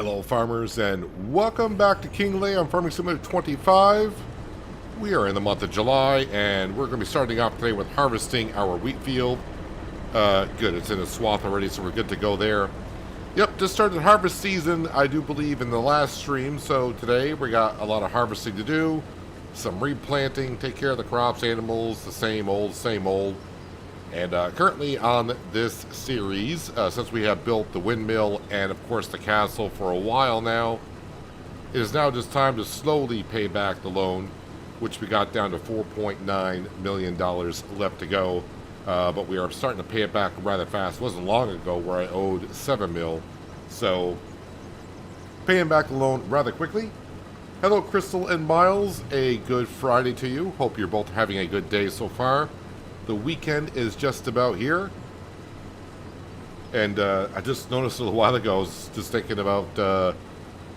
Hello farmers and welcome back to Kinlaig Farming Simulator 25. We are in the month of July and we're going to be starting off today with harvesting our wheat field. Good, it's in a swath already, so we're good to go there. Yep, just started harvest season, I do believe, in the last stream, so today we got a lot of harvesting to do. Some replanting, take care of the crops, animals, the same old, same old. And currently on this series, since we have built the windmill and of course the castle for a while now, it is now just time to slowly pay back the loan, which we got down to $4.9 million left to go. But we are starting to pay it back rather fast. It wasn't long ago where I owed $7 million. So, paying back the loan rather quickly. Hello Crystal and Miles, a good Friday to you. Hope you're both having a good day so far. The weekend is just about here, and I just noticed a little while ago, I was just thinking about,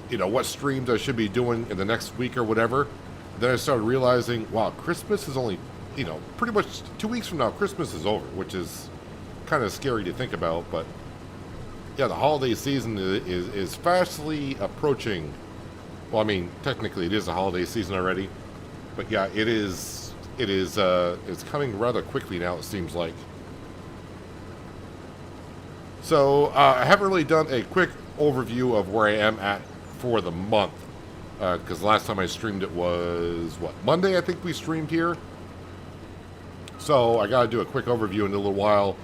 what streams I should be doing in the next week or whatever. Then I started realizing, wow, Christmas is only, pretty much 2 weeks from now, Christmas is over, which is kind of scary to think about, but yeah, the holiday season is fastly approaching. Well, I mean, technically it is a holiday season already, but yeah, it's coming rather quickly now, it seems like. So, I haven't really done a quick overview of where I am at for the month. Because the last time I streamed it was, Monday I think we streamed here. So, I gotta do a quick overview in a little while.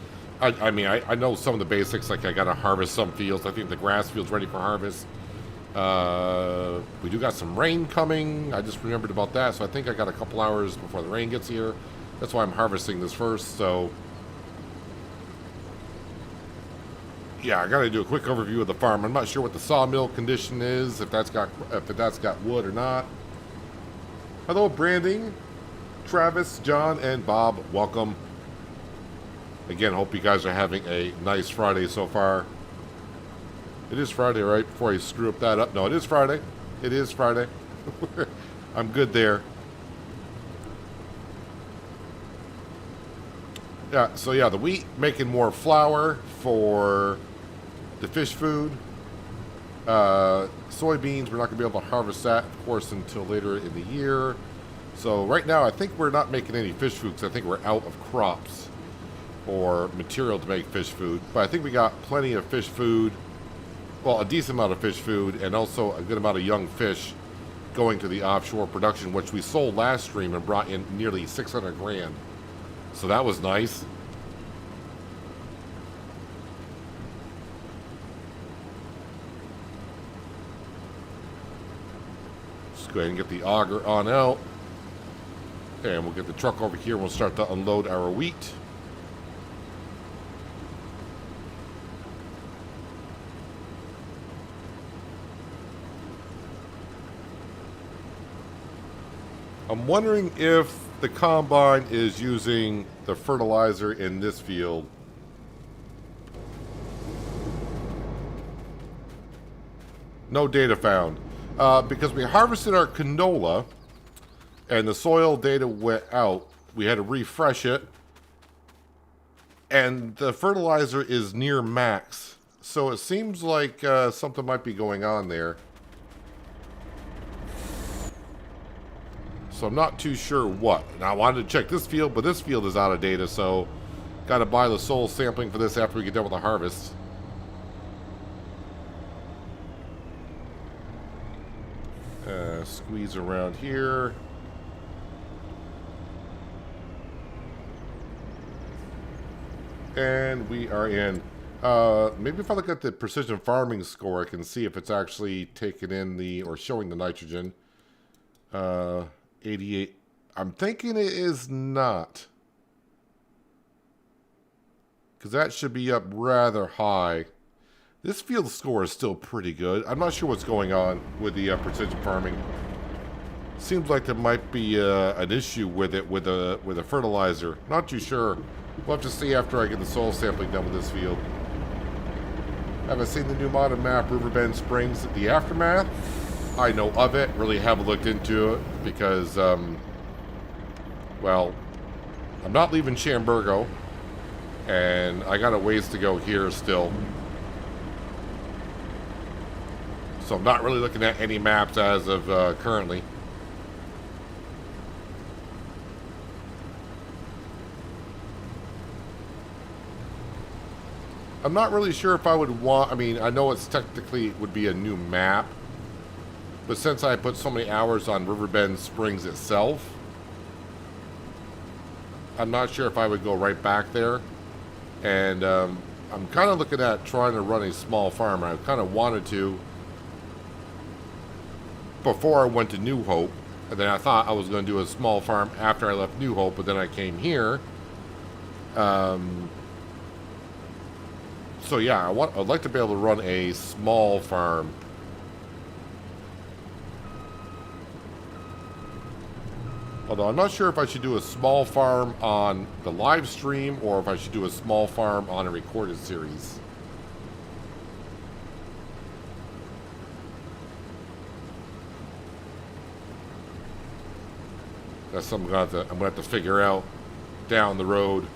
I mean, I know some of the basics, like I gotta harvest some fields. I think the grass field's ready for harvest. We do got some rain coming. I just remembered about that, so I think I got a couple hours before the rain gets here. That's why I'm harvesting this first. So yeah, I gotta do a quick overview of the farm. I'm not sure what the sawmill condition is, if that's got wood or not. Hello Branding, Travis, John, and Bob, welcome. Again, hope you guys are having a nice Friday so far. It is Friday, right? Before I screw up that up. No, it is Friday. It is Friday. I'm good there. Yeah, so yeah, the wheat making more flour for the fish food. Soybeans, we're not going to be able to harvest that, of course, until later in the year. So right now, I think we're not making any fish food because I think we're out of crops or material to make fish food. But I think we got plenty of fish food. Well, a decent amount of fish food and also a good amount of young fish going to the offshore production, which we sold last stream and brought in nearly 600 grand. So that was nice. Let's go ahead and get the auger on out. And we'll get the truck over here and we'll start to unload our wheat. I'm wondering if the combine is using the fertilizer in this field. No data found. Because we harvested our canola and the soil data went out, we had to refresh it. And the fertilizer is near max. So it seems like something might be going on there. So I'm not too sure what. Now I wanted to check this field, but this field is out of data, so got to buy the soil sampling for this after we get done with the harvest. Squeeze around here. And we are in. Maybe if I look at the precision farming score, I can see if it's actually taken in the, or showing the nitrogen. 88. I'm thinking it is not. Because that should be up rather high. This field score is still pretty good. I'm not sure what's going on with the precision farming. Seems like there might be an issue with it with a fertilizer. Not too sure. We'll have to see after I get the soil sampling done with this field. Have I seen the new modded map, Riverbend Springs, The Aftermath? I know of it, really haven't looked into it because, well, I'm not leaving Chamburgo, and I got a ways to go here still. So I'm not really looking at any maps as of currently. I'm not really sure if I would want, I mean, I know it's technically would be a new map, but since I put so many hours on Riverbend Springs itself, I'm not sure if I would go right back there. And I'm kind of looking at trying to run a small farm. I kind of wanted to before I went to New Hope, and then I thought I was going to do a small farm after I left New Hope, but then I came here. So yeah, I'd like to be able to run a small farm. Although I'm not sure if I should do a small farm on the live stream or if I should do a small farm on a recorded series. That's something I'm going to have to figure out down the road.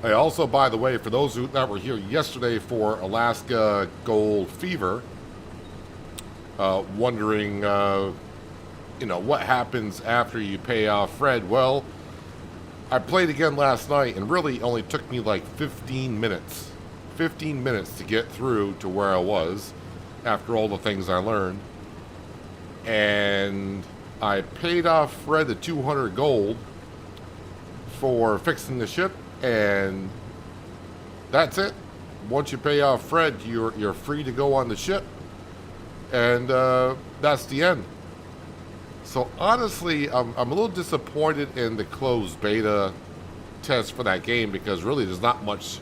I also, by the way, for those that were here yesterday for Alaska Gold Fever, wondering, you know, what happens after you pay off Fred. Well, I played again last night, and really only took me like 15 minutes. 15 minutes to get through to where I was after all the things I learned. And I paid off Fred the 200 gold for fixing the ship. And that's it. Once you pay off Fred, you're free to go on the ship, and that's the end. So honestly, I'm a little disappointed in the closed beta test for that game, because really there's not much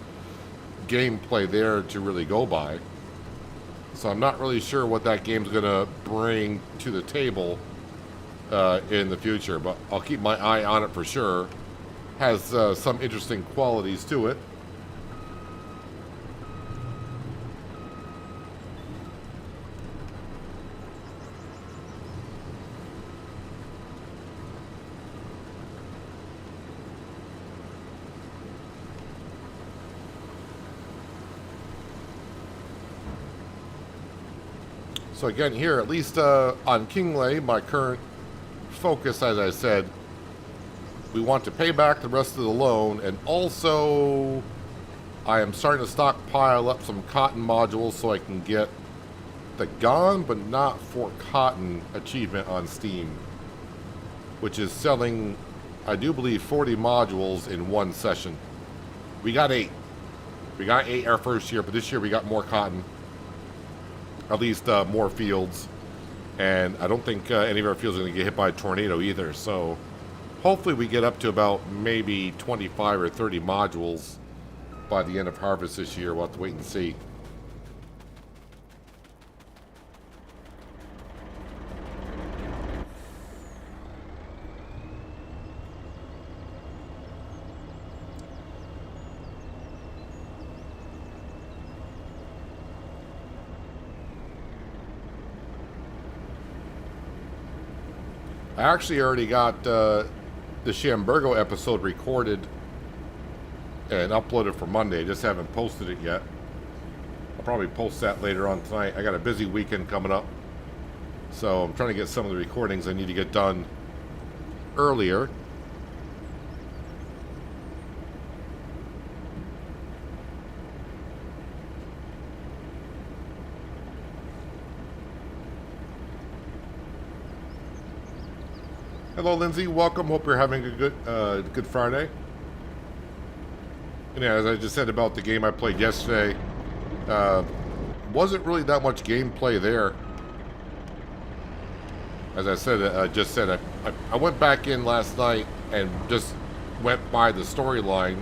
gameplay there to really go by. So I'm not really sure what that game's gonna bring to the table in the future, but I'll keep my eye on it for sure. Has some interesting qualities to it. So again, here, at least on Kinlaig, my current focus, as I said, we want to pay back the rest of the loan, and also I am starting to stockpile up some cotton modules so I can get the Gone But Not For Cotton achievement on Steam, which is selling, I do believe, 40 modules in one session. We got 8. We got 8 our first year, but this year we got more cotton, at least more fields, and I don't think any of our fields are going to get hit by a tornado either, so hopefully we get up to about maybe 25 or 30 modules by the end of harvest this year. We'll have to wait and see. I actually already got the Shamburgo episode recorded and uploaded for Monday. I just haven't posted it yet. I'll probably post that later on tonight. I got a busy weekend coming up, so I'm trying to get some of the recordings I need to get done earlier. Hello, Lindsay. Welcome. Hope you're having a good Friday. And yeah, as I just said about the game I played yesterday, wasn't really that much gameplay there. As I said, I went back in last night and just went by the storyline,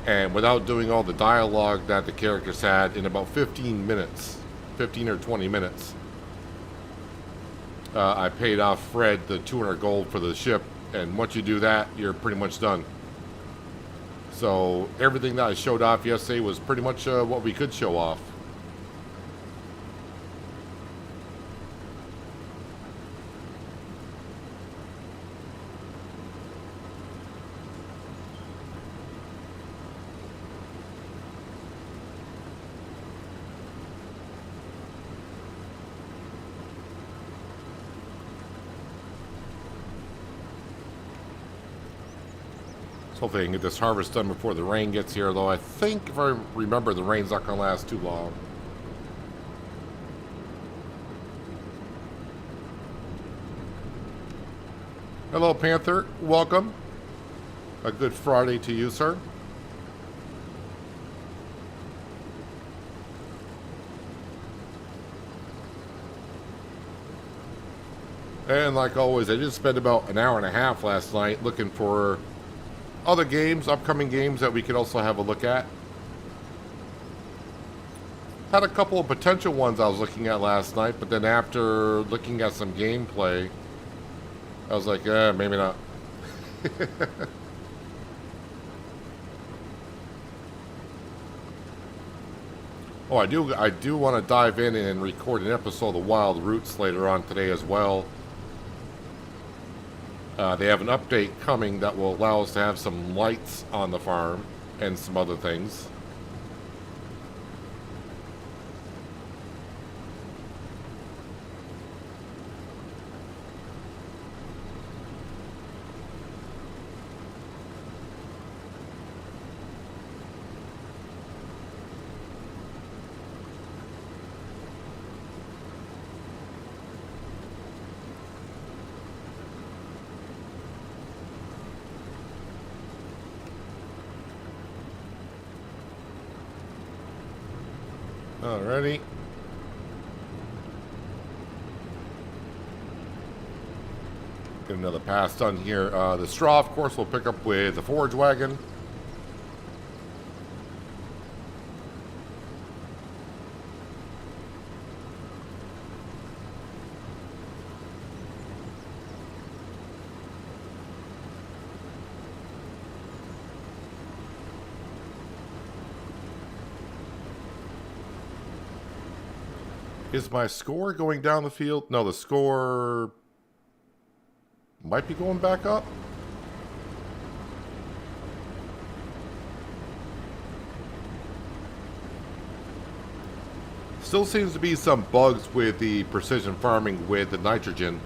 and without doing all the dialogue that the characters had, in about 15 minutes, 15 or 20 minutes, I paid off Fred the 200 gold for the ship, and once you do that, you're pretty much done. So everything that I showed off yesterday was pretty much what we could show off. Hopefully I can get this harvest done before the rain gets here, though I think, if I remember, the rain's not going to last too long. Hello, Panther. Welcome. A good Friday to you, sir. And like always, I did spend about an hour and a half last night looking for other games, upcoming games that we could also have a look at. Had a couple of potential ones I was looking at last night, but then after looking at some gameplay, I was like, maybe not. Oh, I do want to dive in and record an episode of the Wild Roots later on today as well. They have an update coming that will allow us to have some lights on the farm and some other things. Alrighty. Get another pass done here. The straw, of course, we'll pick up with the forage wagon. Is my score going down the field? No, the score might be going back up. Still seems to be some bugs with the precision farming with the nitrogen.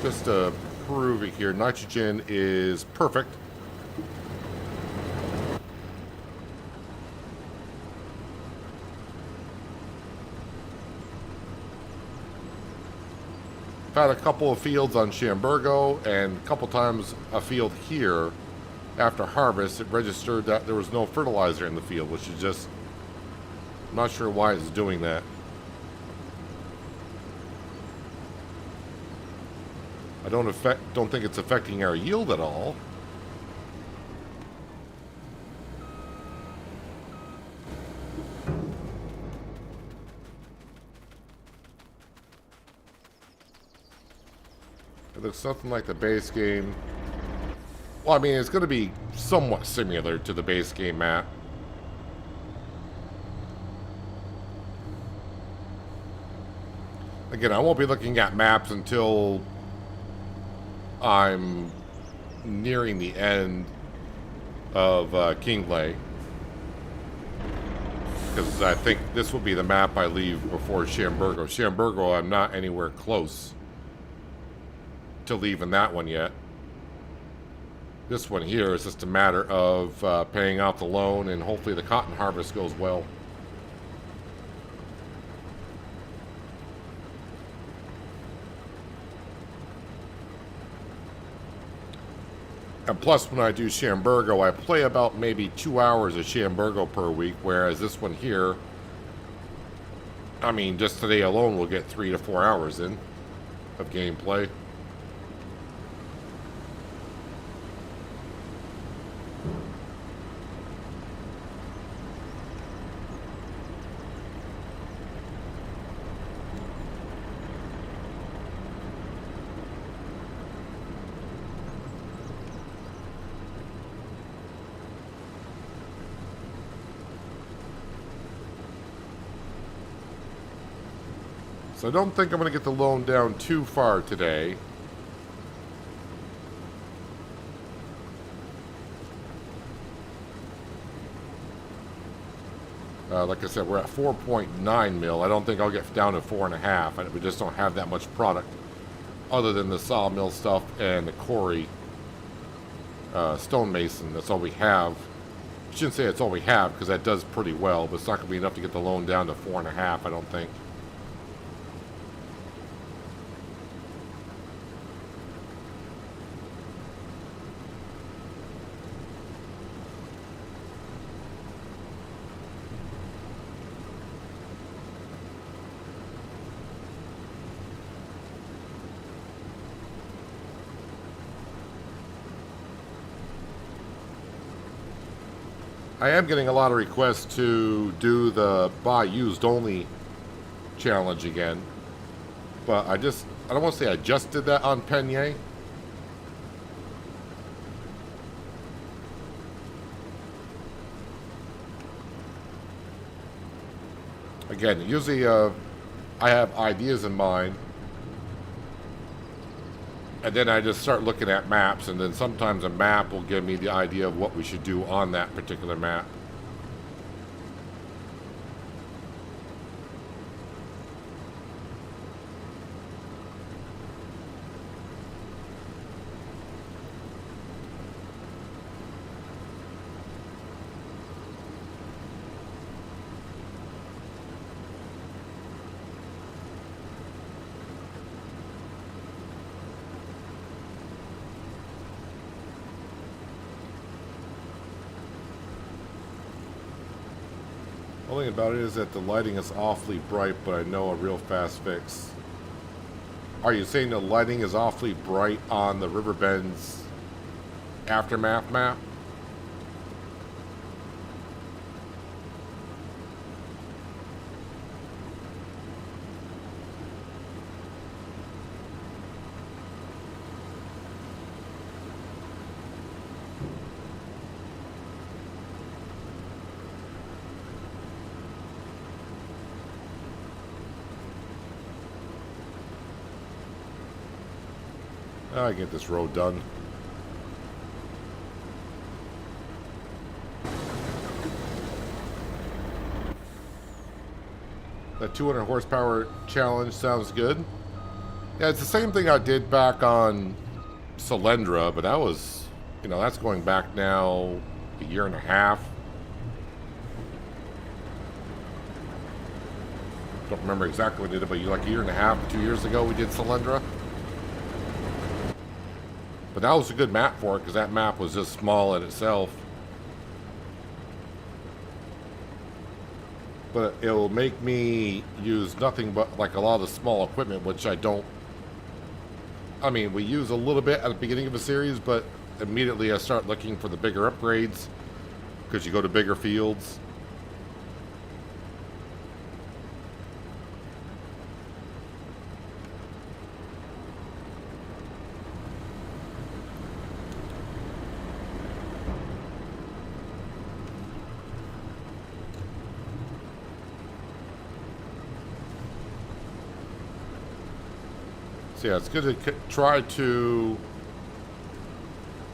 Just to prove it here, nitrogen is perfect. Had a couple of fields on Shamburgo and a couple times a field here after harvest. It registered that there was no fertilizer in the field, which is just, I'm not sure why it's doing that. I don't think it's affecting our yield at all. It looks something like the base game. Well, I mean, it's going to be somewhat similar to the base game map. Again, I won't be looking at maps until I'm nearing the end of Kinlaig. Because I think this will be the map I leave before Shamburgo. Shamburgo, I'm not anywhere close to leaving that one yet. This one here is just a matter of paying out the loan, and hopefully the cotton harvest goes well. And plus, when I do Shamburgo, I play about maybe 2 hours of Shamburgo per week, whereas this one here, I mean, just today alone we'll get 3 to 4 hours in of gameplay. So I don't think I'm going to get the loan down too far today. Like I said, we're at 4.9 mil. I don't think I'll get down to 4.5. We just don't have that much product other than the sawmill stuff and the quarry, stonemason. That's all we have. I shouldn't say it's all we have, because that does pretty well, but it's not going to be enough to get the loan down to 4.5, I don't think. I am getting a lot of requests to do the buy used only challenge again, but I don't want to say I just did that on Penier. Again, usually I have ideas in mind, and then I just start looking at maps, and then sometimes a map will give me the idea of what we should do on that particular map. The only thing about it is that the lighting is awfully bright, but I know a real fast fix. Are you saying the lighting is awfully bright on the Riverbend's aftermath map? I get this road done. That 200 horsepower challenge sounds good. Yeah, it's the same thing I did back on Solyndra, but that was, you know, that's going back now a year and a half. Don't remember exactly what we did it, but like a year and a half, 2 years ago we did Solyndra. But that was a good map for it, because that map was just small in itself. But it'll make me use nothing but like a lot of the small equipment, which I don't. I mean, we use a little bit at the beginning of a series, but immediately I start looking for the bigger upgrades, because you go to bigger fields. So yeah, it's good to try to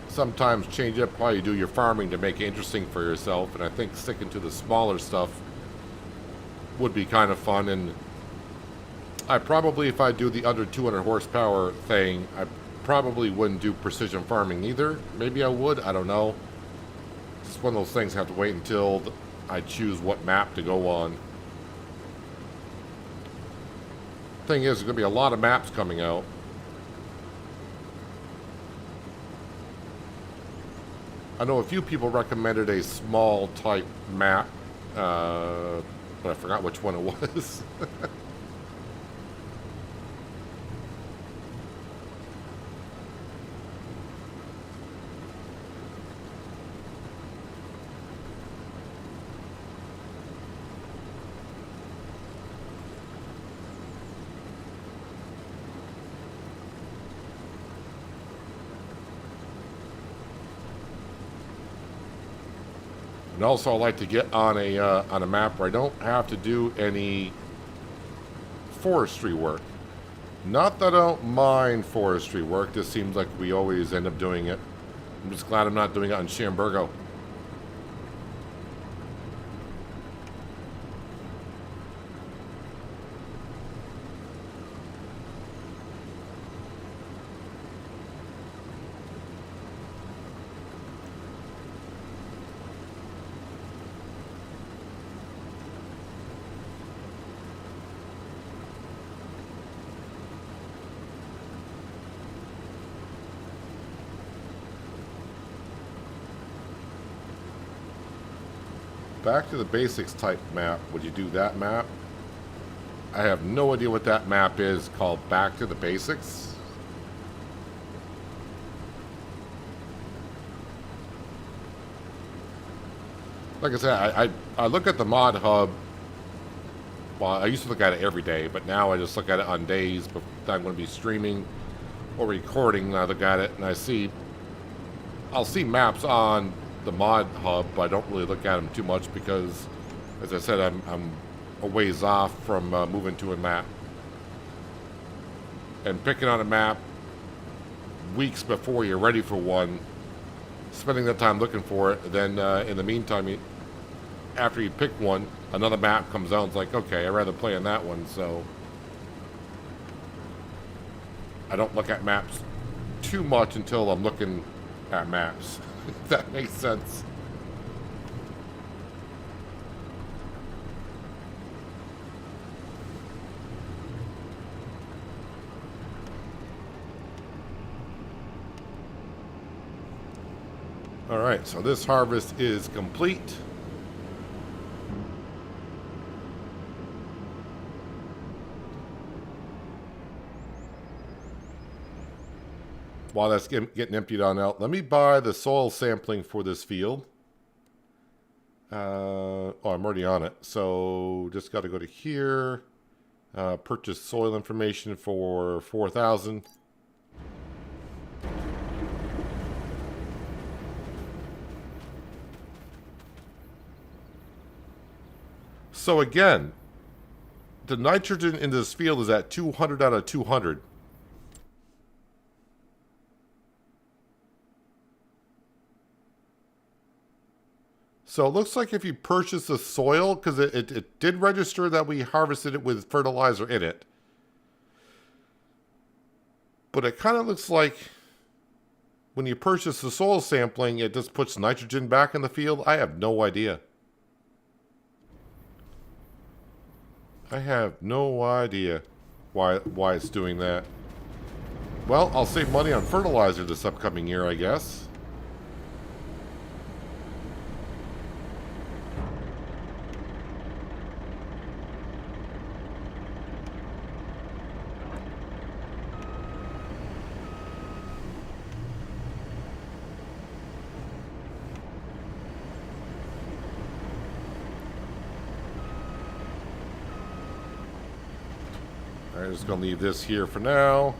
sometimes change up how you do your farming to make it interesting for yourself. And I think sticking to the smaller stuff would be kind of fun. And I probably, if I do the under 200 horsepower thing, I probably wouldn't do precision farming either. Maybe I would, I don't know. It's one of those things I have to wait until I choose what map to go on. Thing is, there's going to be a lot of maps coming out. I know a few people recommended a small type map, but I forgot which one it was. And also, I like to get on a map where I don't have to do any forestry work. Not that I don't mind forestry work. Just seems like we always end up doing it. I'm just glad I'm not doing it on Shamburgo. Back to the basics type map. Would you do that map? I have no idea what that map is called. Back to the basics. Like I said, I look at the mod hub. Well, I used to look at it every day, but now I just look at it on days that I'm going to be streaming or recording. And I look at it and I'll see maps on the mod hub, but I don't really look at them too much because, as I said, I'm a ways off from moving to a map. And picking on a map weeks before you're ready for one, spending the time looking for it, then in the meantime, after you pick one, another map comes out and it's like, okay, I'd rather play on that one, so I don't look at maps too much until I'm looking at maps. If that makes sense. All right, so this harvest is complete. While that's getting emptied on out, let me buy the soil sampling for this field. Oh, I'm already on it. So just got to go to here. Purchase soil information for 4,000. So again, the nitrogen in this field is at 200 out of 200. So it looks like if you purchase the soil, because it did register that we harvested it with fertilizer in it. But it kind of looks like when you purchase the soil sampling, it just puts nitrogen back in the field. I have no idea. I have no idea why it's doing that. Well, I'll save money on fertilizer this upcoming year, I guess. Alright, just going to leave this here for now.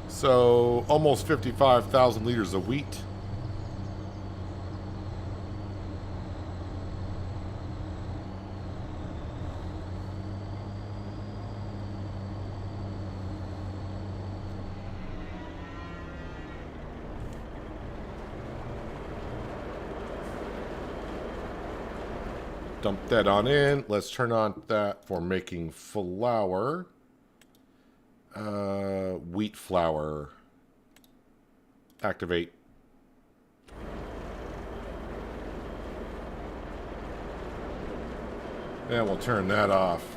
So, almost 55,000 liters of wheat. Dump that on in. Let's turn on that for making flour. Wheat flour. Activate. And we'll turn that off.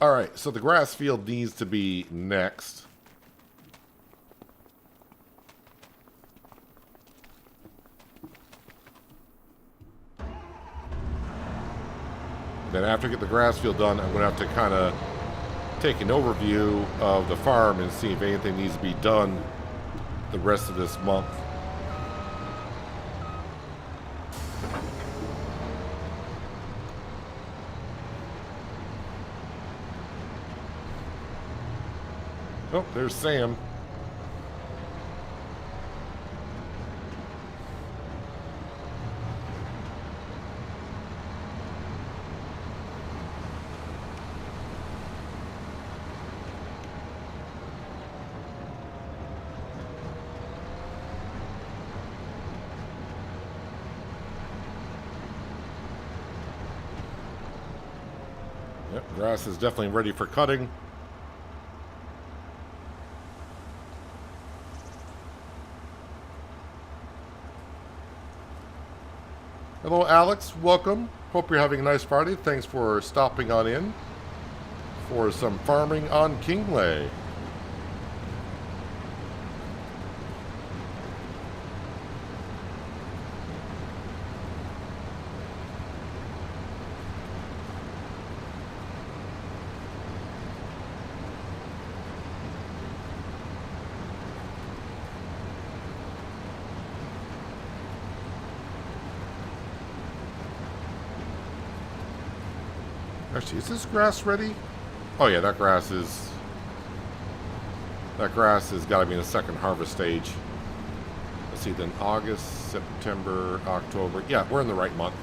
Alright, so the grass field needs to be next. Then after I get the grass field done, I'm going to have to kind of take an overview of the farm and see if anything needs to be done the rest of this month. Oh, there's Sam. Yep, grass is definitely ready for cutting. Hello, Alex. Welcome. Hope you're having a nice Friday. Thanks for stopping on in. for some farming on Kinlaig. Actually, is this grass ready? Oh yeah, that grass has got to be in the second harvest stage. Let's see, then August, September, October. Yeah, we're in the right month.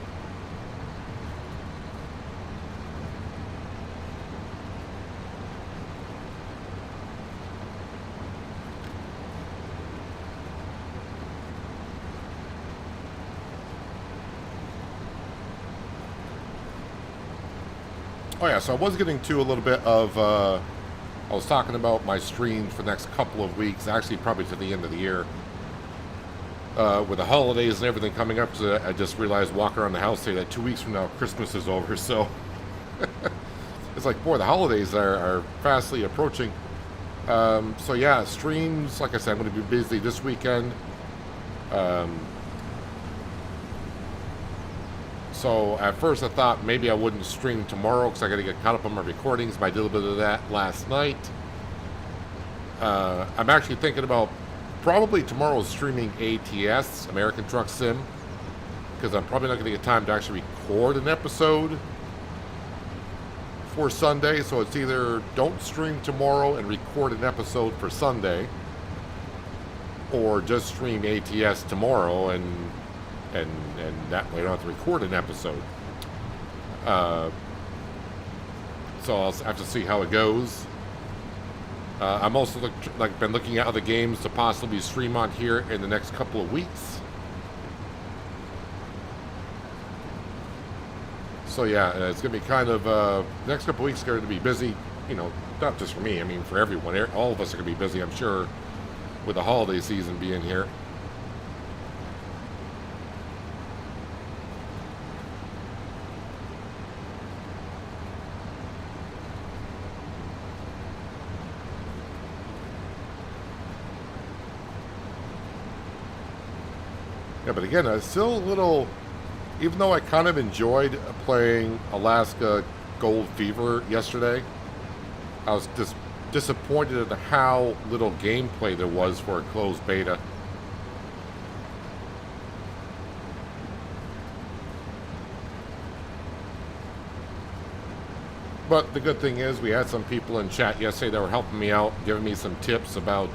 Oh yeah, so I was getting to a little bit of, I was talking about my streams for the next couple of weeks, actually probably to the end of the year. With the holidays and everything coming up, so I just realized walking around the house today that 2 weeks from now, Christmas is over, so... it's like, boy, the holidays are fastly approaching. So yeah, streams, like I said, I'm going to be busy this weekend. So at first I thought maybe I wouldn't stream tomorrow because I got to get caught up on my recordings, but I did a little bit of that last night. I'm actually thinking about probably tomorrow streaming ATS, American Truck Sim, because I'm probably not going to get time to actually record an episode for Sunday. So it's either don't stream tomorrow and record an episode for Sunday, or just stream ATS tomorrow and that way I don't have to record an episode. So I'll have to see how it goes. I'm also been looking at other games to possibly stream on here in the next couple of weeks. So yeah, it's going to be kind of next couple of weeks are going to be busy. You know, not just for me. I mean, for everyone. All of us are going to be busy, I'm sure, with the holiday season being here. Yeah, but again, I still a little, even though I kind of enjoyed playing Alaska Gold Fever yesterday, I was just disappointed at how little gameplay there was for a closed beta. But the good thing is we had some people in chat yesterday that were helping me out, giving me some tips about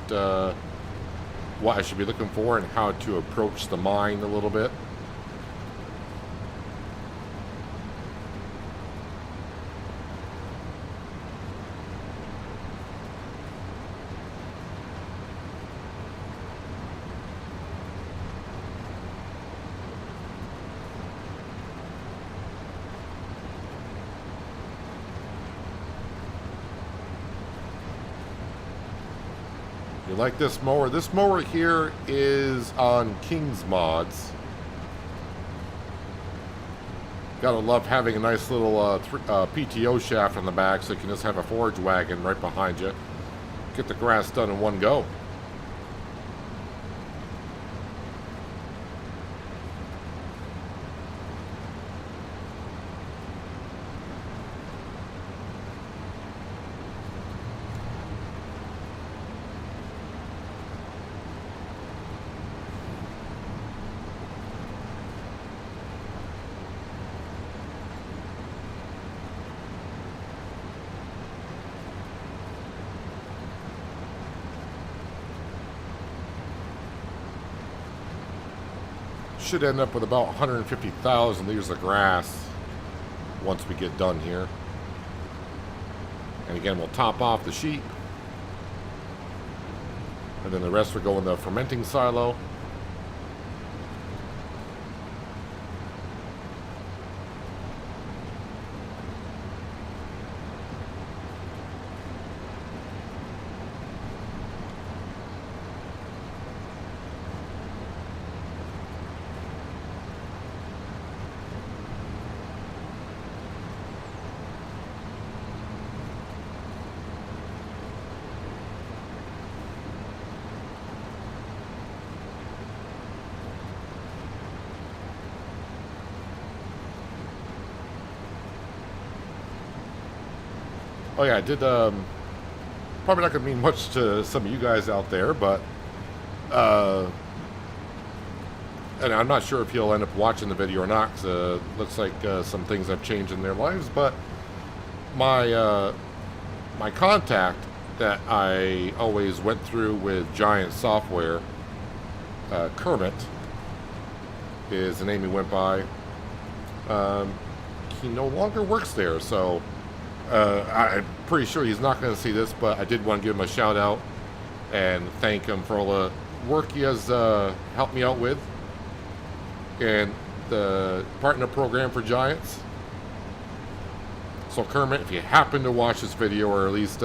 what I should be looking for and how to approach the mine a little bit. You like this mower? This mower here is on King's Mods. Gotta love having a nice little PTO shaft on the back so you can just have a forage wagon right behind you. Get the grass done in one go. Should end up with about 150,000 liters of grass once we get done here. And again, we'll top off the sheep. And then the rest will go in the fermenting silo. Oh yeah, I did. Probably not gonna mean much to some of you guys out there, but and I'm not sure if you'll end up watching the video or not, because looks like some things have changed in their lives. But my my contact that I always went through with Giant Software, Kermit, is the name he went by. He no longer works there, so I'm pretty sure he's not going to see this, but I did want to give him a shout out and thank him for all the work he has helped me out with in the partner program for Giants. So Kermit, if you happen to watch this video or at least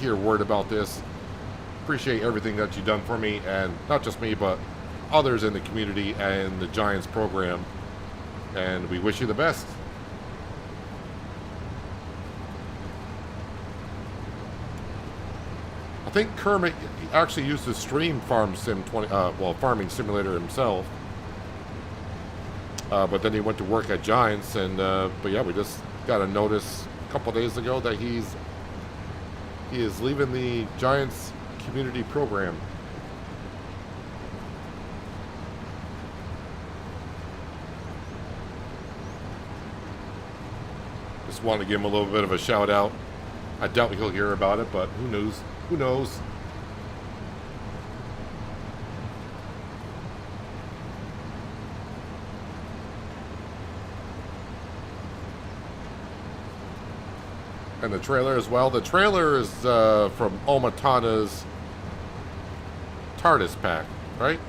hear word about this, appreciate everything that you've done for me, and not just me, but others in the community and the Giants program. And we wish you the best. I think Kermit actually used to stream Farm Sim 20, Farming Simulator himself. But then he went to work at Giants, and but yeah, we just got a notice a couple days ago that he is leaving the Giants community program. Just wanted to give him a little bit of a shout out. I doubt he'll hear about it, but who knows? Who knows? And the trailer as well. The trailer is from Omatana's TARDIS pack, right?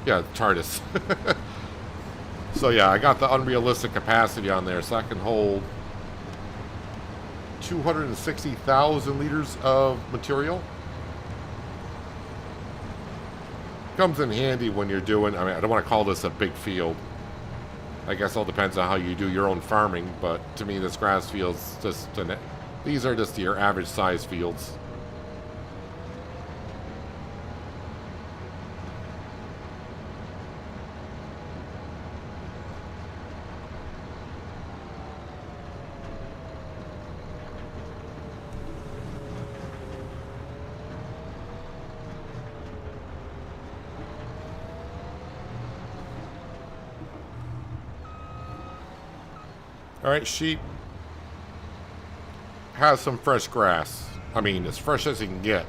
Yeah, TARDIS. So yeah, I got the unrealistic capacity on there, so I can hold 260,000 liters of material. Comes in handy when you're doing, I mean, I don't want to call this a big field. I guess it all depends on how you do your own farming, but to me this grass field's just, these are just your average size fields. All right, sheep has some fresh grass. I mean, as fresh as you can get.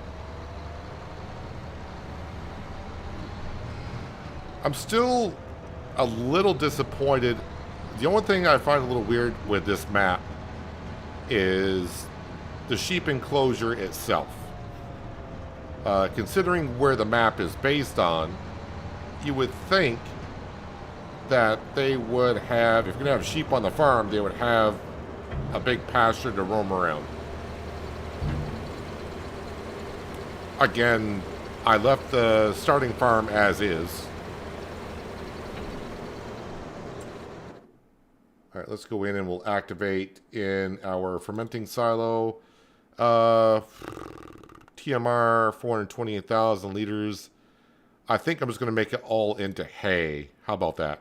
I'm still a little disappointed. The only thing I find a little weird with this map is the sheep enclosure itself. Considering where the map is based on, you would think that they would have, if you're going to have sheep on the farm, they would have a big pasture to roam around. Again, I left the starting farm as is. All right, let's go in and we'll activate in our fermenting silo. TMR 428,000 liters. I think I'm just going to make it all into hay. How about that?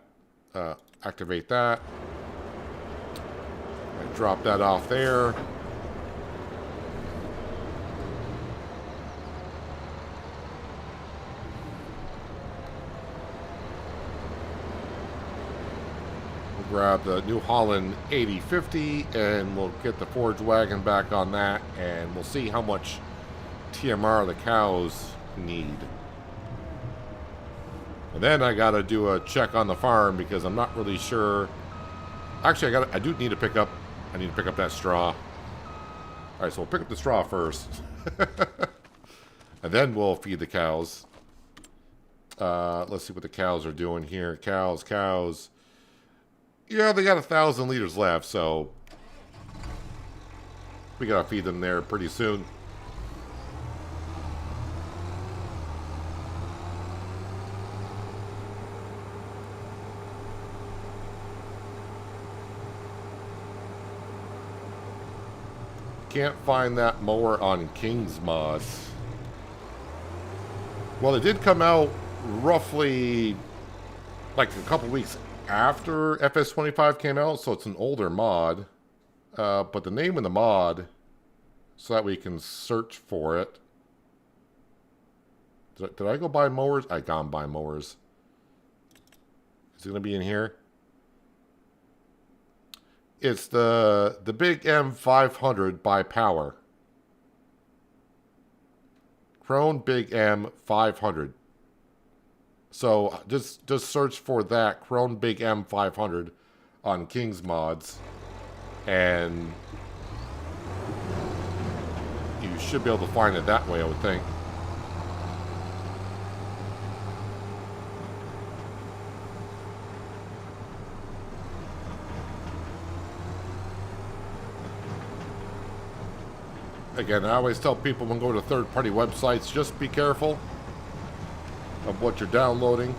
Activate that. I drop that off there. We'll grab the New Holland 8050 and we'll get the forage wagon back on that, and we'll see how much TMR the cows need. And then I gotta do a check on the farm because I'm not really sure. Actually, I do need to pick up. I need to pick up that straw. All right, so we'll pick up the straw first, and then we'll feed the cows. Let's see what the cows are doing here. Cows. Yeah, they got 1,000 liters left, so we gotta feed them there pretty soon. Can't find that mower on King's Mod. Well, it did come out roughly like a couple weeks after FS25 came out, so it's an older mod. But the name of the mod, so that we can search for it. Did I go buy mowers? I gone buy mowers. Is it going to be in here? It's the big M500 by Power. Krone Big M500. So just search for that, Krone Big M500 on King's Mods. And you should be able to find it that way, I would think. Again, I always tell people when going to third-party websites, just be careful of what you're downloading.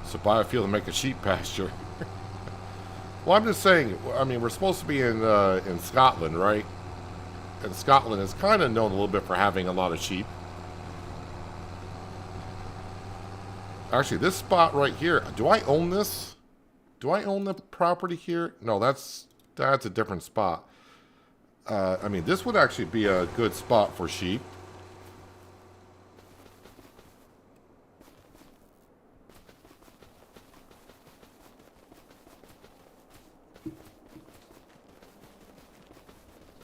So buy a field and make a sheep pasture. Well, I'm just saying, I mean, we're supposed to be in Scotland, right? And Scotland is kind of known a little bit for having a lot of sheep. Actually, this spot right here, do I own this? Do I own the property here? No, that's a different spot. I mean, this would actually be a good spot for sheep.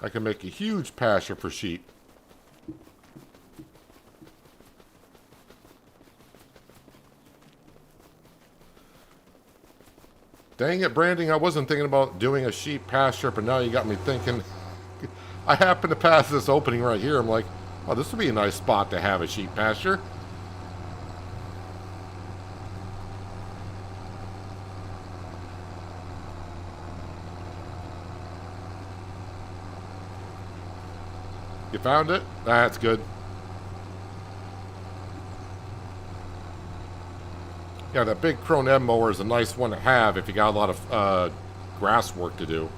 I can make a huge pasture for sheep. Dang it, Branding, I wasn't thinking about doing a sheep pasture, but now you got me thinking. I happened to pass this opening right here. I'm like, oh, this would be a nice spot to have a sheep pasture. You found it? That's good. Yeah, that big Krone M mower is a nice one to have if you got a lot of grass work to do.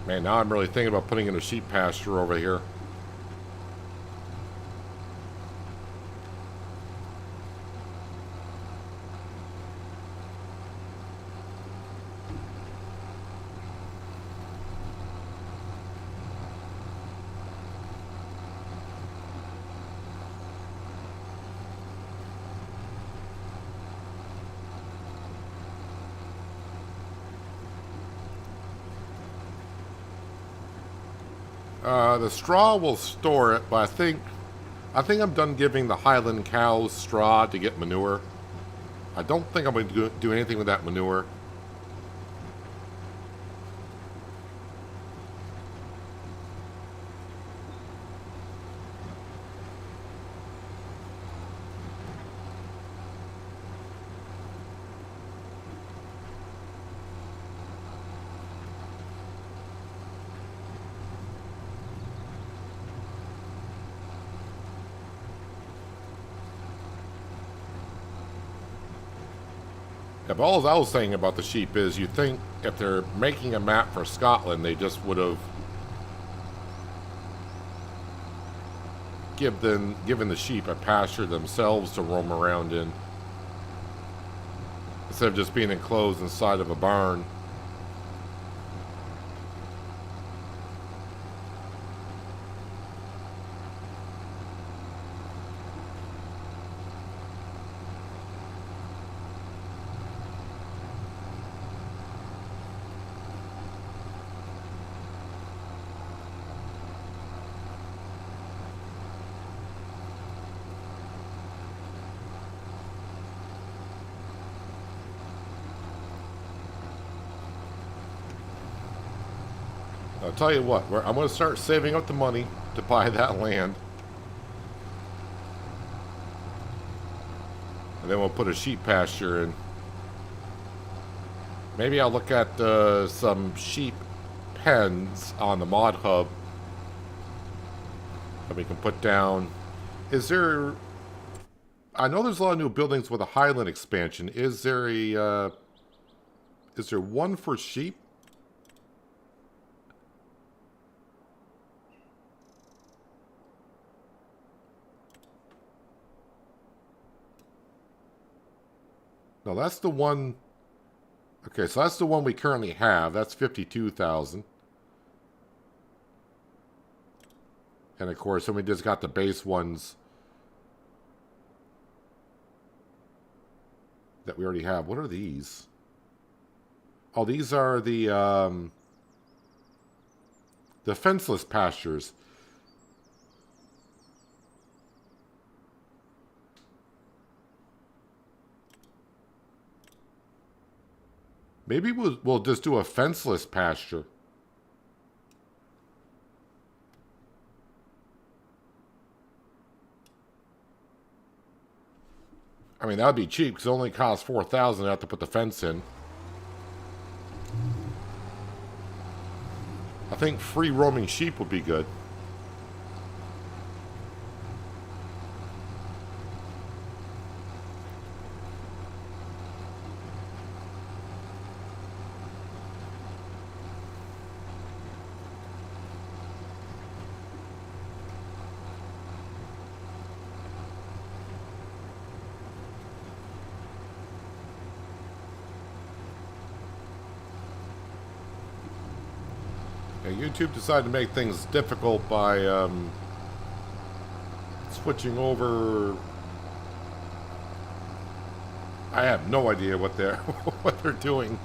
Man, now I'm really thinking about putting in a sheep pasture over here. The straw will store it, but I think I'm done giving the Highland cows straw to get manure. I don't think I'm going to do anything with that manure. Yeah, but all I was saying about the sheep is you think if they're making a map for Scotland, they just would have given the sheep a pasture themselves to roam around in, instead of just being enclosed inside of a barn. I'll tell you what, I'm going to start saving up the money to buy that land. And then we'll put a sheep pasture in. Maybe I'll look at some sheep pens on the mod hub that we can put down. Is there... I know there's a lot of new buildings with a Highland expansion. Is there a... is there one for sheep? No, that's the one... Okay, so that's the one we currently have. That's 52,000. And of course, then we just got the base ones that we already have. What are these? Oh, these are the fenceless pastures. Maybe we'll just do a fenceless pasture. I mean, that would be cheap because it only costs 4,000 to have to put the fence in. I think free roaming sheep would be good. Yeah, YouTube decided to make things difficult by switching over. I have no idea what they're what they're doing.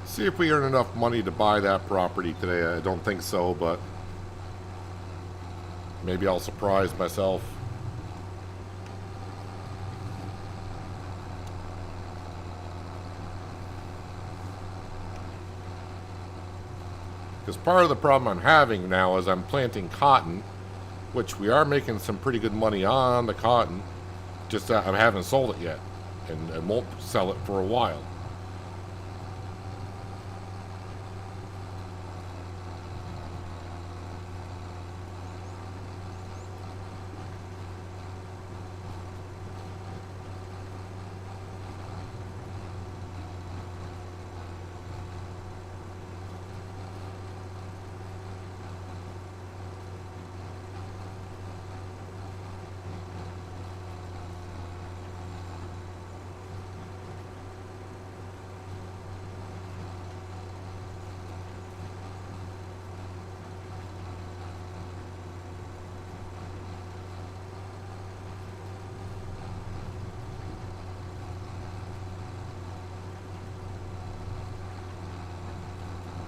See if we earn enough money to buy that property today. I don't think so, but maybe I'll surprise myself. Because part of the problem I'm having now is I'm planting cotton, which we are making some pretty good money on the cotton, just that I haven't sold it yet, and won't sell it for a while.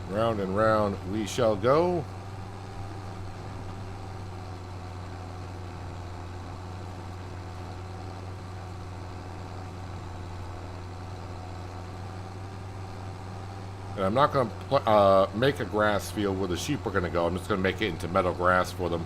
Round and round we shall go. And I'm not going to make a grass field where the sheep are going to go. I'm just going to make it into meadow grass for them.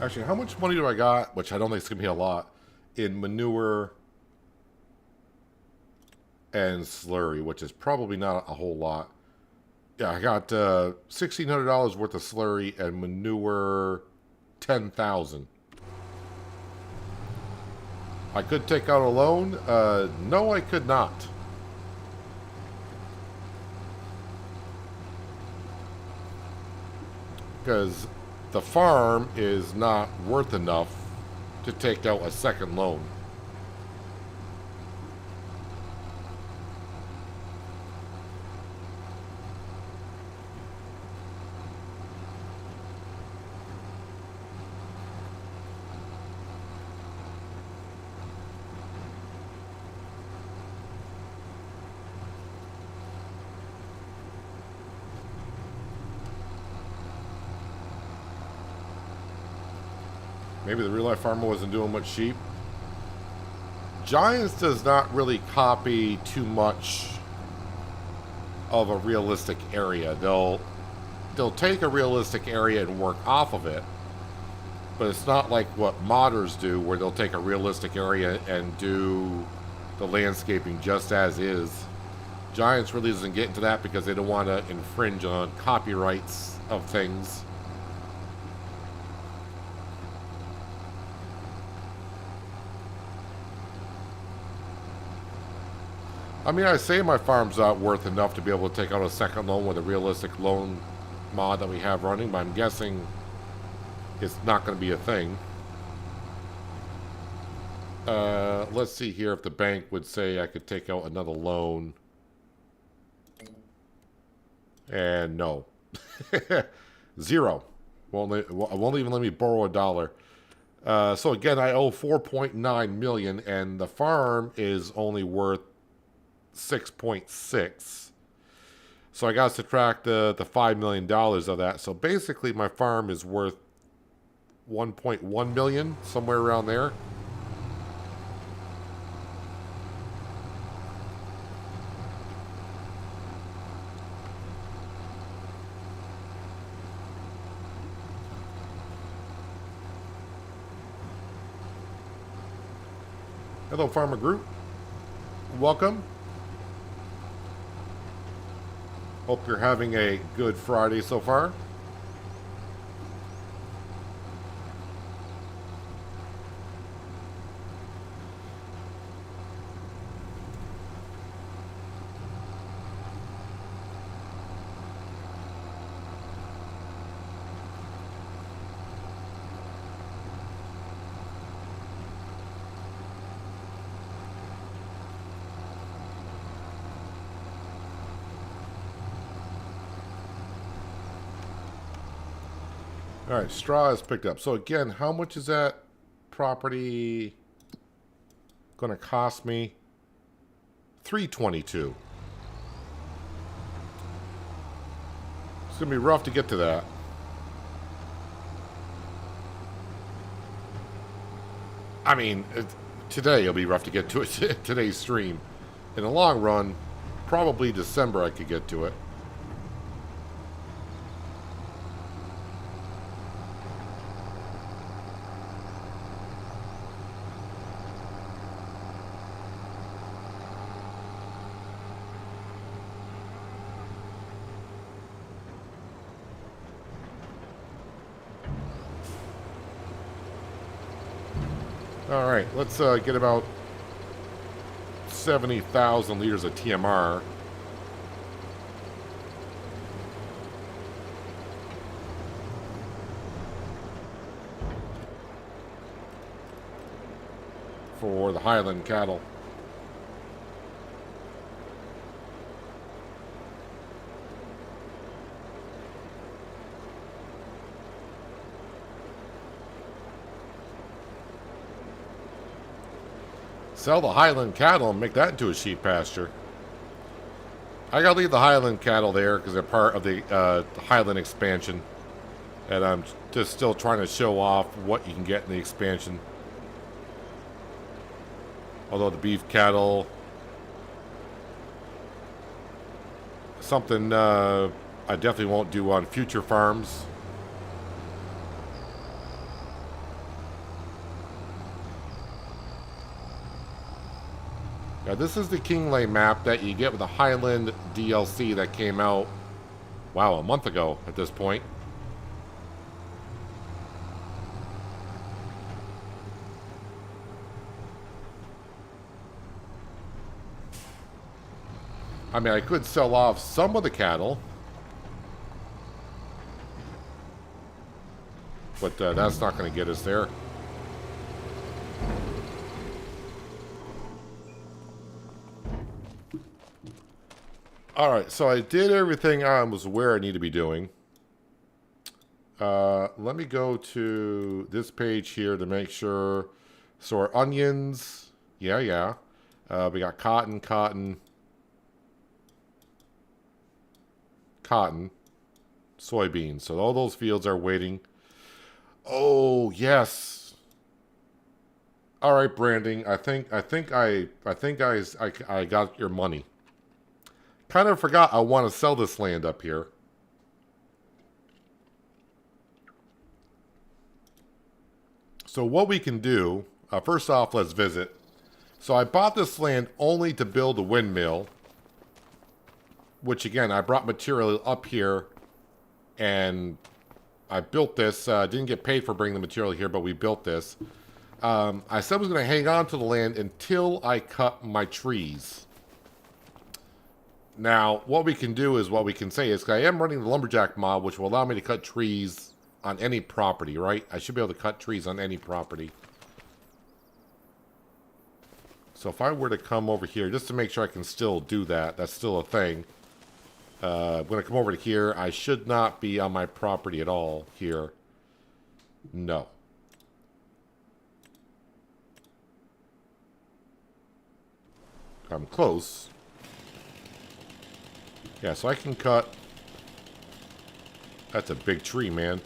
Actually, how much money do I got? Which I don't think it's going to be a lot. In manure and slurry, which is probably not a whole lot. Yeah, I got $1,600 worth of slurry and manure 10,000. I could take out a loan. No, I could not. Because the farm is not worth enough to take out a second loan. Maybe the real life farmer wasn't doing much sheep. Giants does not really copy too much of a realistic area. They'll take a realistic area and work off of it, but it's not like what modders do, where they'll take a realistic area and do the landscaping just as is. Giants really doesn't get into that because they don't want to infringe on copyrights of things. I mean, I say my farm's not worth enough to be able to take out a second loan with a realistic loan mod that we have running, but I'm guessing it's not going to be a thing. Let's see here if the bank would say I could take out another loan. And no. Zero. Won't even let me borrow $1. So again, I owe $4.9 million, and the farm is only worth 6.6. So I got to subtract the $5 million of that. So basically my farm is worth 1.1 million, somewhere around there. Hello, Farmer Group. Welcome. Hope you're having a good Friday so far. All right, straw is picked up. So again, how much is that property going to cost me? $322. It's going to be rough to get to that. I mean, today it'll be rough to get to it, today's stream. In the long run, probably December I could get to it. All right, let's get about 70,000 liters of TMR. For the Highland cattle. Sell the Highland cattle and make that into a sheep pasture. I gotta leave the Highland cattle there because they're part of the Highland expansion. And I'm just still trying to show off what you can get in the expansion. Although the beef cattle, something I definitely won't do on future farms. Now, this is the Kinlaig map that you get with the Highland DLC that came out, wow, a month ago at this point. I mean, I could sell off some of the cattle. But that's not going to get us there. Alright, so I did everything I was aware I need to be doing. Let me go to this page here to make sure. So our onions, yeah. We got cotton, soybeans. So all those fields are waiting. Oh, yes. All right, branding. I think I got your money. Kind of forgot I want to sell this land up here. So what we can do, first off, let's visit. So I bought this land only to build a windmill, which again, I brought material up here and I built this. Didn't get paid for bringing the material here, but we built this. I said I was going to hang on to the land until I cut my trees. Now, what we can do is, what we can say is, I am running the lumberjack mod, which will allow me to cut trees on any property, right? I should be able to cut trees on any property. So if I were to come over here, just to make sure I can still do that, that's still a thing. When I come over to here, I should not be on my property at all here. No. I'm close. Yeah, so I can cut. That's a big tree, man.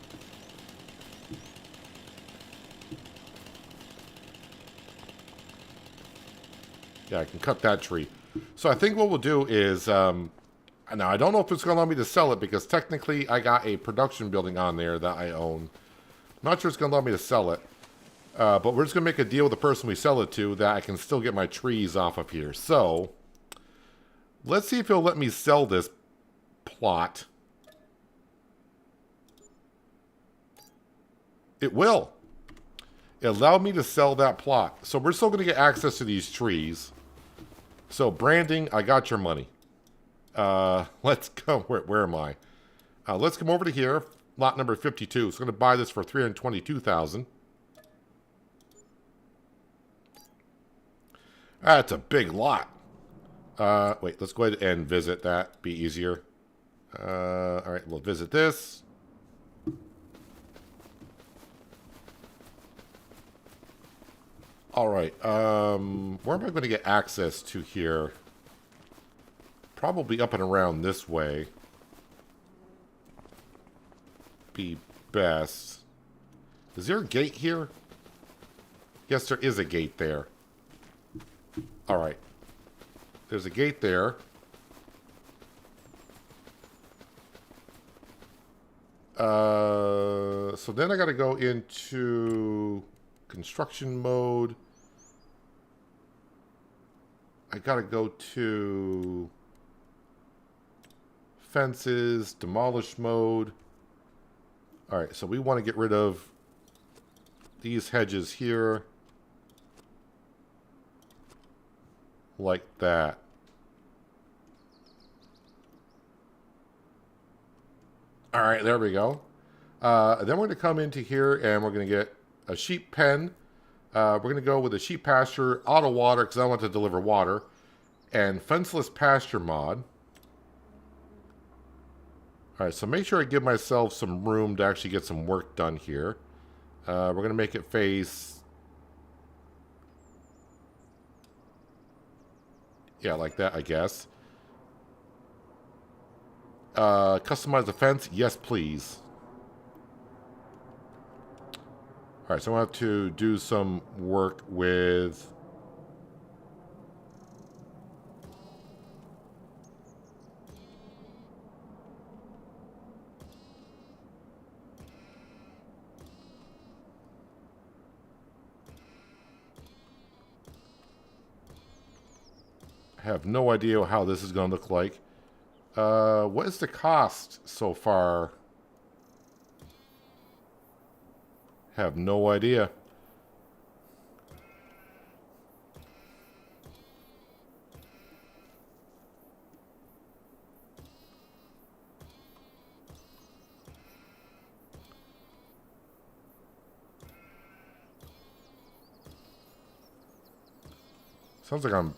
Yeah, I can cut that tree. So I think what we'll do is, now I don't know if it's going to allow me to sell it because technically I got a production building on there that I own. I'm not sure it's going to allow me to sell it. But we're just going to make a deal with the person we sell it to that I can still get my trees off of here. So, let's see if he'll let me sell this plot. It will. It allowed me to sell that plot. So we're still going to get access to these trees. So branding, I got your money. Let's go. Where am I? Let's come over to here. Lot number 52. So I'm going to buy this for $322,000. That's a big lot. Wait, let's go ahead and visit that. Be easier. All right, we'll visit this. All right. Where am I going to get access to here? Probably up and around this way. Be best. Is there a gate here? Yes, there is a gate there. All right. There's a gate there. So then I got to go into construction mode. I got to go to fences, demolish mode. All right, so we want to get rid of these hedges here. Like that. All right, there we go. Then we're going to come into here and we're going to get a sheep pen. We're going to go with a sheep pasture, auto water because I want to deliver water, and fenceless pasture mod. All right, so make sure I give myself some room to actually get some work done here. We're going to make it face... Yeah, like that, I guess. Customize the fence? Yes, please. Alright, so I have to do some work with... I have no idea how this is going to look like. What is the cost so far? Have no idea. Sounds like I'm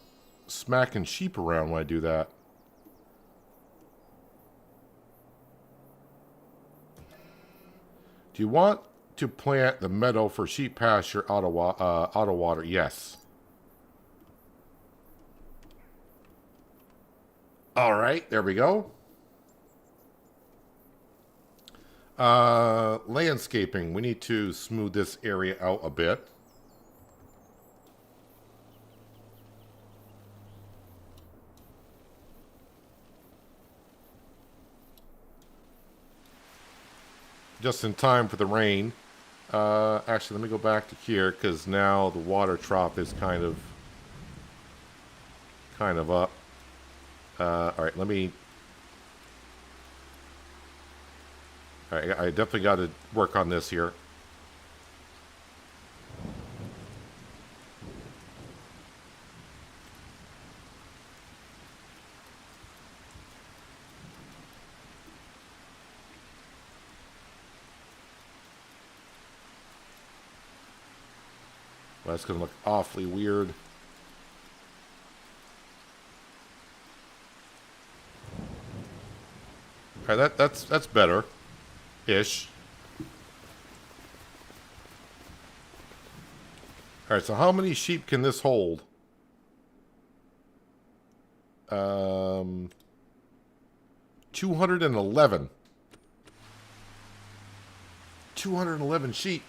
smacking sheep around when I do that. Do you want to plant the meadow for sheep pasture auto water? Yes. All right, there we go. Landscaping. We need to smooth this area out a bit. Just in time for the rain. Actually, let me go back to here because now the water trough is kind of up. All right, let me. All right, I definitely got to work on this here. Well, that's going to look awfully weird. All right, that's better-ish. All right, so how many sheep can this hold? 211. 211 sheep.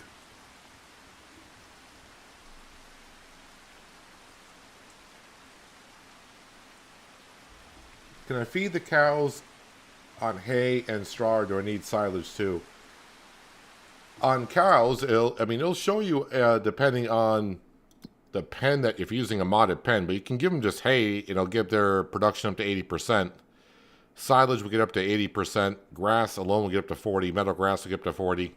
Can I feed the cows on hay and straw, or do I need silage too? On cows, it'll show you depending on the pen that if you're using a modded pen, but you can give them just hay, it'll give their production up to 80%. Silage will get up to 80%. Grass alone will get up to 40. Meadow grass will get up to 40.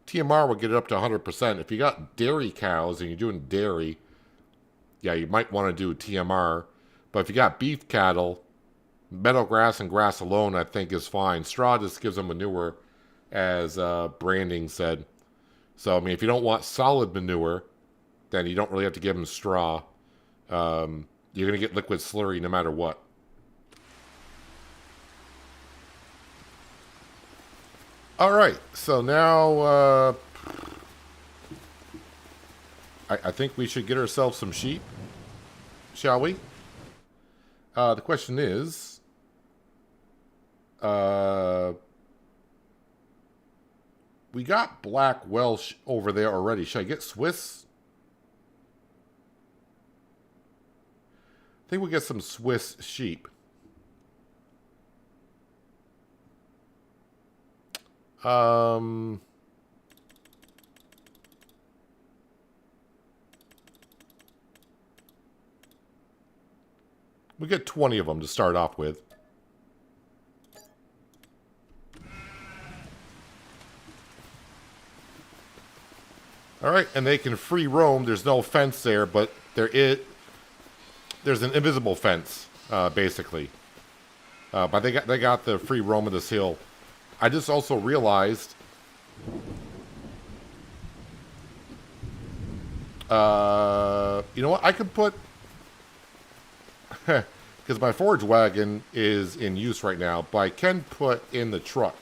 TMR will get it up to 100%. If you got dairy cows and you're doing dairy, yeah, you might want to do TMR. But if you got beef cattle, meadow grass and grass alone, I think, is fine. Straw just gives them manure, as Branding said. So, I mean, if you don't want solid manure, then you don't really have to give them straw. You're going to get liquid slurry no matter what. All right, so now I think we should get ourselves some sheep, shall we? The question is, we got Black Welsh over there already. Should I get Swiss? I think we'll get some Swiss sheep. We get 20 of them to start off with. All right, and they can free roam. There's no fence there, but there's an invisible fence, basically. But they got the free roam of this hill. I just also realized, you know what? I could put, because my forage wagon is in use right now, but I can put in the truck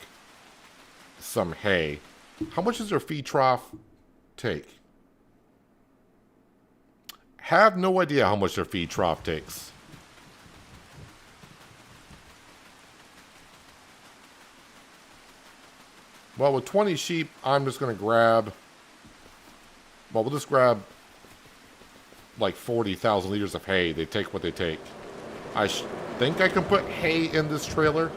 some hay. How much does their feed trough take? Have no idea how much their feed trough takes. Well, with 20 sheep, I'm just going to grab... Well, we'll just grab like 40,000 liters of hay. They take what they take. I think I can put hay in this trailer.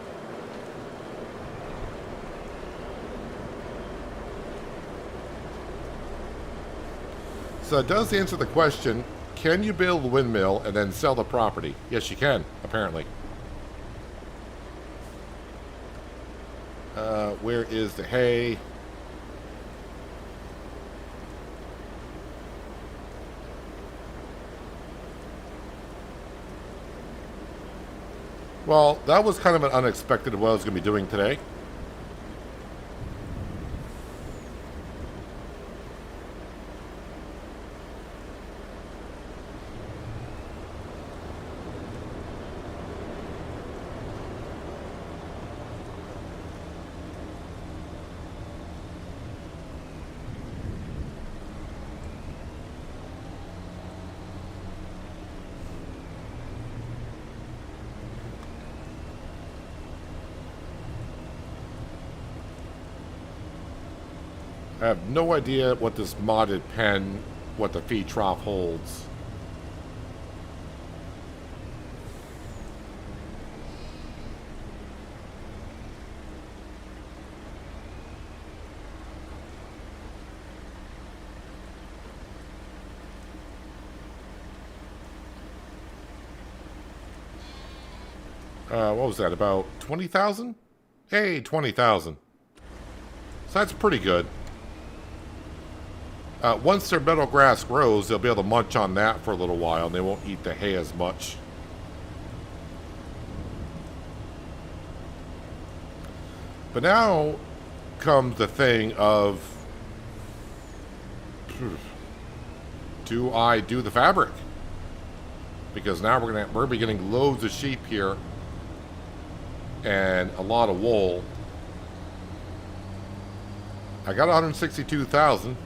So it does answer the question, can you build a windmill and then sell the property? Yes, you can, apparently. Where is the hay? Well, that was kind of an unexpected what I was going to be doing today. I have no idea what this modded pen, what the feed trough holds. What was that, about 20,000? Hey, 20,000. So that's pretty good. Once their meadow grass grows, they'll be able to munch on that for a little while, and they won't eat the hay as much. But now comes the thing of, do I do the fabric? Because now we're gonna be getting loads of sheep here and a lot of wool. I got 162,000.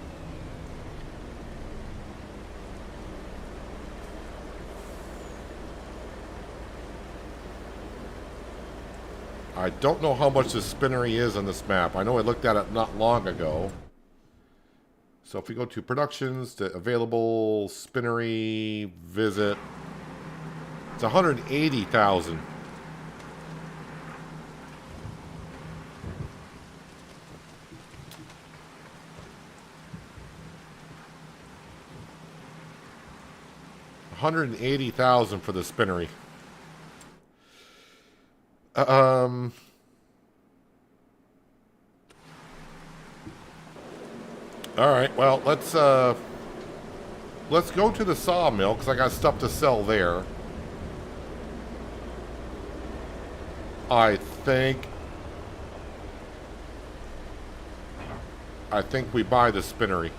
I don't know how much the spinnery is on this map. I know I looked at it not long ago. So if we go to productions, to available spinnery, visit, it's 180,000. $180,000 for the spinnery. All right. Well, let's go to the sawmill because I got stuff to sell there. I think we buy the spinnery.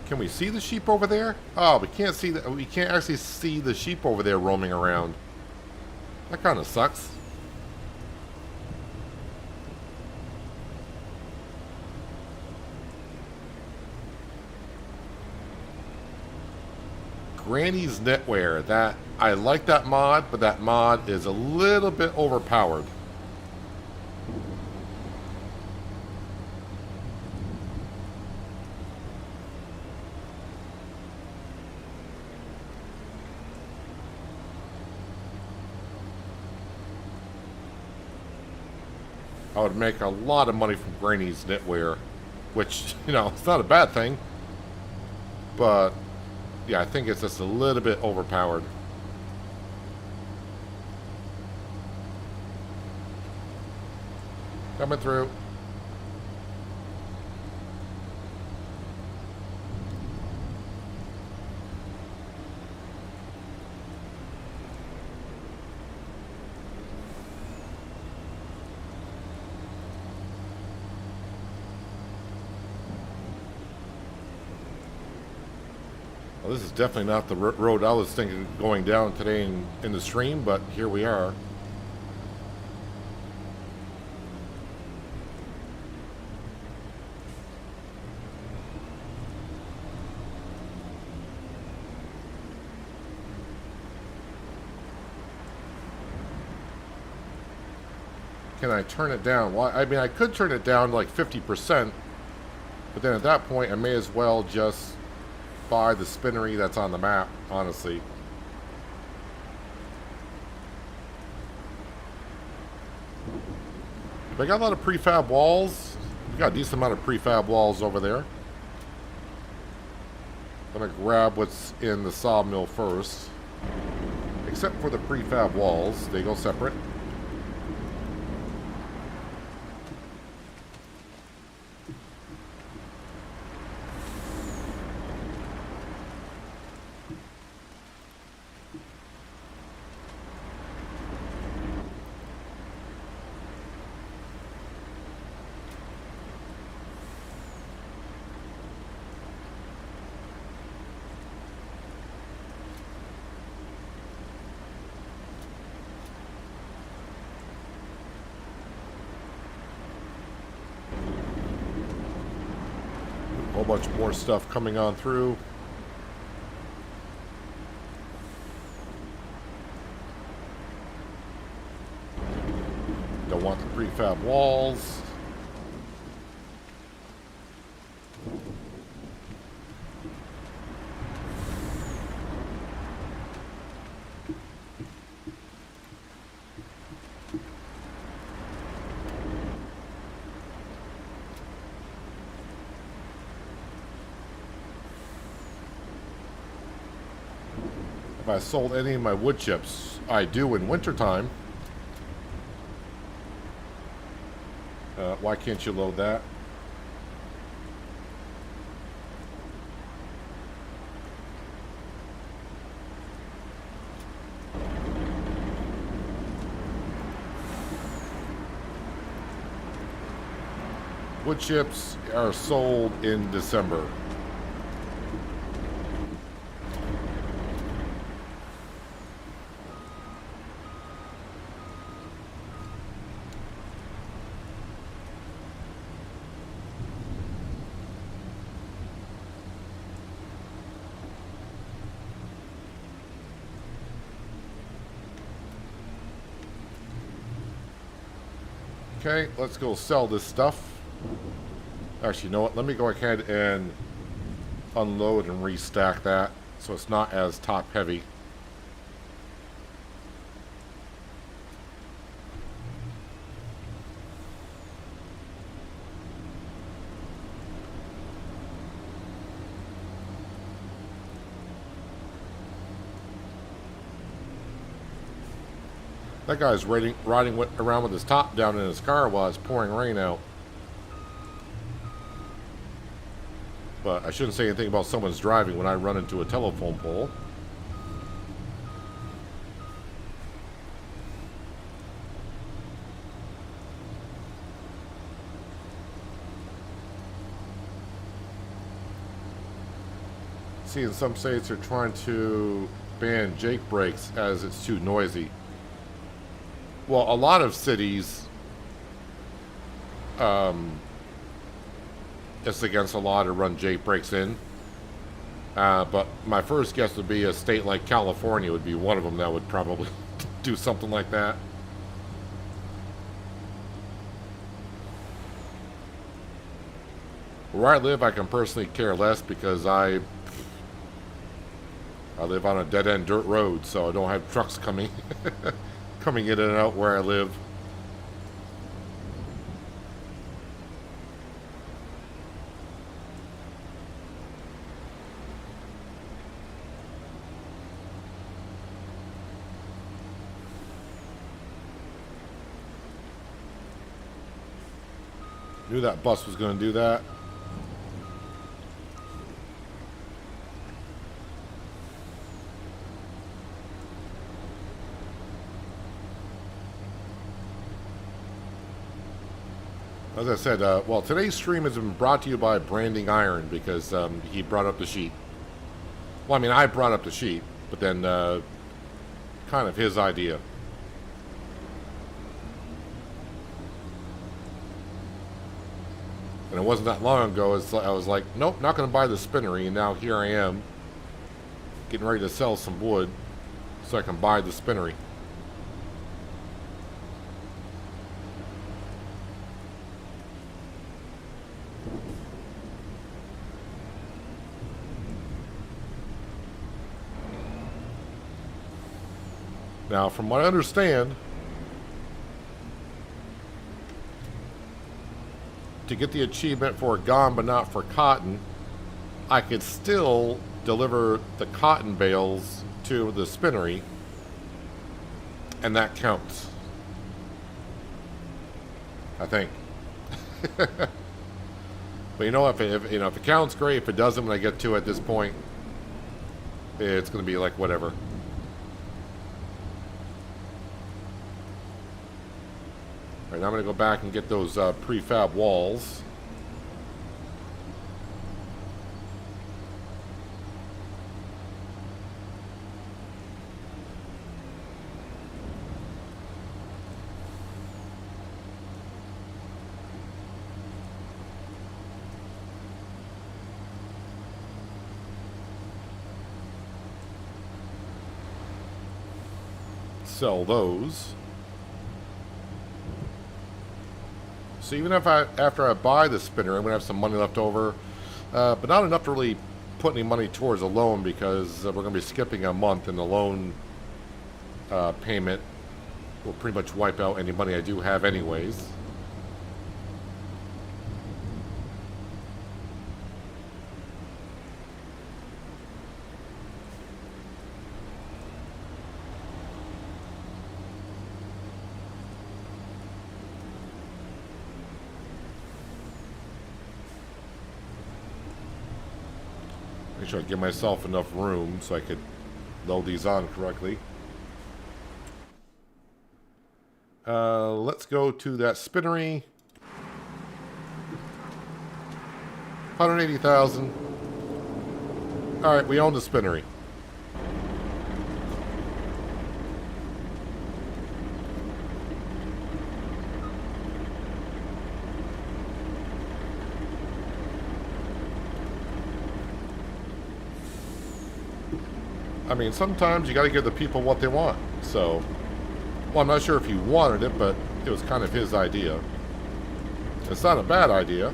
Can we see the sheep over there? Oh, we can't see the, we can't actually see the sheep over there roaming around. That kind of sucks. Granny's Knitwear. That, I like that mod, but that mod is a little bit overpowered. I would make a lot of money from Granny's Knitwear, which, you know, it's not a bad thing. But, yeah, I think it's just a little bit overpowered. Coming through. Well, this is definitely not the road I was thinking of going down today in the stream, but here we are. Can I turn it down? Well, I mean, I could turn it down to like 50%, but then at that point, I may as well just buy the spinnery that's on the map, honestly. But I got a lot of prefab walls. We got a decent amount of prefab walls over there. I'm gonna grab what's in the sawmill first. Except for the prefab walls, they go separate. bunch more stuff coming on through. Don't want the prefab walls. If I sold any of my wood chips, I do in wintertime. Why can't you load that? Wood chips are sold in December. Okay, let's go sell this stuff. Actually, you know what? Let me go ahead and unload and restack that so it's not as top heavy. That guy's riding around with his top down in his car while it's pouring rain out. But I shouldn't say anything about someone's driving when I run into a telephone pole. See, in some states they're trying to ban Jake brakes as it's too noisy. Well, a lot of cities, it's against the law to run Jake brakes in. But my first guess would be a state like California would be one of them that would probably do something like that. Where I live, I can personally care less because I live on a dead-end dirt road, so I don't have trucks coming coming in and out where I live. Knew that bus was going to do that. As I said, well, today's stream has been brought to you by Branding Iron because he brought up the sheet. Well, I mean, I brought up the sheet, but then kind of his idea. And it wasn't that long ago, I was like, nope, not going to buy the spinnery, and now here I am, getting ready to sell some wood so I can buy the spinnery. Now, from what I understand, to get the achievement for gone but not for cotton, I could still deliver the cotton bales to the spinnery, and that counts. I think. But you know, if it counts, great. If it doesn't, when I get to it at this point, it's going to be like whatever. Alright, now I'm going to go back and get those prefab walls. sell those. So even if after I buy the spinner, I'm going to have some money left over, but not enough to really put any money towards a loan, because we're going to be skipping a month, and the loan payment will pretty much wipe out any money I do have anyways. Make sure I give myself enough room so I could load these on correctly. Let's go to that spinnery. 180,000. All right, we own the spinnery. I mean, sometimes you got to give the people what they want. So, well, I'm not sure if he wanted it, but it was kind of his idea. It's not a bad idea.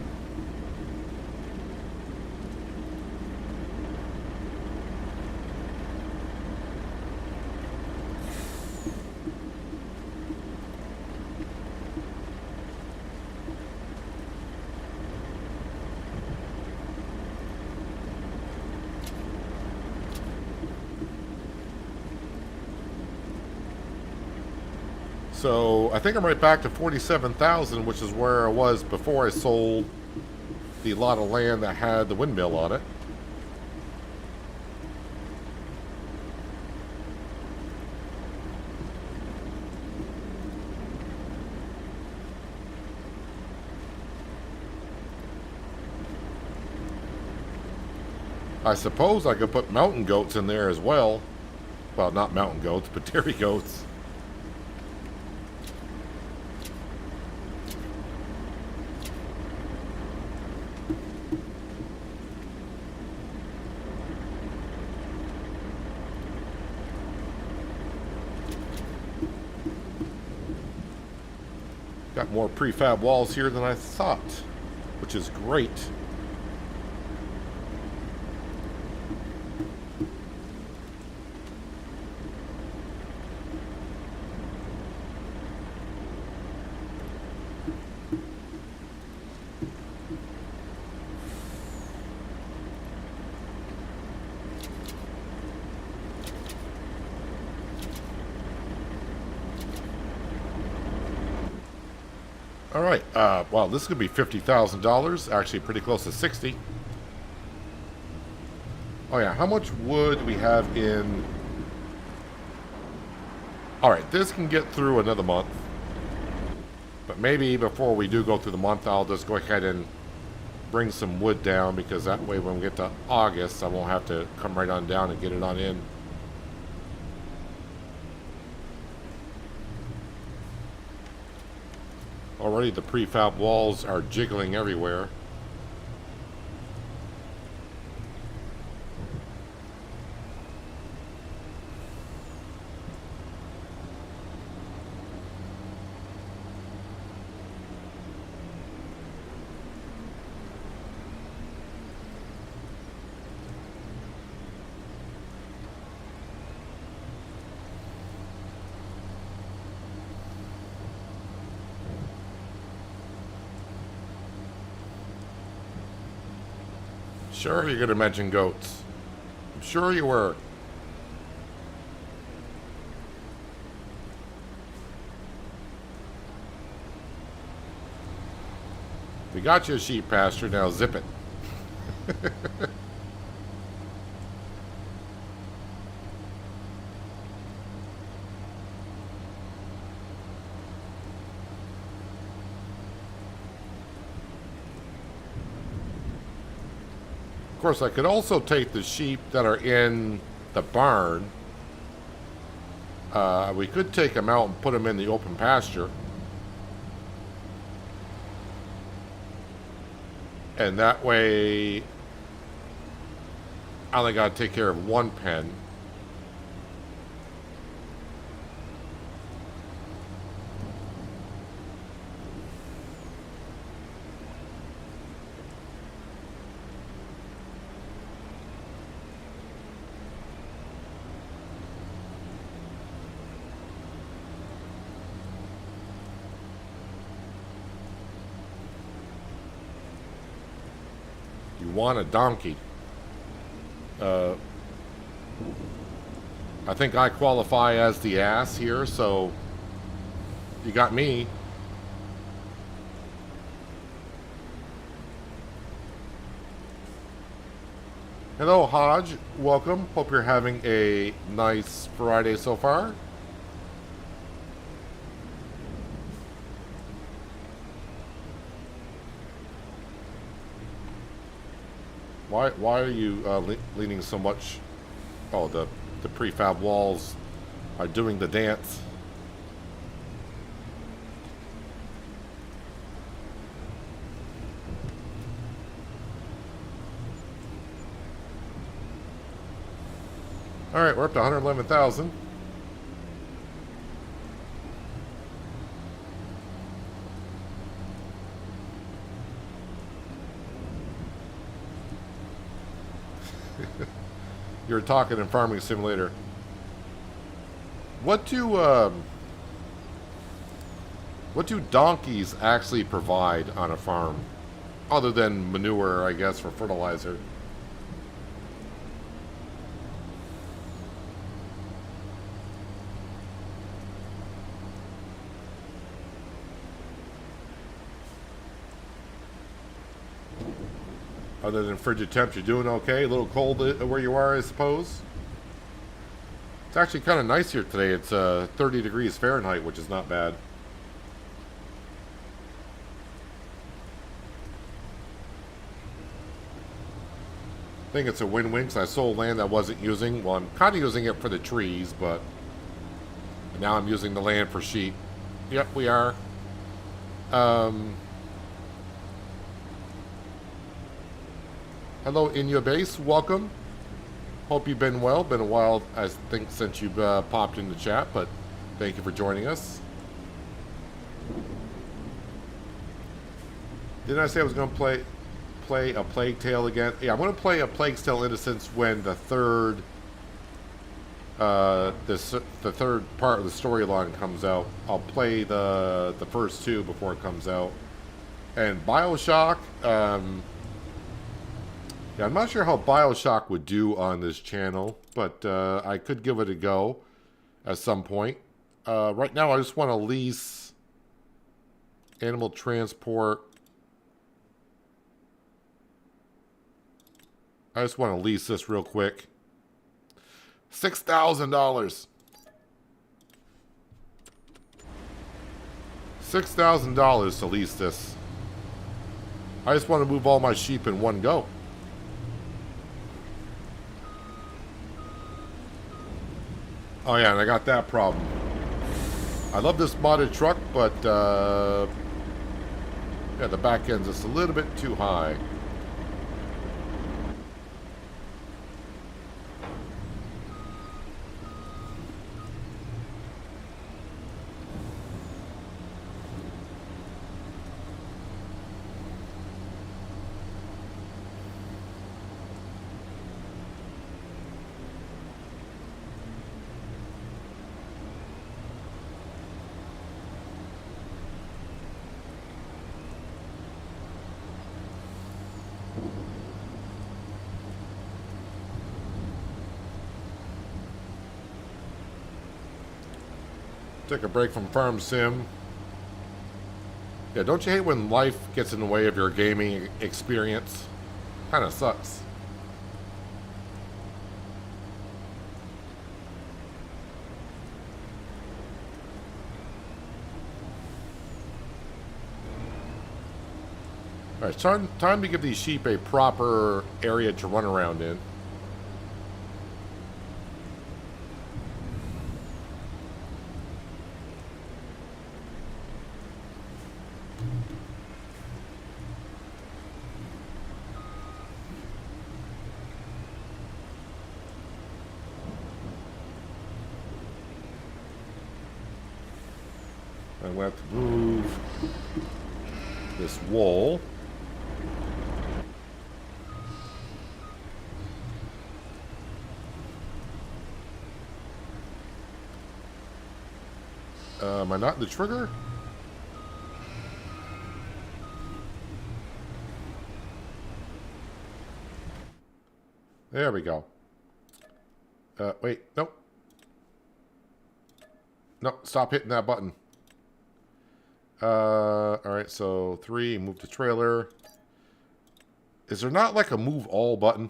So I think I'm right back to 47,000, which is where I was before I sold the lot of land that had the windmill on it. I suppose I could put mountain goats in there as well. Well, not mountain goats, but dairy goats. Got more prefab walls here than I thought, which is great. All right. Wow, this could be $50,000. Actually, pretty close to 60. Oh yeah, how much wood do we have in? All right, this can get through another month. But maybe before we do go through the month, I'll just go ahead and bring some wood down, because that way when we get to August, I won't have to come right on down and get it on in. Already the prefab walls are jiggling everywhere. Sure you're going to mention goats. I'm sure you were. We got you a sheep pasture, now zip it. Of course, I could also take the sheep that are in the barn. We could take them out and put them in the open pasture. And that way, I only got to take care of one pen. want a donkey. I think I qualify as the ass here, so you got me. Hello, Hodge. Welcome. Hope you're having a nice Friday so far. Why are you leaning so much? Oh, the prefab walls are doing the dance. All right, we're up to 111,000. You're talking in Farming Simulator. What do donkeys actually provide on a farm, other than manure, I guess, for fertilizer? Other than frigid temps, you're doing okay? A little cold where you are, I suppose? It's actually kind of nice here today. It's 30 degrees Fahrenheit, which is not bad. I think it's a win-win because I sold land I wasn't using. Well, I'm kind of using it for the trees, but now I'm using the land for sheep. Yep, we are. Hello, In Your Base. Welcome. Hope you've been well. Been a while, I think, since you've popped in the chat, but thank you for joining us. Didn't I say I was going to play a Plague Tale again? Yeah, I'm going to play a Plague Tale Innocence when the third third part of the storyline comes out. I'll play the first two before it comes out. And BioShock, yeah, I'm not sure how BioShock would do on this channel, but I could give it a go at some point. Right now, I just want to lease animal transport. I just want to lease this real quick. $6,000. $6,000 to lease this. I just want to move all my sheep in one go. Oh yeah, and I got that problem. I love this modded truck, but yeah, the back end's just a little bit too high. Take a break from Farm Sim. Yeah, don't you hate when life gets in the way of your gaming experience? Kind of sucks. Alright, it's time to give these sheep a proper area to run around in. I'm going to have to move this wool. Am I not in the trigger? There we go. Wait, nope. Nope, stop hitting that button. Alright, so 3, move the trailer. Is there not like a move all button?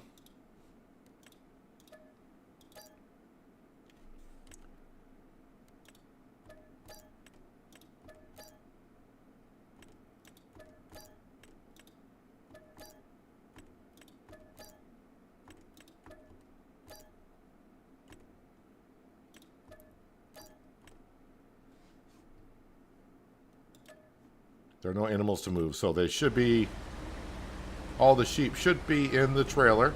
There are no animals to move, so they should be... All the sheep should be in the trailer.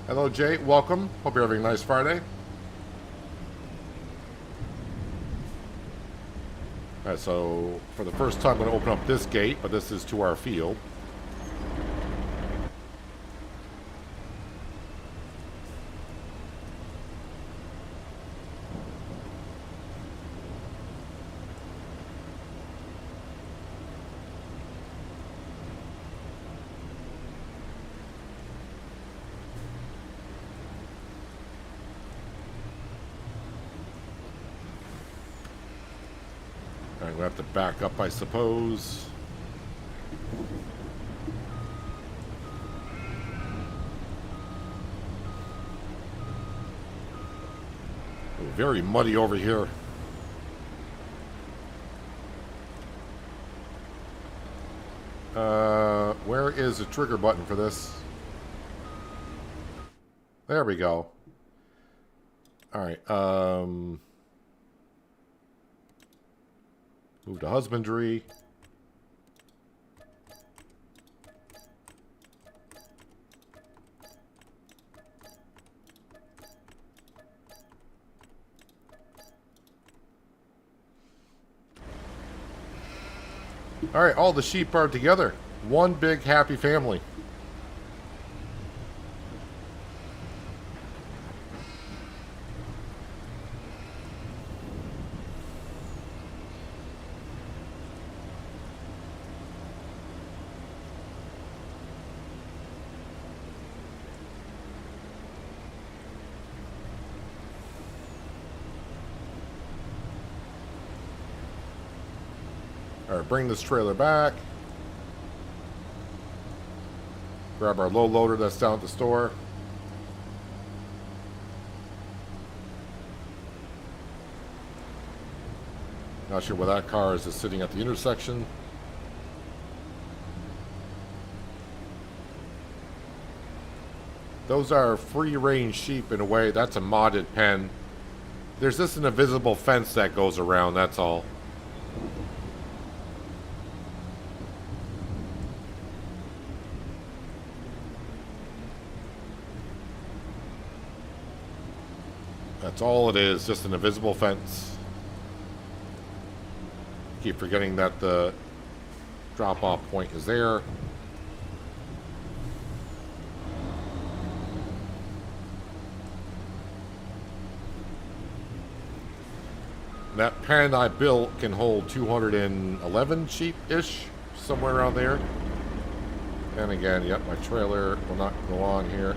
Hello, Jay. Welcome. Hope you're having a nice Friday. All right, so for the first time, I'm going to open up this gate, but this is to our field. All right, we'll have to back up, I suppose. Oh, very muddy over here. Where is the trigger button for this? There we go. All right. Move to husbandry. All right, all the sheep are together. One big happy family. All right, bring this trailer back. Grab our low loader that's down at the store. Not sure where that car is just sitting at the intersection. Those are free-range sheep in a way. That's a modded pen. There's just an invisible fence that goes around, that's all. That's all it is, just an invisible fence. Keep forgetting that the drop-off point is there. That pen I built can hold 211 sheep-ish, somewhere around there. And again, yep, my trailer will not go on here.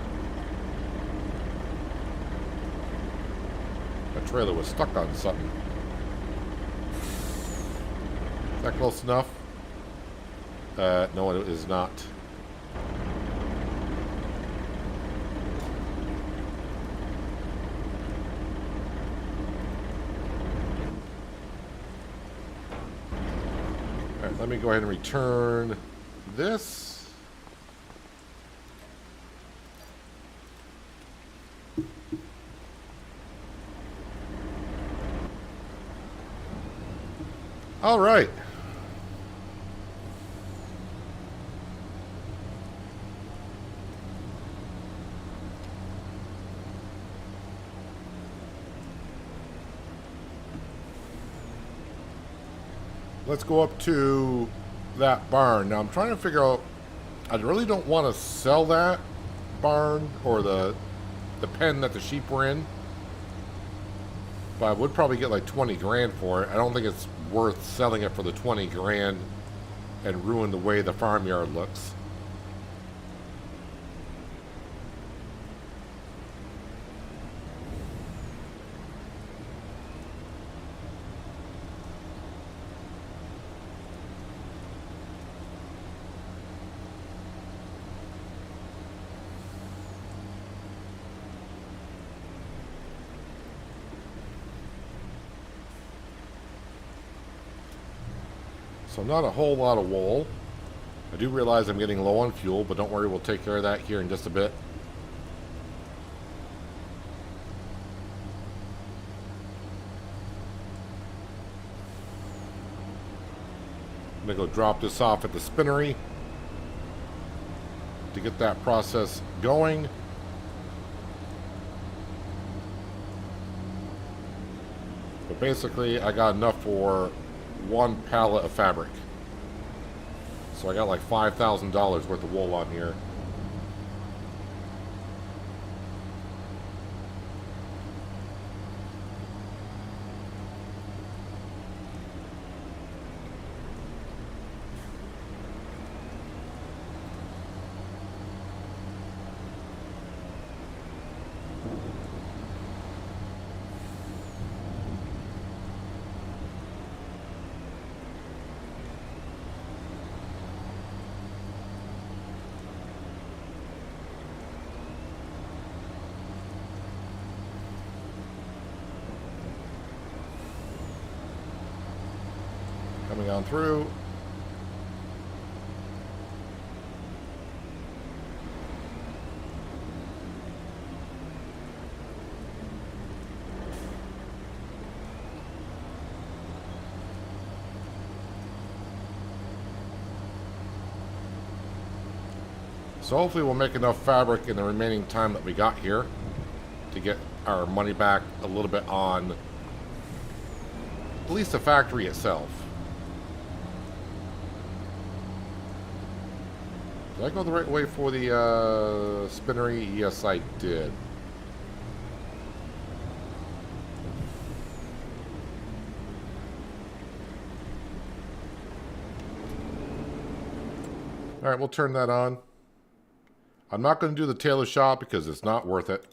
My trailer was stuck on something. Is that close enough? No, it is not. Alright, let me go ahead and return this. All right. Let's go up to that barn. Now I'm trying to figure out, I really don't want to sell that barn or the pen that the sheep were in. But I would probably get like 20 grand for it. I don't think it's worth selling it for the 20 grand and ruin the way the farmyard looks. So not a whole lot of wool. I do realize I'm getting low on fuel, but don't worry, we'll take care of that here in just a bit. I'm going to go drop this off at the spinnery to get that process going. But basically, I got enough for one pallet of fabric. So I got like $5,000 worth of wool on here. Coming on through. So hopefully we'll make enough fabric in the remaining time that we got here to get our money back a little bit on at least the factory itself. Did I go the right way for the spinnery? Yes, I did. Alright, we'll turn that on. I'm not going to do the tailor shop because it's not worth it.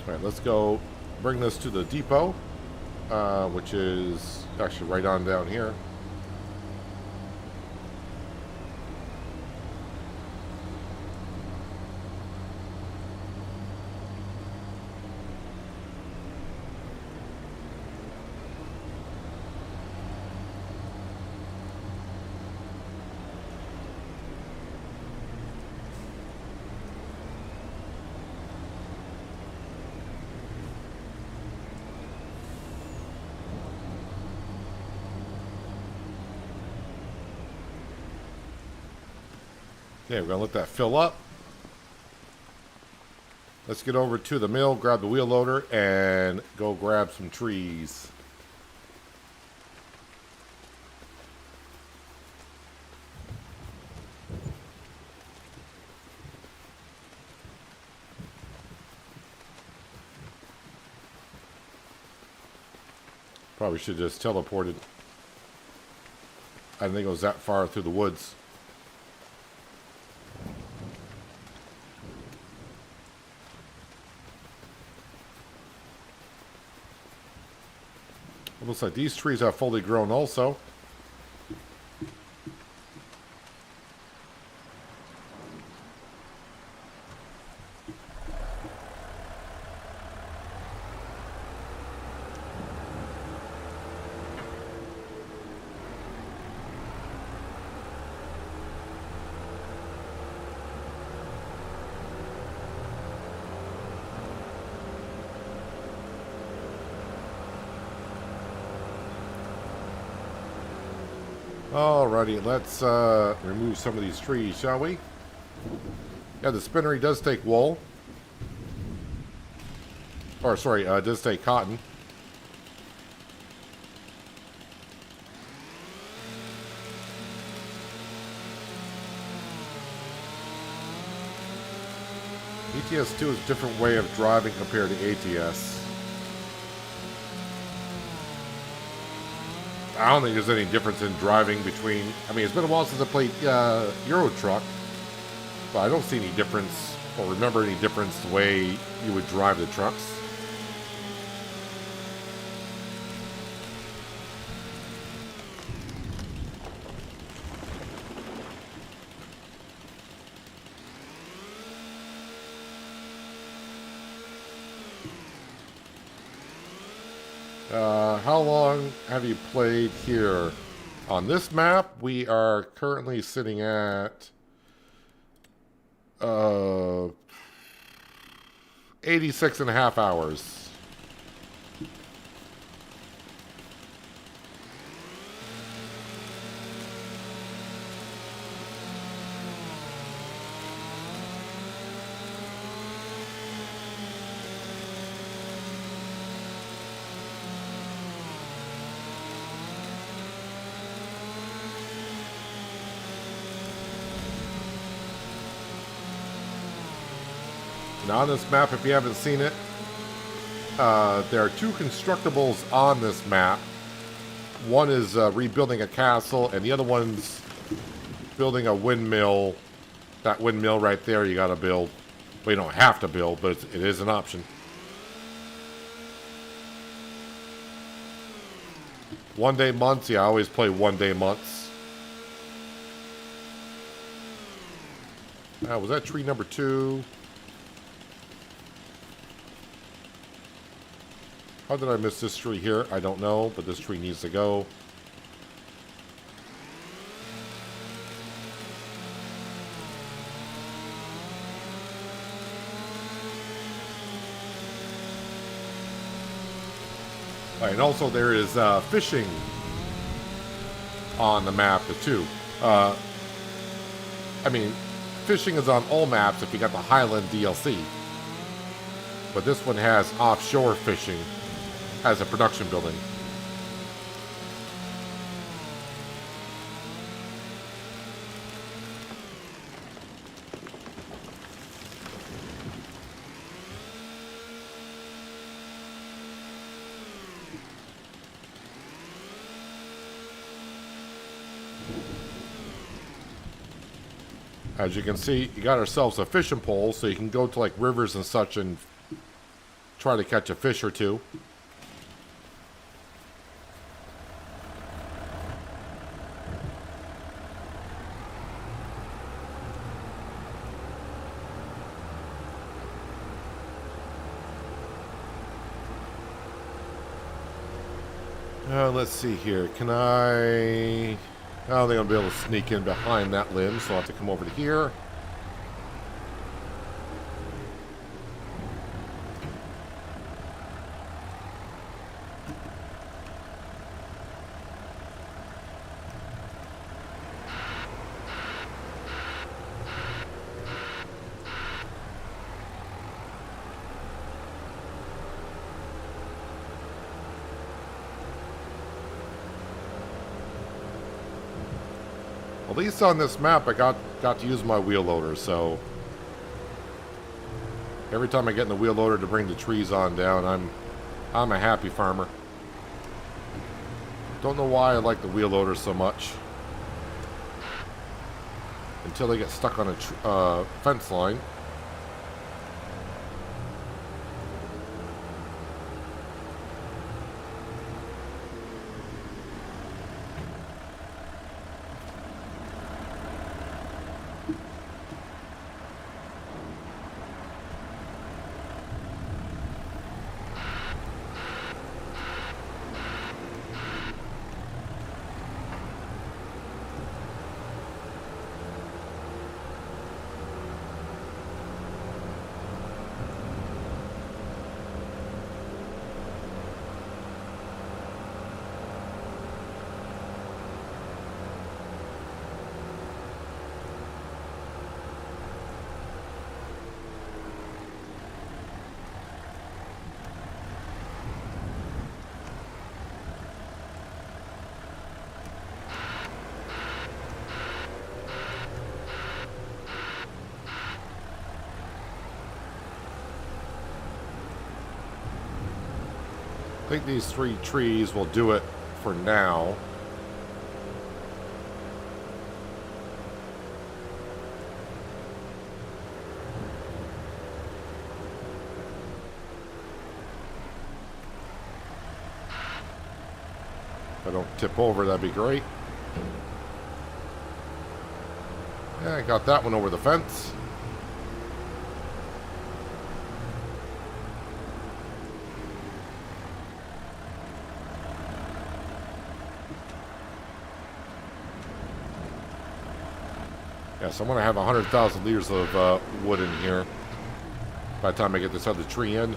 Alright, let's go bring this to the depot, which is actually right on down here. Okay, we're going to let that fill up. Let's get over to the mill, grab the wheel loader, and go grab some trees. Probably should have just teleported. I didn't think it was that far through the woods. It looks like these trees are fully grown also. Alrighty, let's remove some of these trees, shall we? Yeah, the spinnery does take wool. Or, sorry, does take cotton. ETS2 is a different way of driving compared to ATS. I don't think there's any difference in driving between... I mean, it's been a while since I played Euro Truck, but I don't see any difference, or remember any difference the way you would drive the trucks. How long have you played here? On this map, we are currently sitting at 86.5 hours. Now on this map, if you haven't seen it, there are two constructibles on this map. One is rebuilding a castle, and the other one's building a windmill. That windmill right there you gotta build. Well, you don't have to build, but it is an option. One day months, yeah, I always play one day months. Was that tree number 2? How did I miss this tree here? I don't know, but this tree needs to go. Right, and also there is fishing on the map too. I mean, fishing is on all maps if you got the Highland DLC. But this one has offshore fishing as a production building. As you can see, you got ourselves a fishing pole, so you can go to like rivers and such and try to catch a fish or two. Let's see here. Can I don't think I'll be able to sneak in behind that limb, so I'll have to come over to here. At least on this map, I got to use my wheel loader, so every time I get in the wheel loader to bring the trees on down, I'm a happy farmer. Don't know why I like the wheel loader so much. Until they get stuck on a fence line. think these 3 trees will do it for now. If I don't tip over, that'd be great. Yeah, I got that one over the fence. Yes, I'm going to have 100,000 liters of wood in here by the time I get this other tree in.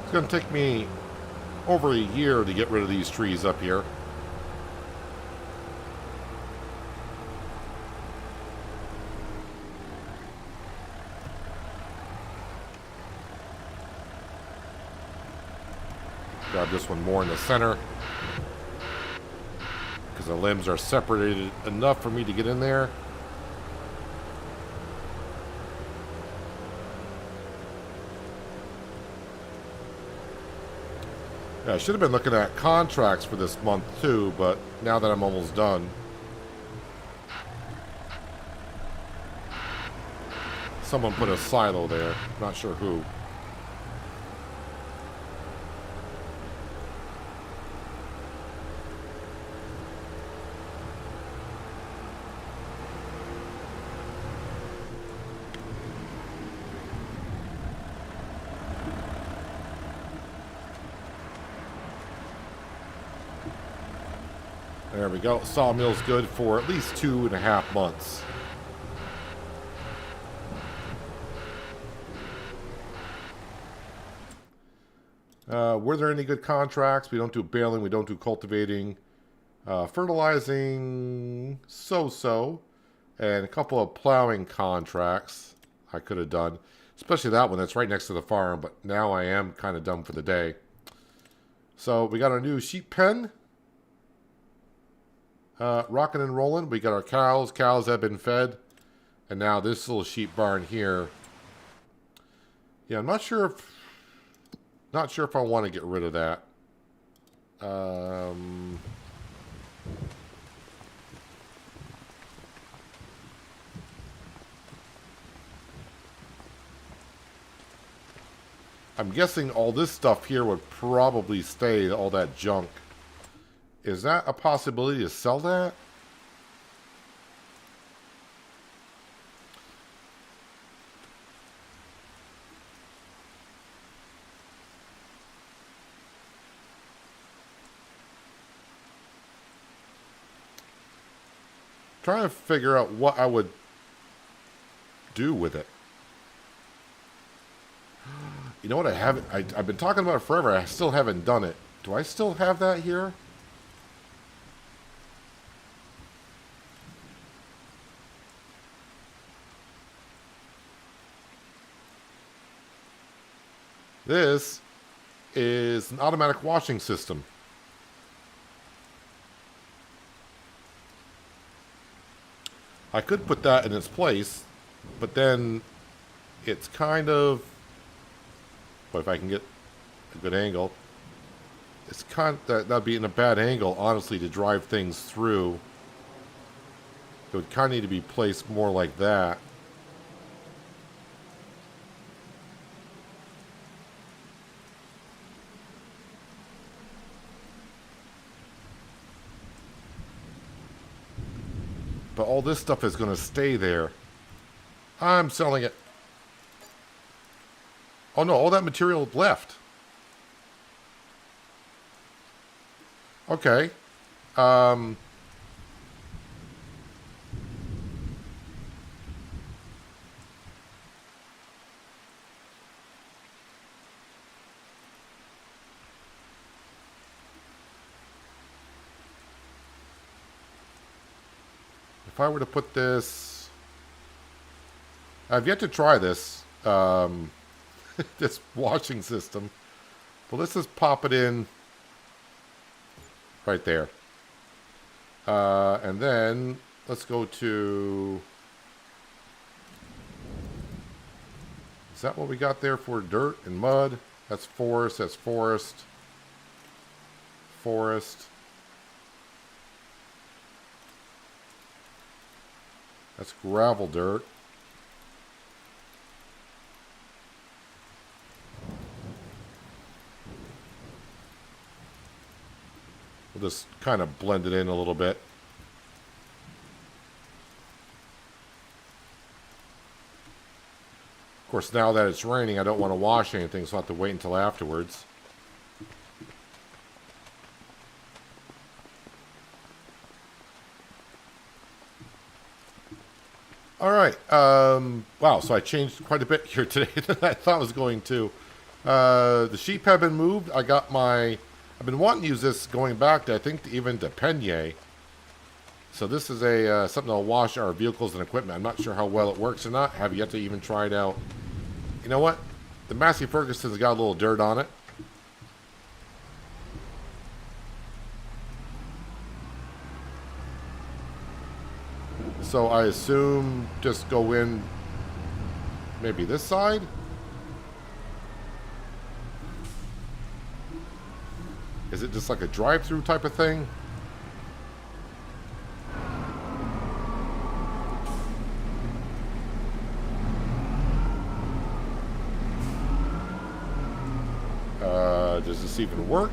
It's going to take me over a year to get rid of these trees up here. Grab this one more in the center because the limbs are separated enough for me to get in there. Yeah, I should have been looking at contracts for this month too, but now that I'm almost done. Someone put a silo there. Not sure who. There we go. Sawmill's good for at least 2.5 months. Were there any good contracts? We don't do baling. We don't do cultivating. Fertilizing, so-so. And a couple of plowing contracts I could have done. Especially that one that's right next to the farm. But now I am kind of done for the day. So we got our new sheep pen. Rocking and rolling. We got our cows. Cows have been fed. And now this little sheep barn here. Yeah, I'm not sure if I want to get rid of that. I'm guessing all this stuff here would probably stay, all that junk. Is that a possibility to sell that? Trying to figure out what I would do with it. You know what? I've been talking about it forever. I still haven't done it. Do I still have that here? This is an automatic washing system. I could put that in its place, but then it's kind of, but if I can get a good angle, it's kind of, that'd be in a bad angle, honestly, to drive things through. It would kind of need to be placed more like that. But all this stuff is going to stay there. I'm selling it. Oh no, all that material left. Okay. If I were to put this, I've yet to try this, this washing system. But let's just pop it in right there. And then let's go to... Is that what we got there for dirt and mud? That's forest, that's forest. Forest. That's gravel dirt. We'll just kind of blend it in a little bit. Of course, now that it's raining, I don't want to wash anything, so I'll have to wait until afterwards. Alright, wow, so I changed quite a bit here today than I thought I was going to. The sheep have been moved. I've been wanting to use this going back to, I think, even to Penye. So this is something that'll wash our vehicles and equipment. I'm not sure how well it works or not. Have yet to even try it out. You know what? The Massey Ferguson's got a little dirt on it. So I assume just go in maybe this side. Is it just like a drive-through type of thing? Does this even work?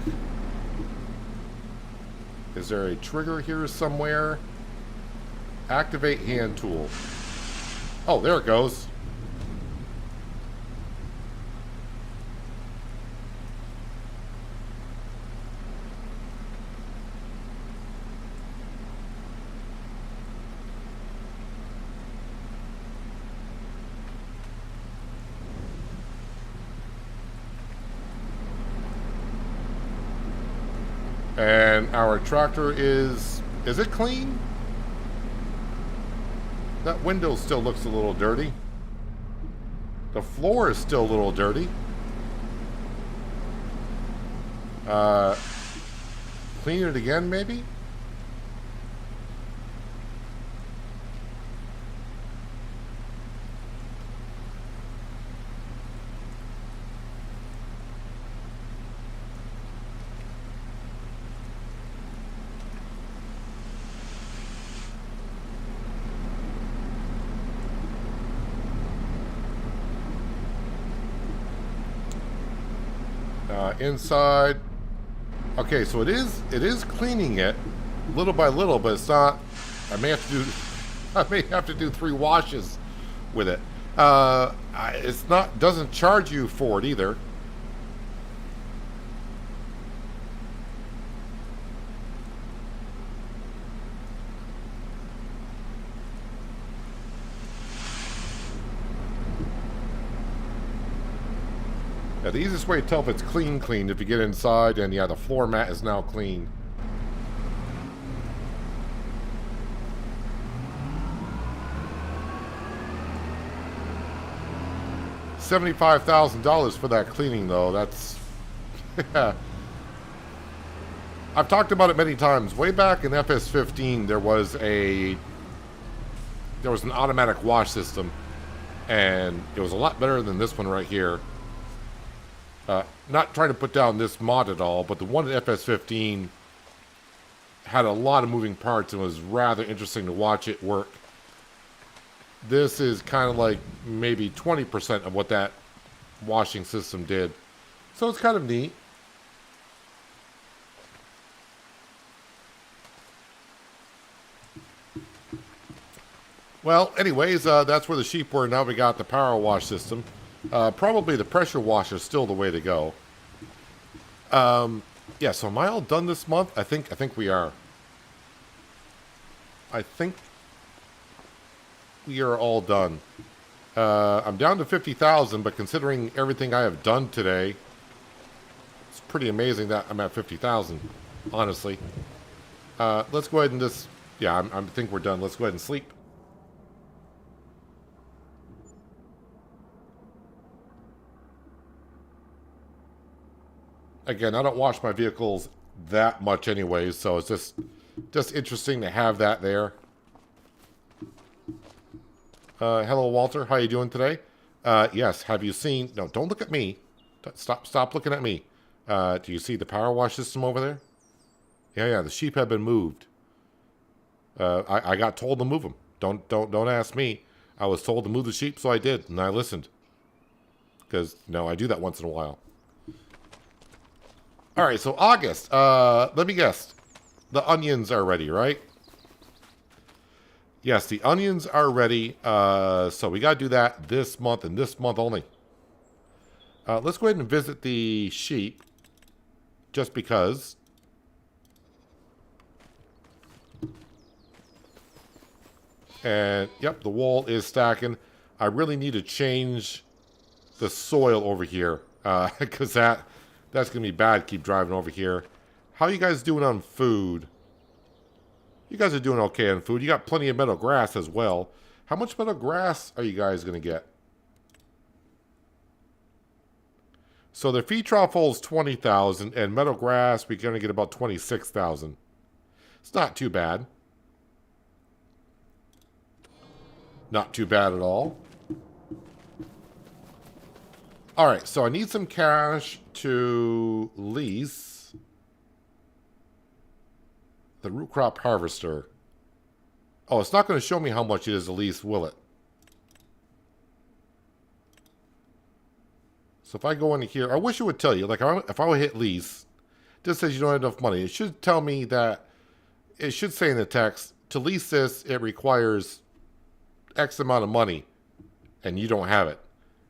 Is there a trigger here somewhere? Activate hand tool. Oh, there it goes. And our tractor is it clean? That window still looks a little dirty. The floor is still a little dirty. Clean it again, maybe? Inside. Okay, so it is cleaning it little by little, but it's not. I may have to do 3 washes with it. It's not, doesn't charge you for it either. Yeah, the easiest way to tell if it's clean if you get inside, and yeah, the floor mat is now clean. $75,000 for that cleaning, though. That's... yeah. I've talked about it many times. Way back in FS15, there was an automatic wash system, and it was a lot better than this one right here. Not trying to put down this mod at all, but the one at FS15 had a lot of moving parts and was rather interesting to watch it work. This is kind of like maybe 20% of what that washing system did. So it's kind of neat. Well, anyways, that's where the sheep were. Now we got the power wash system. Probably the pressure washer is still the way to go. Yeah, so am I all done this month? I think we are. I think we are all done. I'm down to 50,000, but considering everything I have done today, it's pretty amazing that I'm at 50,000, honestly. Let's go ahead and just... yeah, I think we're done. Let's go ahead and sleep. Again, I don't wash my vehicles that much anyways, so it's just Just interesting to have that there. Hello, Walter. How you doing today? Yes. Have you seen... No, don't look at me. Stop looking at me. Do you see the power wash system over there? Yeah. The sheep have been moved. I got told to move them. Don't ask me. I was told to move the sheep, so I did, and I listened. Because, I do that once in a while. All right, so August. Let me guess. The onions are ready, right? Yes, the onions are ready. So we got to do that this month and this month only. Let's go ahead and visit the sheep. Just because. And, yep, the wall is stacking. I really need to change the soil over here. Because that's going to be bad, keep driving over here. How are you guys doing on food? You guys are doing okay on food. You got plenty of meadow grass as well. How much meadow grass are you guys going to get? So the feed trough holds 20,000, and meadow grass, we're going to get about 26,000. It's not too bad. Not too bad at all. All right, so I need some cash to lease the root crop harvester. Oh, it's not going to show me how much it is to lease, will it? So if I go into here, I wish it would tell you. Like, if I would hit lease, it just says you don't have enough money. It should tell me that, it should say in the text, to lease this, it requires X amount of money, and you don't have it.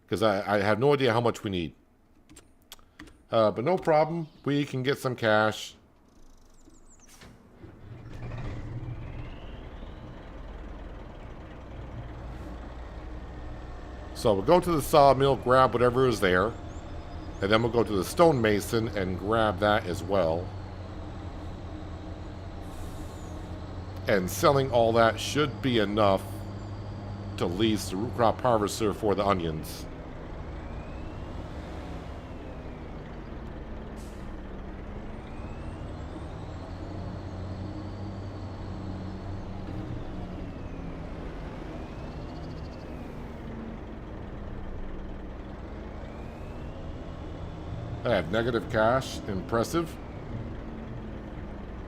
Because I have no idea how much we need. But no problem. We can get some cash. So we'll go to the sawmill, grab whatever is there. And then we'll go to the stonemason and grab that as well. And selling all that should be enough to lease the root crop harvester for the onions. I have negative cash. Impressive.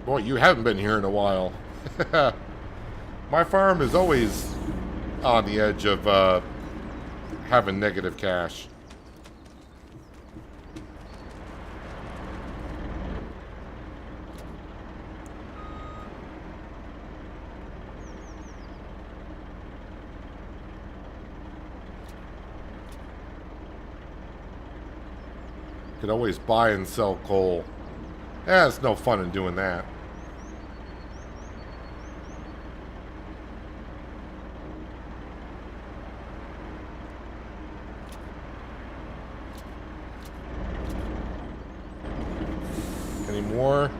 Boy, you haven't been here in a while. My farm is always on the edge of having negative cash. Could always buy and sell coal. It's no fun in doing that. Any more?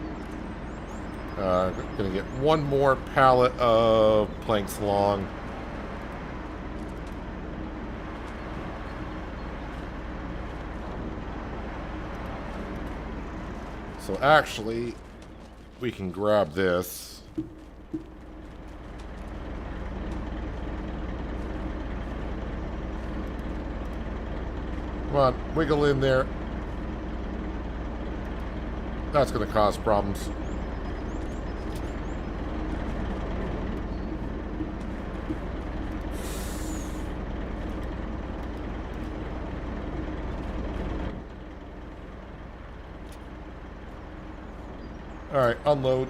Gonna get one more pallet of planks long. So actually, we can grab this. Come on, wiggle in there. That's going to cause problems. Alright, unload.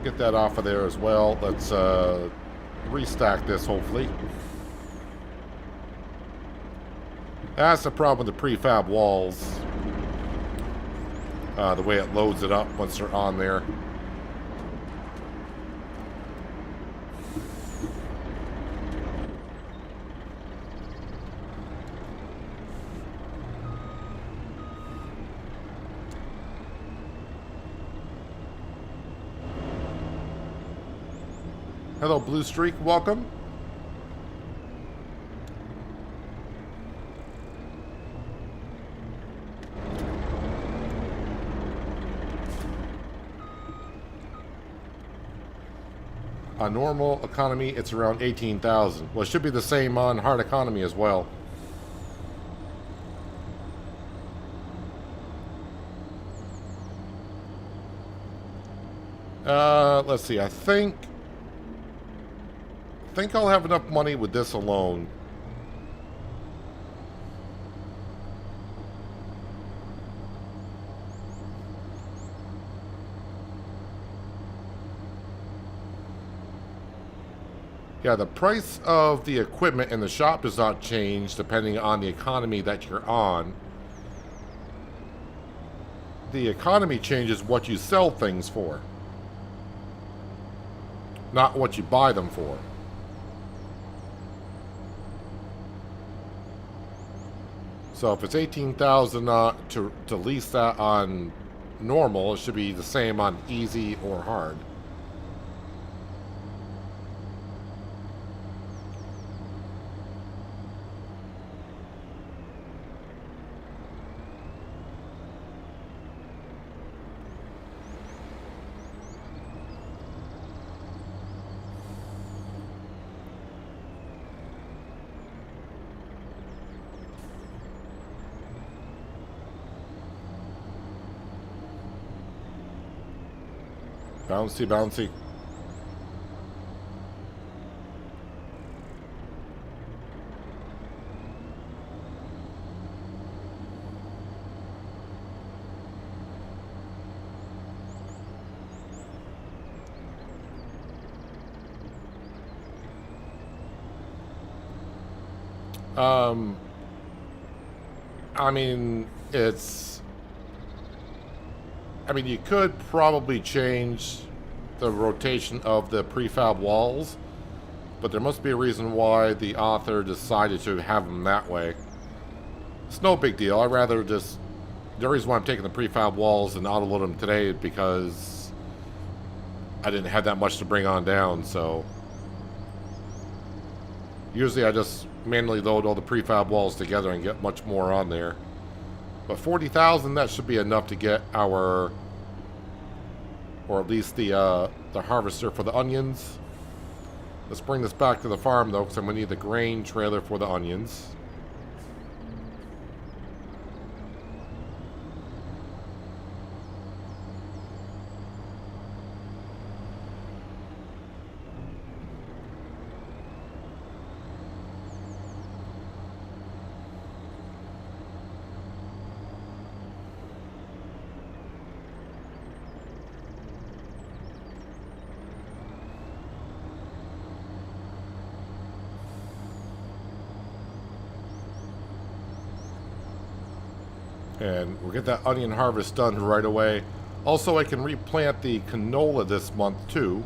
Get that off of there as well. Let's restack this, hopefully. That's the problem with the prefab walls. The way it loads it up once they're on there. Hello, Blue Streak. Welcome. On normal economy, it's around 18,000. Well, it should be the same on hard economy as well. Let's see. I think I'll have enough money with this alone. Yeah, the price of the equipment in the shop does not change depending on the economy that you're on. The economy changes what you sell things for, not what you buy them for. So if it's 18,000 to lease that on normal, it should be the same on easy or hard. Bouncy, bouncy. I mean, you could probably change the rotation of the prefab walls, but there must be a reason why the author decided to have them that way. It's no big deal. I'd rather just... The reason why I'm taking the prefab walls and auto-load them today is because I didn't have that much to bring on down, so... Usually I just manually load all the prefab walls together and get much more on there. But 40,000, that should be enough to get our... Or at least the harvester for the onions. Let's bring this back to the farm, though, because I'm going to need the grain trailer for the onions. And we'll get that onion harvest done right away. Also, I can replant the canola this month, too.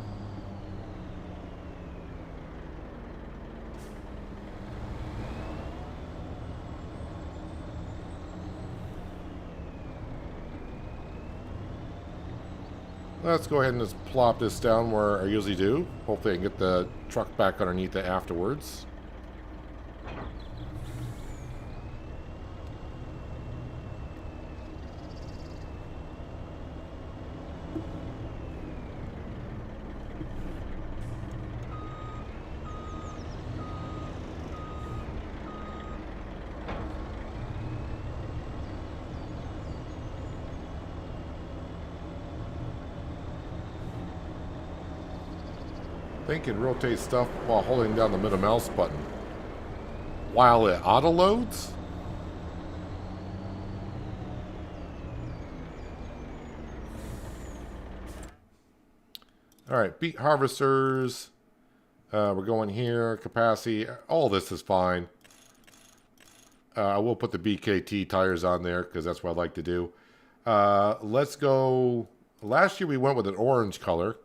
Let's go ahead and just plop this down where I usually do. Hopefully I can get the truck back underneath it afterwards. I think it rotates stuff while holding down the middle mouse button. While it auto-loads? Alright, beet harvesters. We're going here. Capacity. All this is fine. I will put the BKT tires on there because that's what I like to do. Let's go... Last year we went with an orange color.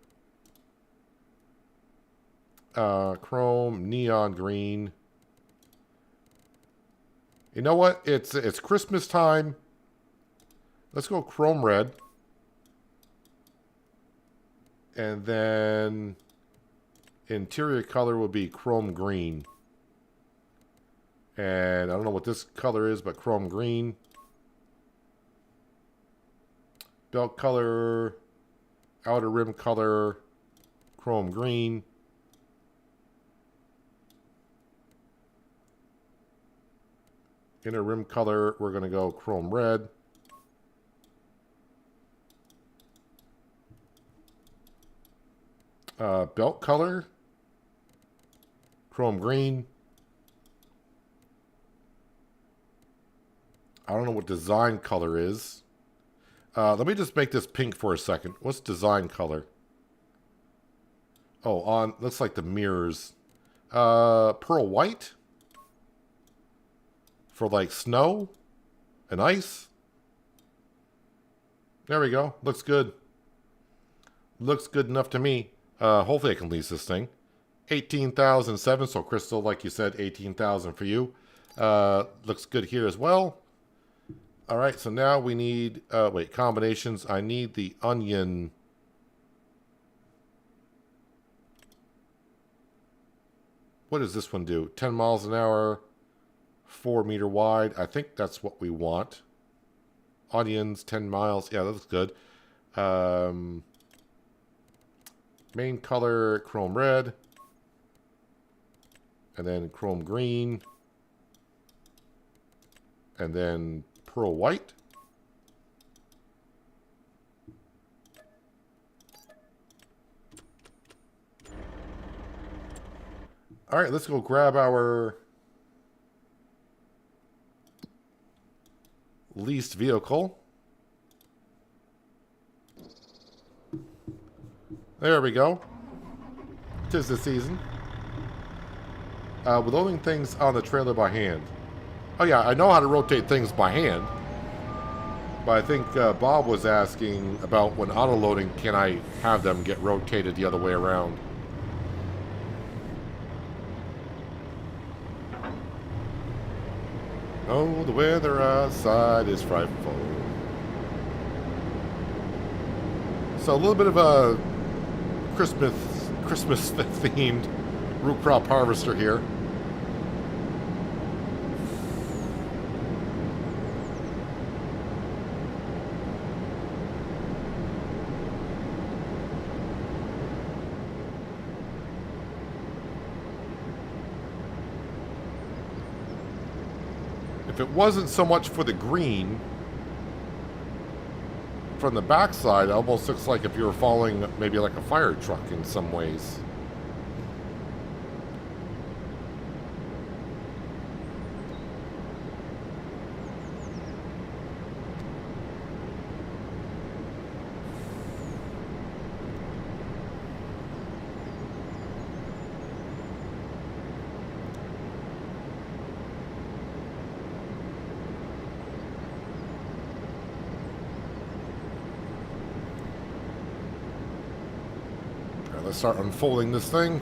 Chrome, neon green. You know what? It's Christmas time. Let's go chrome red. And then interior color will be chrome green. And I don't know what this color is, but chrome green. Belt color, outer rim color, chrome green. Inner rim color, we're going to go chrome red. Belt color, chrome green. I don't know what design color is. Let me just make this pink for a second. What's design color? Oh, on, looks like the mirrors. Pearl white? For like snow and ice? There we go. Looks good. Looks good enough to me. Hopefully I can lease this thing. 18,007, so Crystal, like you said, 18,000 for you. Looks good here as well. All right, so now we need, wait, combinations. I need the onion. What does this one do? 10 miles an hour, 4 meter wide. I think that's what we want. Onions, 10 miles. Yeah, that looks good. Main color, chrome red. And then chrome green. And then pearl white. All right, let's go grab our leased vehicle. There we go. 'Tis the season. With loading things on the trailer by hand. Oh yeah, I know how to rotate things by hand. But I think Bob was asking about when auto-loading, can I have them get rotated the other way around? Oh, the weather outside is frightful. So a little bit of a Christmas themed root crop harvester here. If it wasn't so much for the green, from the backside, it almost looks like if you were following maybe like a fire truck in some ways. Let's start unfolding this thing.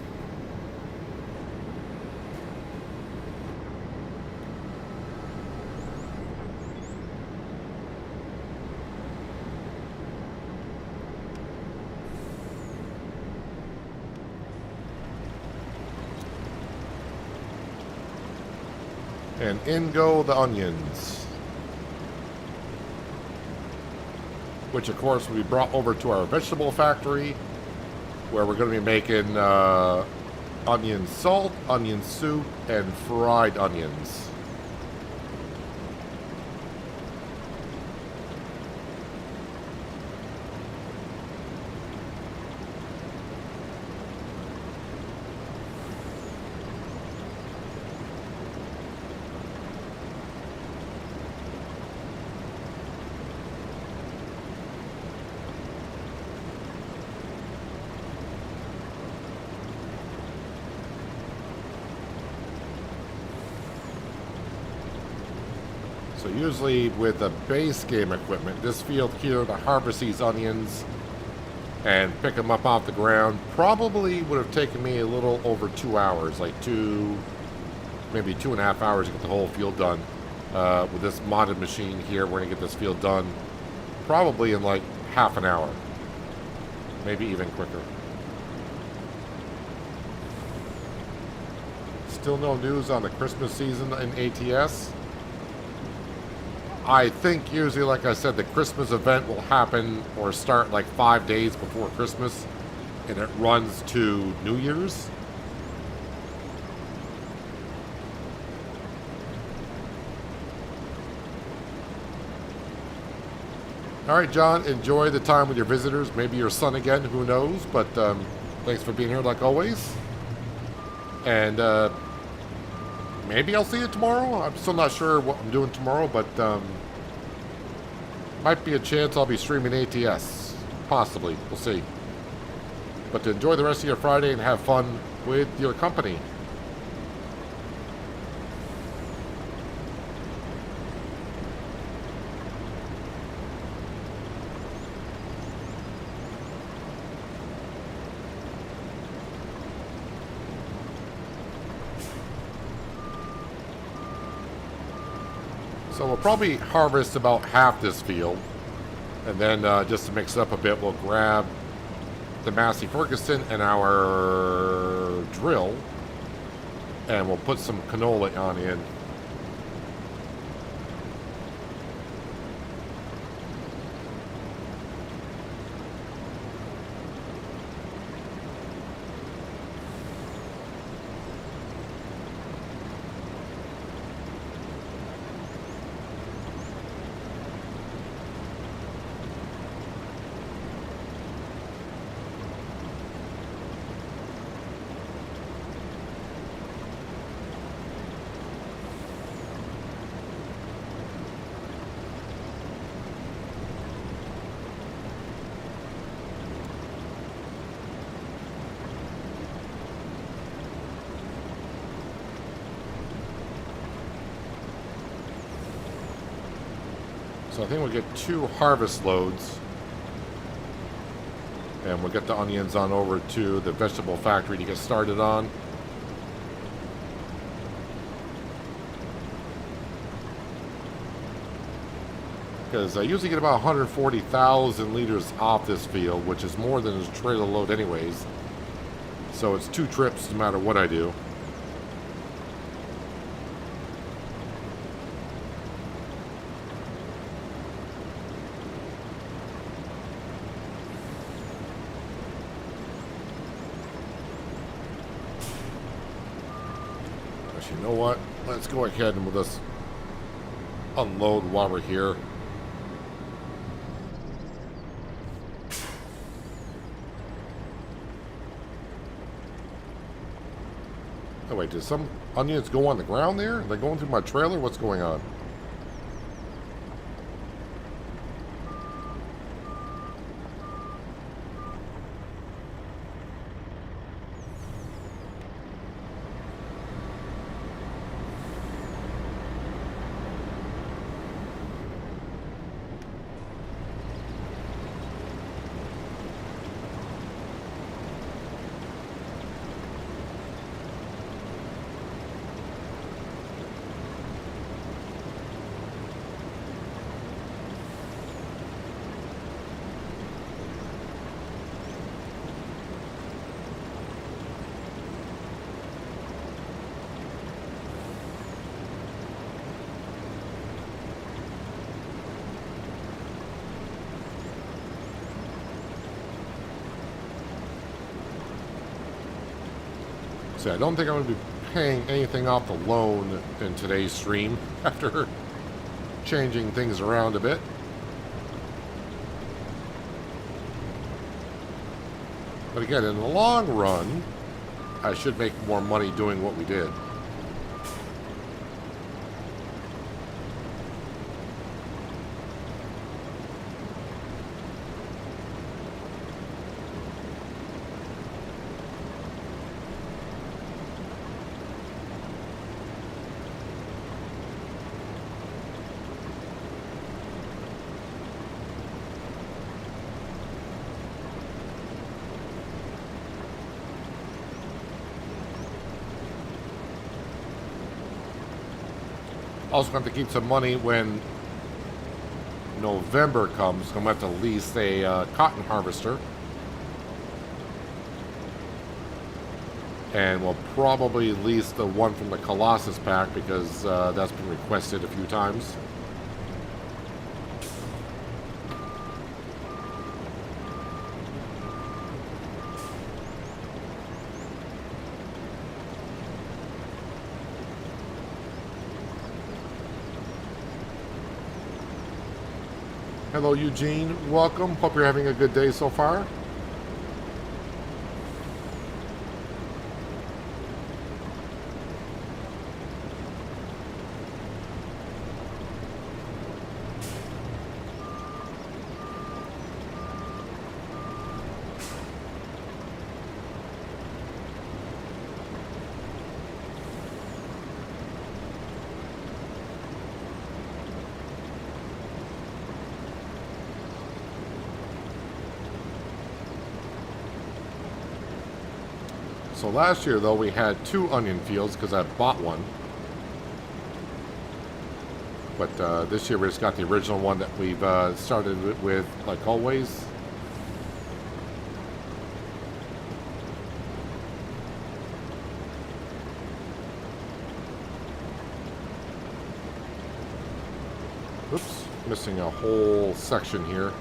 And in go the onions. Which of course will be brought over to our vegetable factory, where we're going to be making onion salt, onion soup, and fried onions. So usually with the base game equipment, this field here to harvest these onions and pick them up off the ground probably would have taken me a little over 2 hours, like maybe 2.5 hours to get the whole field done. With this modded machine here, we're gonna get this field done probably in like half an hour, maybe even quicker. Still no news on the Christmas season in ATS. I think usually, like I said, the Christmas event will happen or start like 5 days before Christmas, and it runs to New Year's. All right, John, enjoy the time with your visitors. Maybe your son again, who knows? But thanks for being here like always. And maybe I'll see you tomorrow. I'm still not sure what I'm doing tomorrow, but might be a chance I'll be streaming ATS. Possibly. We'll see. But to enjoy the rest of your Friday and have fun with your company. So we'll probably harvest about half this field. And then just to mix it up a bit, we'll grab the Massey Ferguson and our drill. And we'll put some canola on in. So I think we'll get 2 harvest loads. And we'll get the onions on over to the vegetable factory to get started on. Because I usually get about 140,000 liters off this field, which is more than a trailer load anyways. So it's 2 trips no matter what I do. You know what? Let's go ahead and we'll just unload while we're here. Oh wait, did some onions go on the ground there? Are they going through my trailer? What's going on? See, I don't think I'm going to be paying anything off the loan in today's stream after changing things around a bit. But again, in the long run, I should make more money doing what we did. Also going to have to keep some money when November comes. I'm going to have to lease a cotton harvester. And we'll probably lease the one from the Colossus pack because that's been requested a few times. Hello, Eugene. Welcome. Hope you're having a good day so far. So last year, though, we had 2 onion fields because I bought one. But this year we just got the original one that we've started with, like always. Oops, missing a whole section here.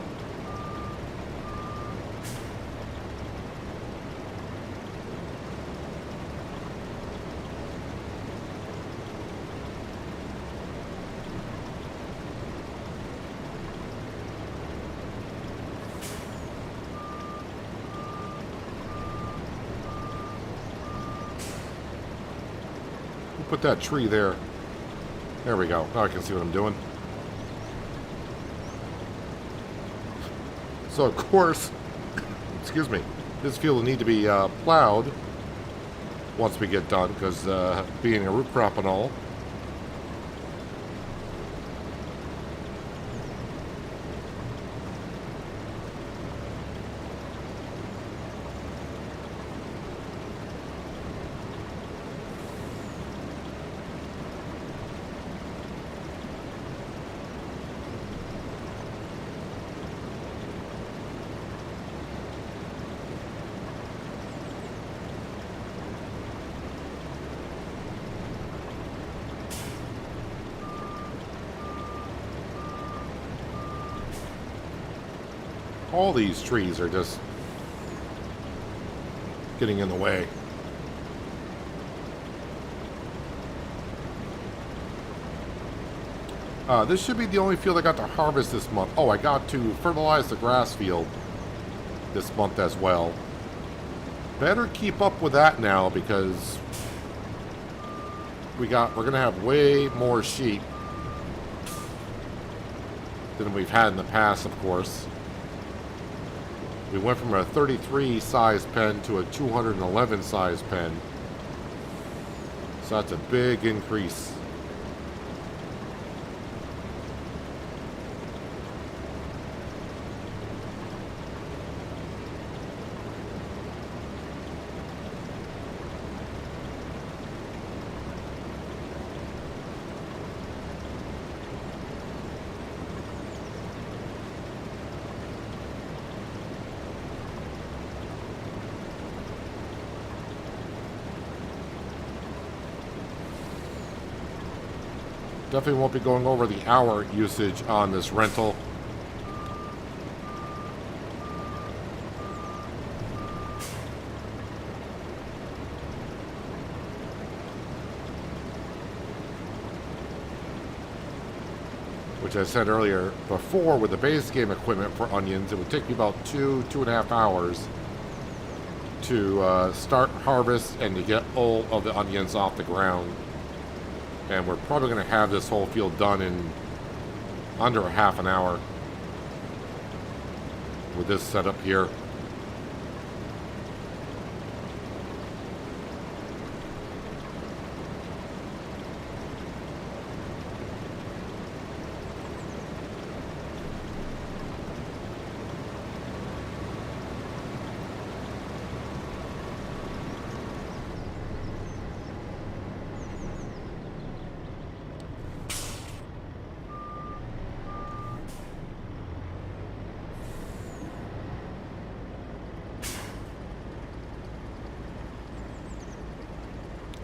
Put that tree there. There we go. Now I can see what I'm doing. So, of course, excuse me, this field will need to be plowed once we get done, because being a root crop and all. All these trees are just getting in the way. This should be the only field I got to harvest this month. Oh, I got to fertilize the grass field this month as well. Better keep up with that now, because we're gonna have way more sheep than we've had in the past, of course. We went from a 33 size pen to a 211 size pen. So that's a big increase. Definitely won't be going over the hour usage on this rental. Which I said earlier, before with the base game equipment for onions, it would take me about 2.5 hours to start harvest and to get all of the onions off the ground. And we're probably going to have this whole field done in under a half an hour with this setup here.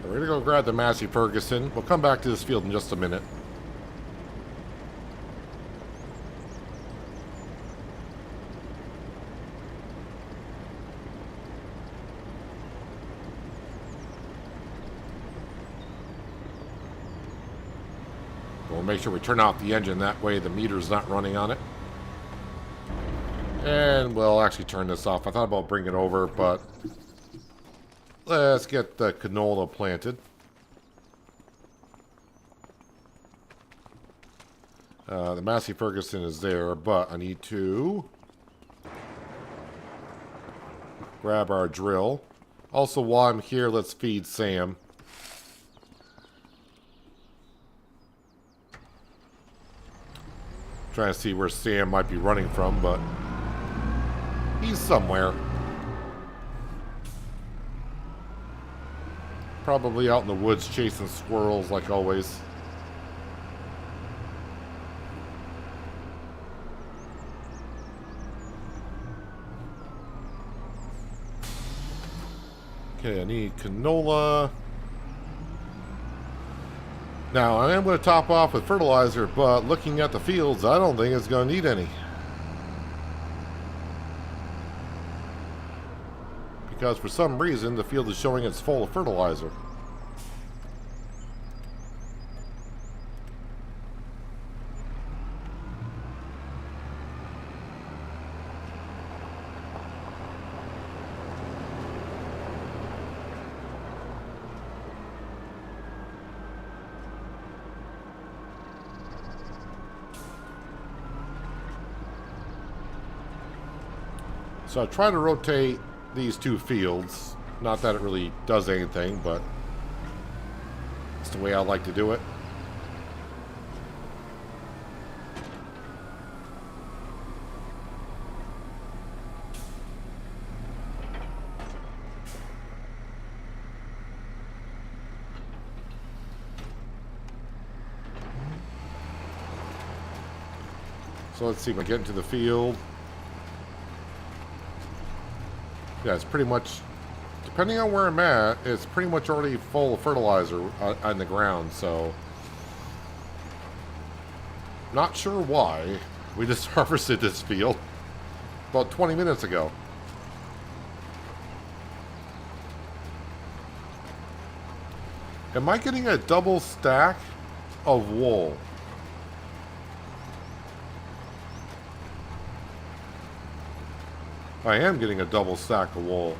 We're going to go grab the Massey Ferguson. We'll come back to this field in just a minute. We'll make sure we turn off the engine. That way the meter's not running on it. And we'll actually turn this off. I thought about bringing it over, but let's get the canola planted. The Massey Ferguson is there, but I need to grab our drill. Also, while I'm here, let's feed Sam. Trying to see where Sam might be running from, but he's somewhere. Probably out in the woods chasing squirrels like always. Okay, I need canola. Now, I am going to top off with fertilizer, but looking at the fields, I don't think it's going to need any. Because for some reason, the field is showing it's full of fertilizer. So I try to rotate these two fields. Not that it really does anything, but it's the way I like to do it. So let's see if I get into the field. Yeah, it's pretty much, depending on where I'm at, it's pretty much already full of fertilizer on the ground, so not sure why. We just harvested this field about 20 minutes ago. Am I getting a double stack of wool? I am getting a double stack of wool.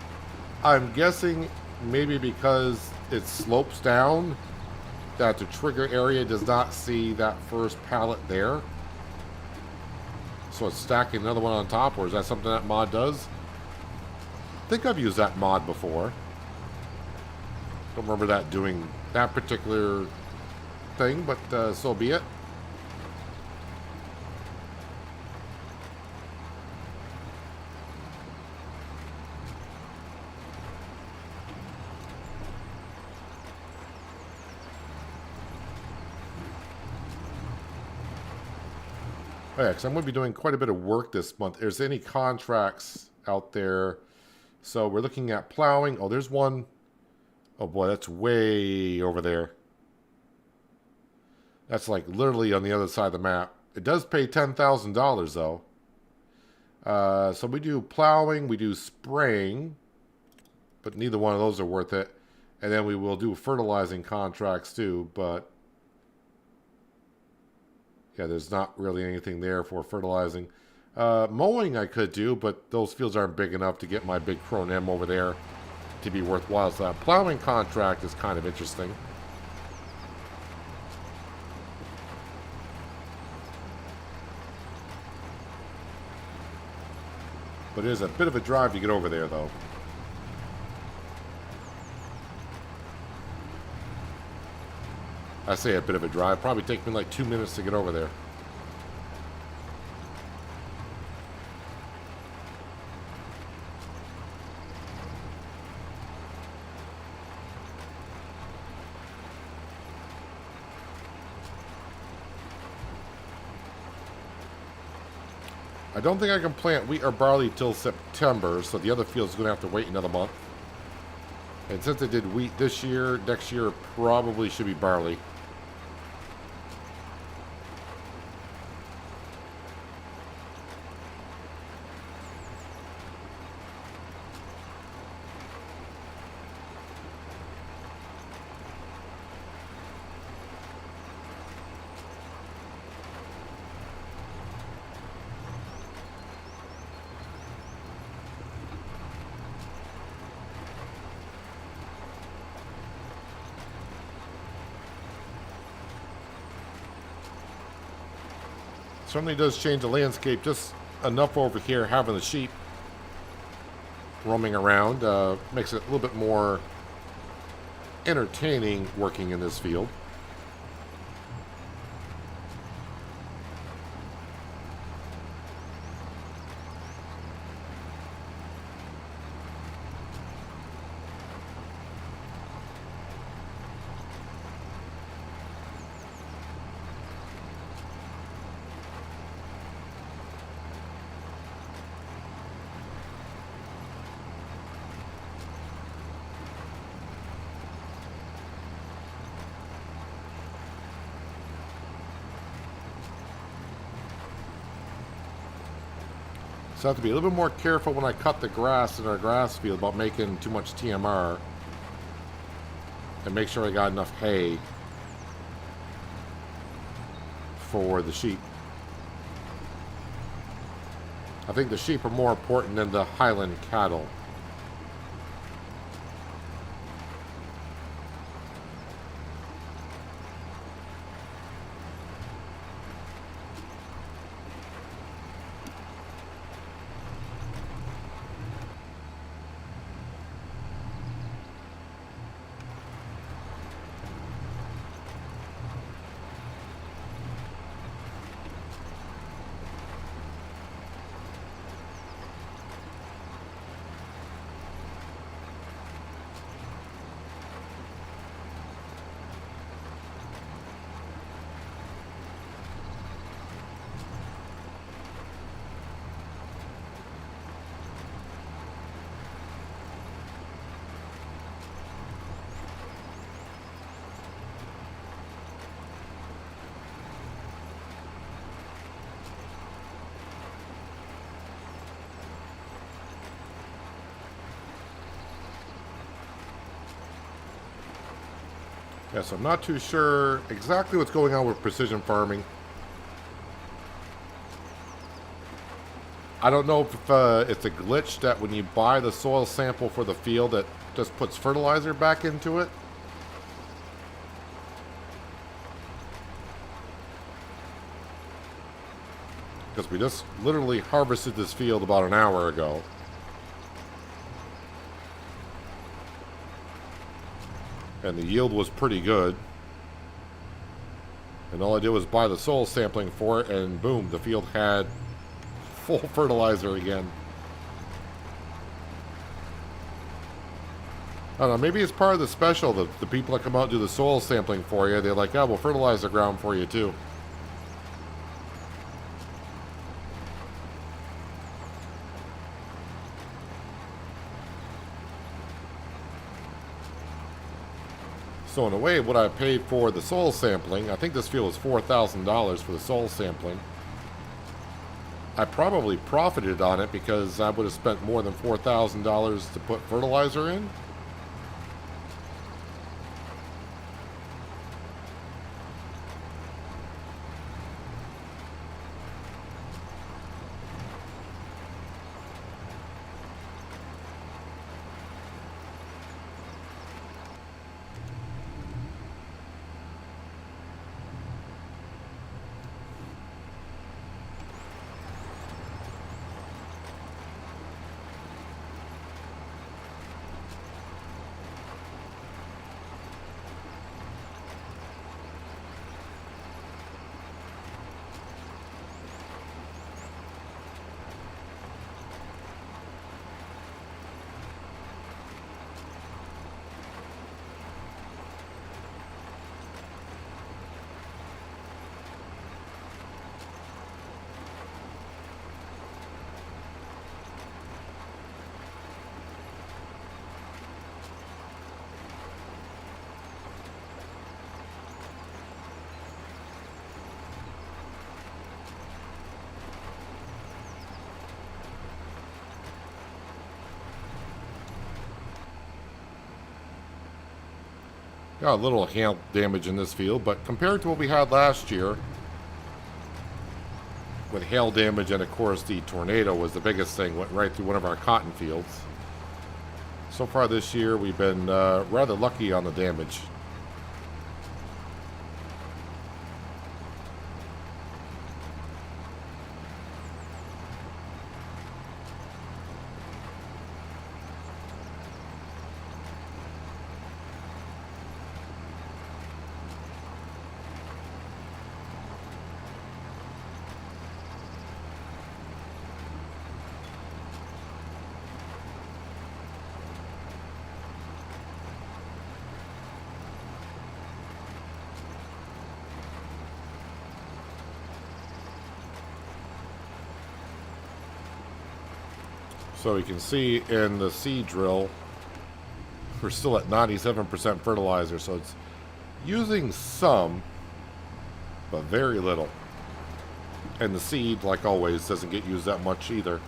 I'm guessing maybe because it slopes down that the trigger area does not see that first pallet there. So it's stacking another one on top, or is that something that mod does? I think I've used that mod before. Don't remember that doing that particular thing, but so be it. Oh yeah, because I'm going to be doing quite a bit of work this month. There's any contracts out there. So we're looking at plowing. Oh, there's one. Oh boy, that's way over there. That's like literally on the other side of the map. It does pay $10,000 though. So we do plowing, we do spraying, but neither one of those are worth it. And then we will do fertilizing contracts too, but yeah, there's not really anything there for fertilizing. Mowing I could do, but those fields aren't big enough to get my big Crone M over there to be worthwhile. So that plowing contract is kind of interesting. But it is a bit of a drive to get over there, though. I say a bit of a drive. Probably take me like 2 minutes to get over there. I don't think I can plant wheat or barley till September, so the other field's going to have to wait another month. And since I did wheat this year, next year probably should be barley. certainly does change the landscape just enough over here, having the sheep roaming around. Makes it a little bit more entertaining working in this field. So I have to be a little bit more careful when I cut the grass in our grass field about making too much TMR. And make sure I got enough hay for the sheep. I think the sheep are more important than the Highland cattle. Yes, I'm not too sure exactly what's going on with precision farming. I don't know if it's a glitch that when you buy the soil sample for the field, it just puts fertilizer back into it. Because we just literally harvested this field about an hour ago. And the yield was pretty good. And all I did was buy the soil sampling for it, and boom, the field had full fertilizer again. I don't know, maybe it's part of the special. The people that come out and do the soil sampling for you, they're like, yeah, we'll fertilize the ground for you too. So in a way, what I paid for the soil sampling, I think this field was $4,000 for the soil sampling. I probably profited on it because I would have spent more than $4,000 to put fertilizer in. Got a little hail damage in this field, but compared to what we had last year, with hail damage and of course the tornado was the biggest thing, went right through one of our cotton fields. So far this year we've been rather lucky on the damage. So you can see in the seed drill, we're still at 97% fertilizer, so it's using some, but very little. And the seed, like always, doesn't get used that much either.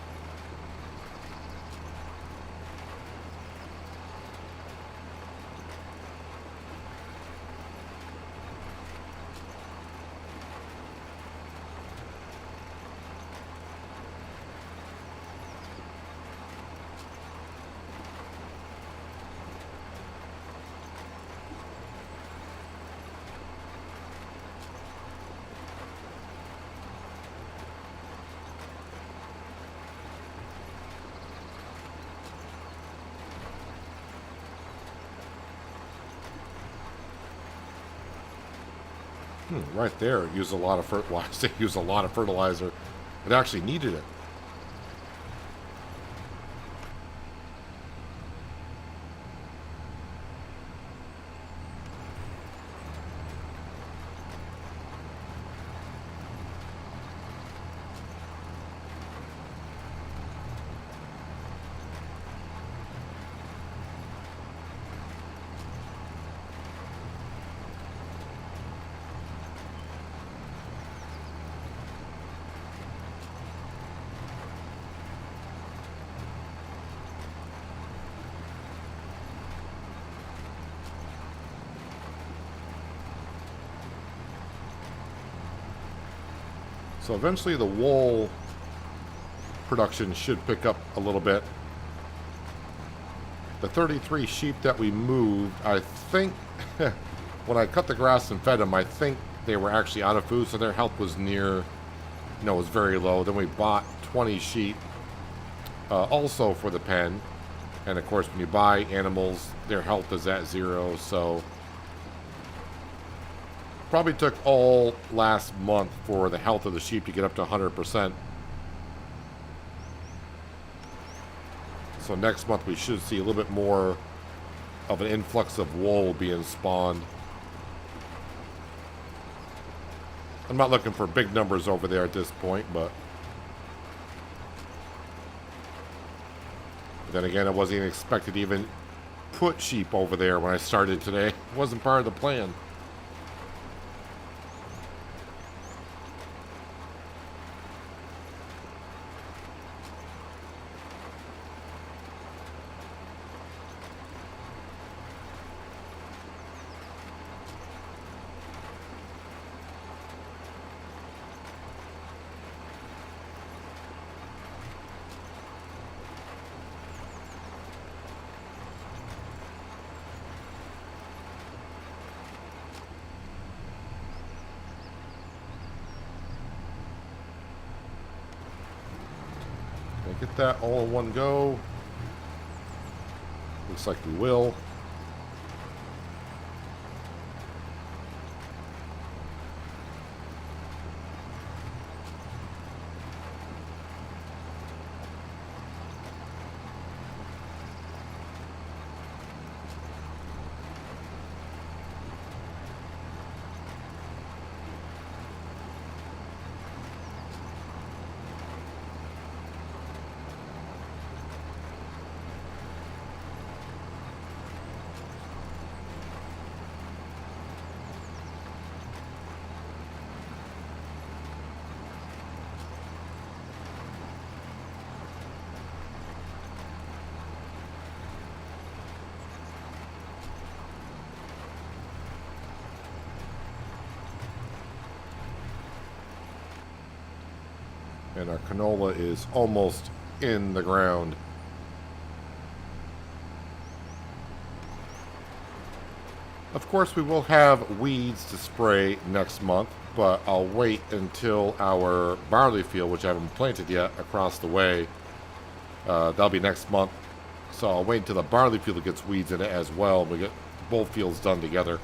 Right there, it used a lot of fertilizer. It used a lot of fertilizer. It actually needed it. So eventually the wool production should pick up a little bit. The 33 sheep that we moved, I think, when I cut the grass and fed them, I think they were actually out of food, so their health was was very low. Then we bought 20 sheep also for the pen. And of course, when you buy animals, their health is at 0, so probably took all last month for the health of the sheep to get up to 100%. So next month we should see a little bit more of an influx of wool being spawned. I'm not looking for big numbers over there at this point, but then again, I wasn't even expected to even put sheep over there when I started today. It wasn't part of the plan. Get that all in one go. Looks like we will. And our canola is almost in the ground. Of course, we will have weeds to spray next month, but I'll wait until our barley field, which I haven't planted yet, across the way. That'll be next month. So I'll wait until the barley field gets weeds in it as well. We get both fields done together.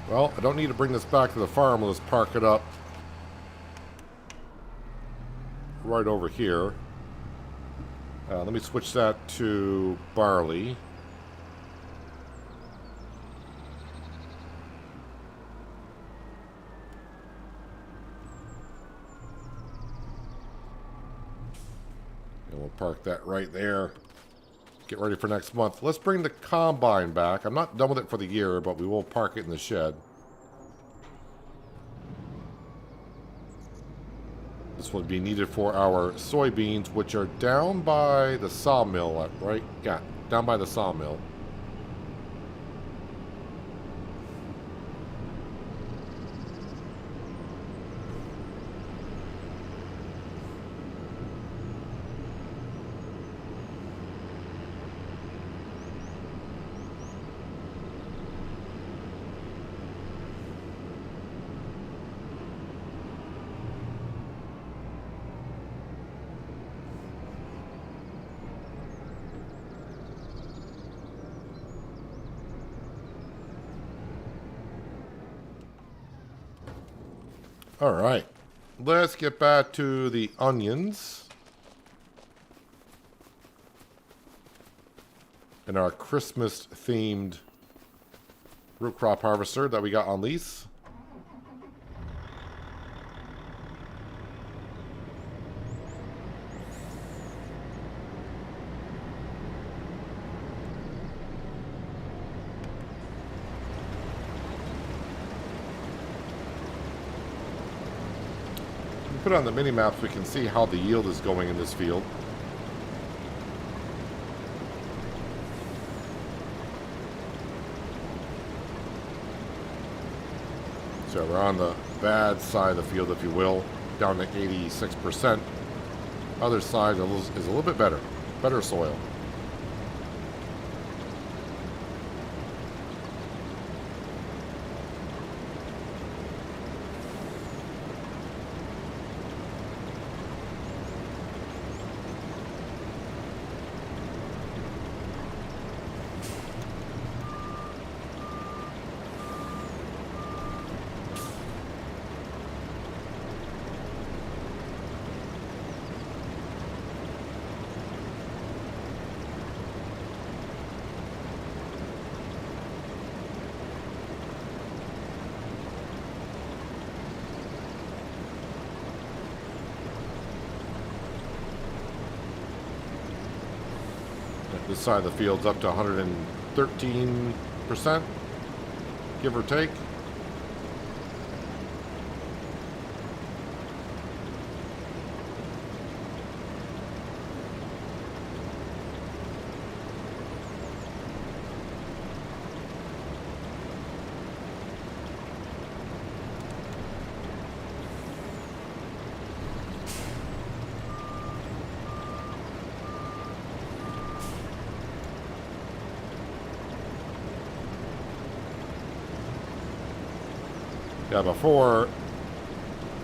Well, I don't need to bring this back to the farm. We'll just park it up right over here. Let me switch that to barley. And we'll park that right there. Get ready for next month. Let's bring the combine back. I'm not done with it for the year, but we will park it in the shed. This will be needed for our soybeans, which are down by the sawmill, right? Yeah, down by the sawmill. All right, let's get back to the onions and our Christmas-themed root crop harvester that we got on lease. Put on the mini maps, we can see how the yield is going in this field. So we're on the bad side of the field, if you will, down to 86%. Other side is a little bit better soil. This side of the field's up to 113%, give or take. Yeah, before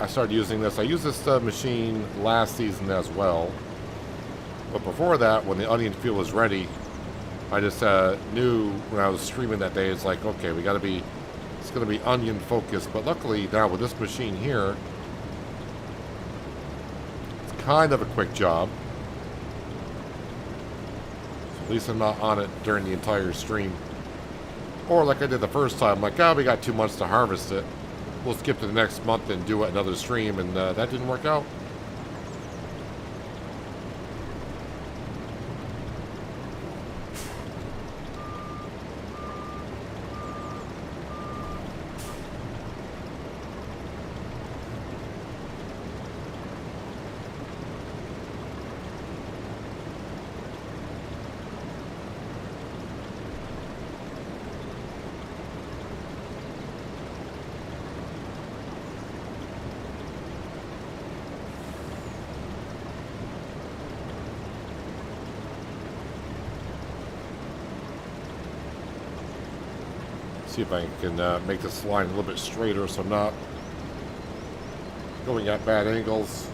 I started using this, I used this machine last season as well. But before that, when the onion field was ready, I just knew when I was streaming that day, it's like, okay, it's going to be onion focused. But luckily now with this machine here, it's kind of a quick job. So at least I'm not on it during the entire stream. Or like I did the first time, like, we got 2 months to harvest it. We'll skip to the next month and do another stream, and that didn't work out. See if I can make this line a little bit straighter so I'm not going at bad angles.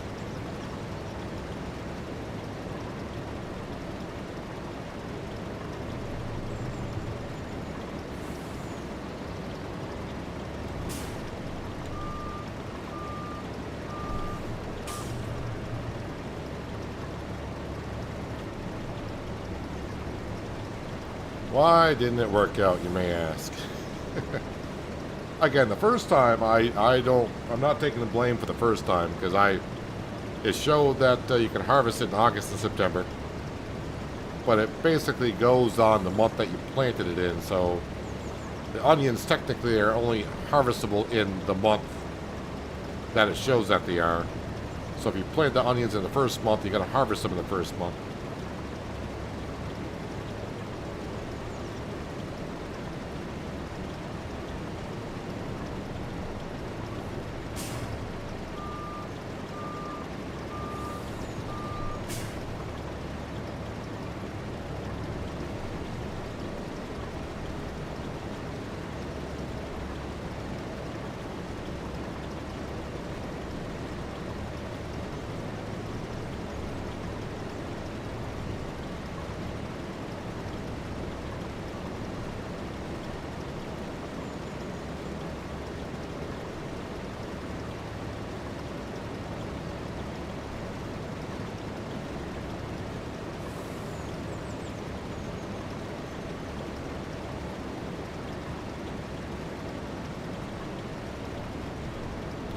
Why didn't it work out, you may ask? Again, the first time, I'm not taking the blame for the first time, because it showed that you can harvest it in August and September. But it basically goes on the month that you planted it in, so the onions technically are only harvestable in the month that it shows that they are. So if you plant the onions in the first month, you got to harvest them in the first month.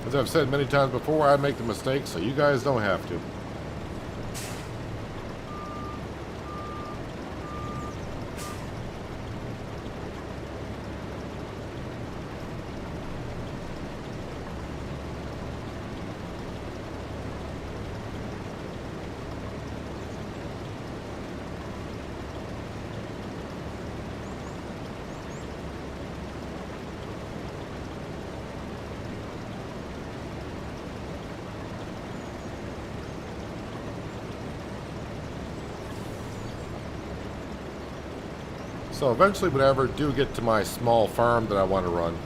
As I've said many times before, I make the mistakes, so you guys don't have to. So eventually, whenever I do get to my small farm that I want to run,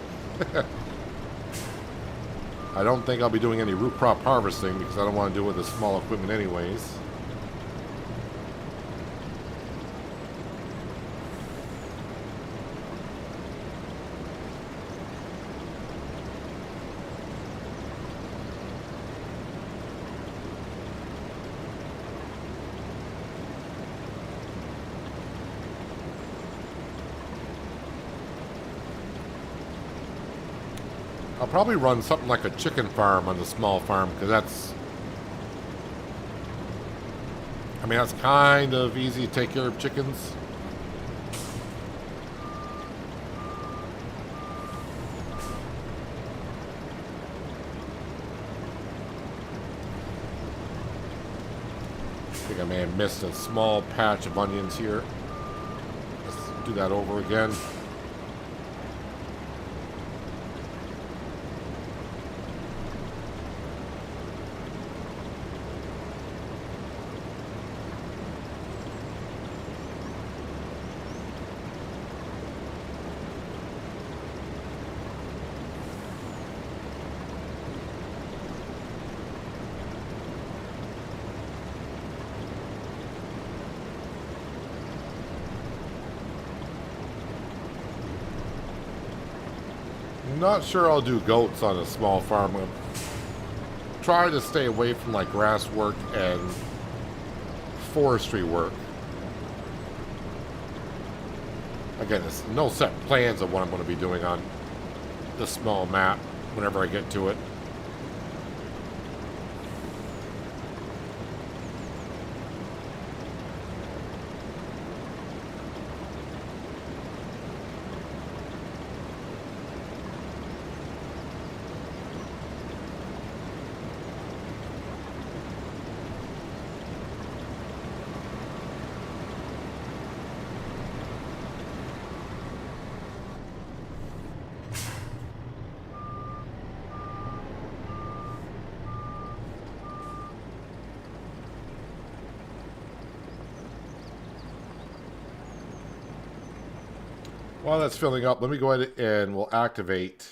I don't think I'll be doing any root crop harvesting because I don't want to do it with the small equipment anyways. I'll probably run something like a chicken farm on the small farm because that's kind of easy to take care of chickens. I think I may have missed a small patch of onions here. Let's do that over again. Not sure I'll do goats on a small farm. I'll try to stay away from like grass work and forestry work. Again, there's no set plans of what I'm going to be doing on this small map whenever I get to it. While that's filling up, let me go ahead and we'll activate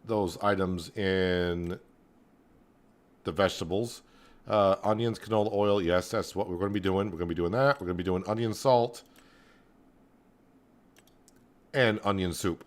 those items in the vegetables. Onions, canola oil, yes, that's what we're going to be doing. We're going to be doing that. We're going to be doing onion salt and onion soup.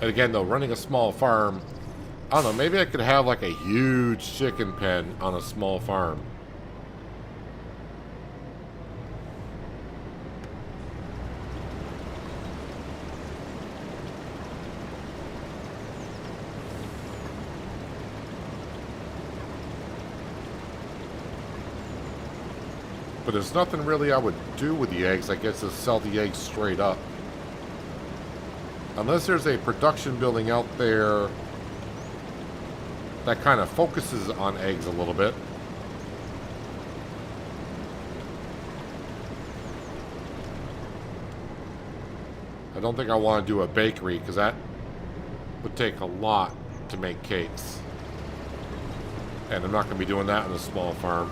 And again, though, running a small farm, I don't know, maybe I could have like a huge chicken pen on a small farm. But there's nothing really I would do with the eggs. I guess just sell the eggs straight up. Unless there's a production building out there that kind of focuses on eggs a little bit. I don't think I want to do a bakery because that would take a lot to make cakes. And I'm not going to be doing that on a small farm.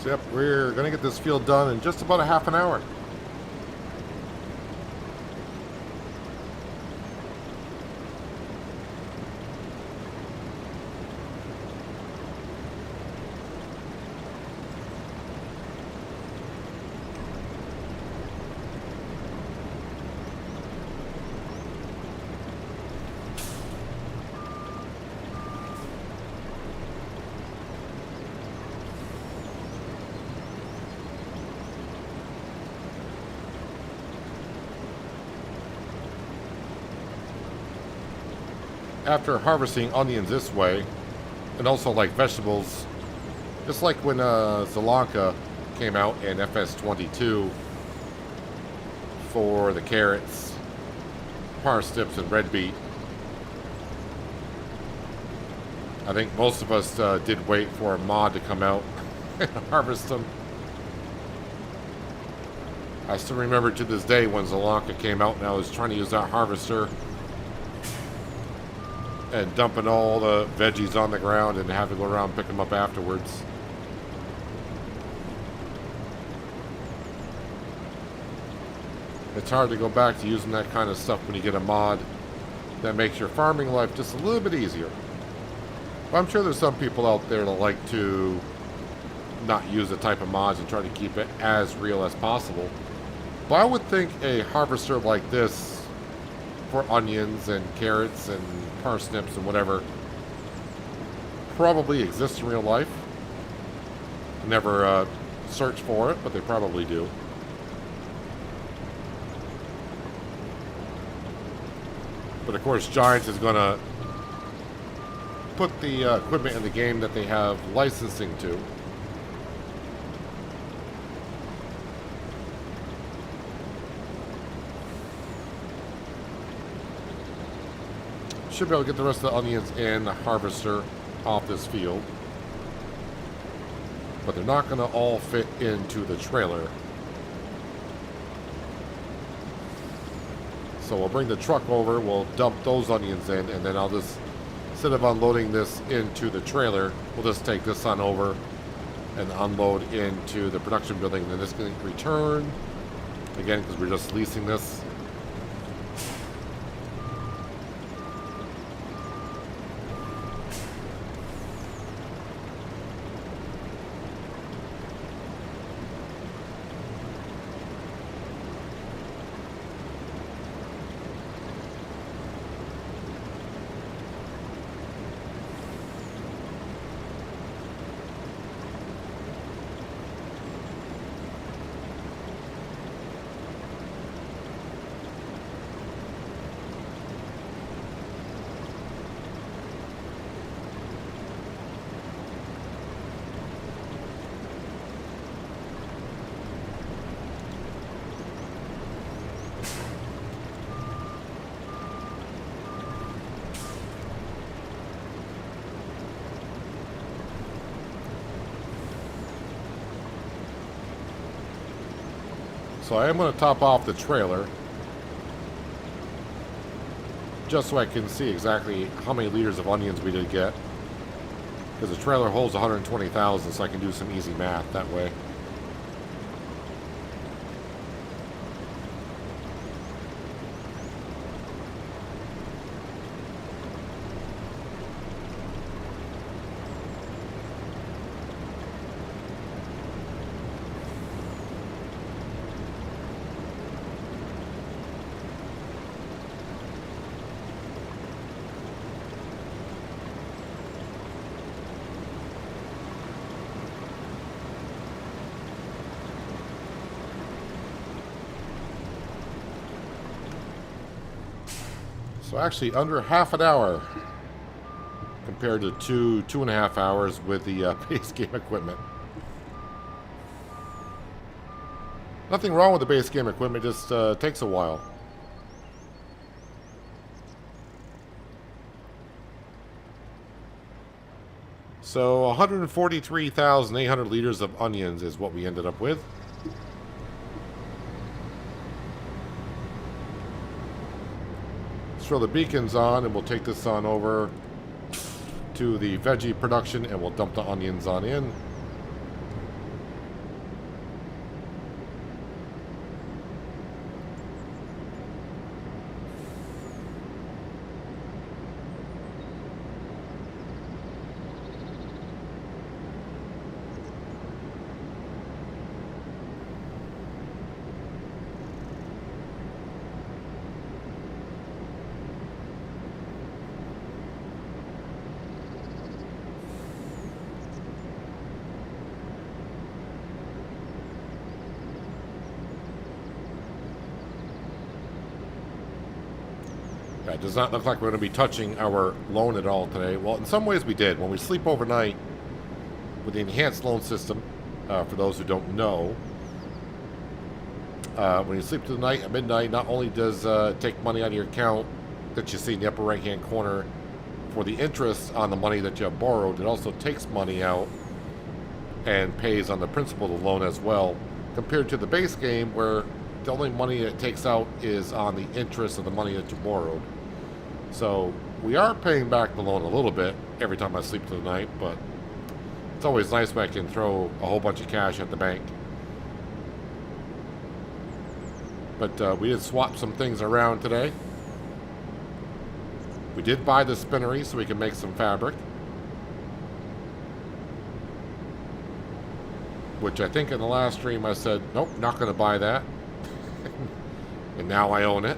So, yep, we're going to get this field done in just about a half an hour. After harvesting onions this way, and also like vegetables, just like when Zelanka came out in FS22 for the carrots, parsnips, and red beet. I think most of us did wait for a mod to come out and harvest them. I still remember to this day when Zelanka came out and I was trying to use that harvester and dumping all the veggies on the ground and have to go around and pick them up afterwards. It's hard to go back to using that kind of stuff when you get a mod that makes your farming life just a little bit easier. But I'm sure there's some people out there that like to not use the type of mods and try to keep it as real as possible. But I would think a harvester like this for onions and carrots and parsnips and whatever probably exists in real life. Never searched for it, but they probably do. But of course, Giants is going to put the equipment in the game that they have licensing to. Should be able to get the rest of the onions in the harvester off this field. But they're not going to all fit into the trailer. So we'll bring the truck over, we'll dump those onions in, and then I'll just, instead of unloading this into the trailer, we'll just take this on over and unload into the production building. And then this can return, again, because we're just leasing this. So I am going to top off the trailer, just so I can see exactly how many liters of onions we did get. Because the trailer holds 120,000, so I can do some easy math that way. So actually under half an hour compared to 2.5 hours with the base game equipment. Nothing wrong with the base game equipment, just takes a while. So 143,800 liters of onions is what we ended up with. Let's throw the beacons on, and we'll take this on over to the veggie production, and we'll dump the onions on in. It does not look like we're going to be touching our loan at all today. Well, in some ways we did. When we sleep overnight with the enhanced loan system, for those who don't know, when you sleep through the night at midnight, not only does it take money out of your account that you see in the upper right-hand corner for the interest on the money that you have borrowed, it also takes money out and pays on the principal of the loan as well, compared to the base game where the only money it takes out is on the interest of the money that you borrowed. So we are paying back the loan a little bit every time I sleep through the night, but it's always nice when I can throw a whole bunch of cash at the bank. But we did swap some things around today. We did buy the spinnery so we can make some fabric, which I think in the last stream I said, nope, not going to buy that. And now I own it.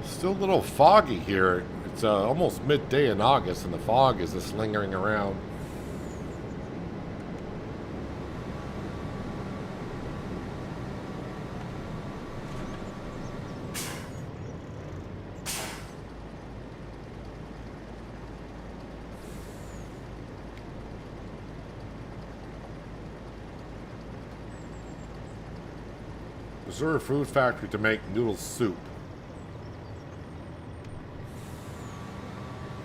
Still a little foggy here. It's almost midday in August, and the fog is just lingering around. Reserve food factory to make noodle soup.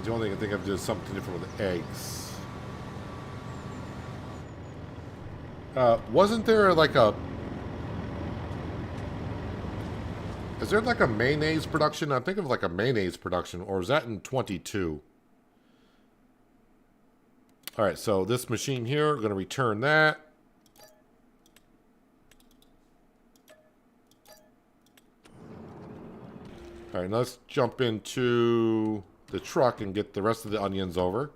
The only thing I think of is something different with eggs. Wasn't there like a... Is there like a mayonnaise production? I think of like a mayonnaise production, or is that in 22? Alright, so this machine here, we're going to return that. Alright, now let's jump into the truck and get the rest of the onions over.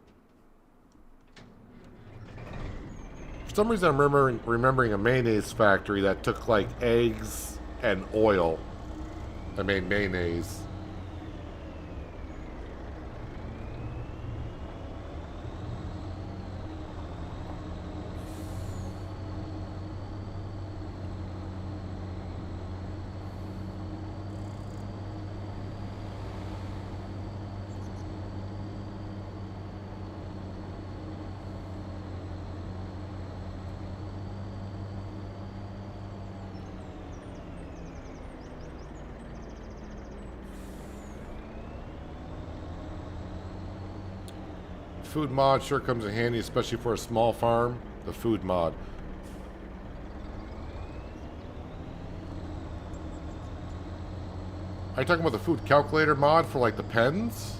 For some reason I'm remembering a mayonnaise factory that took like eggs and oil and made mayonnaise. food mod sure comes in handy, especially for a small farm. The food mod. Are you talking about the food calculator mod for like the pens?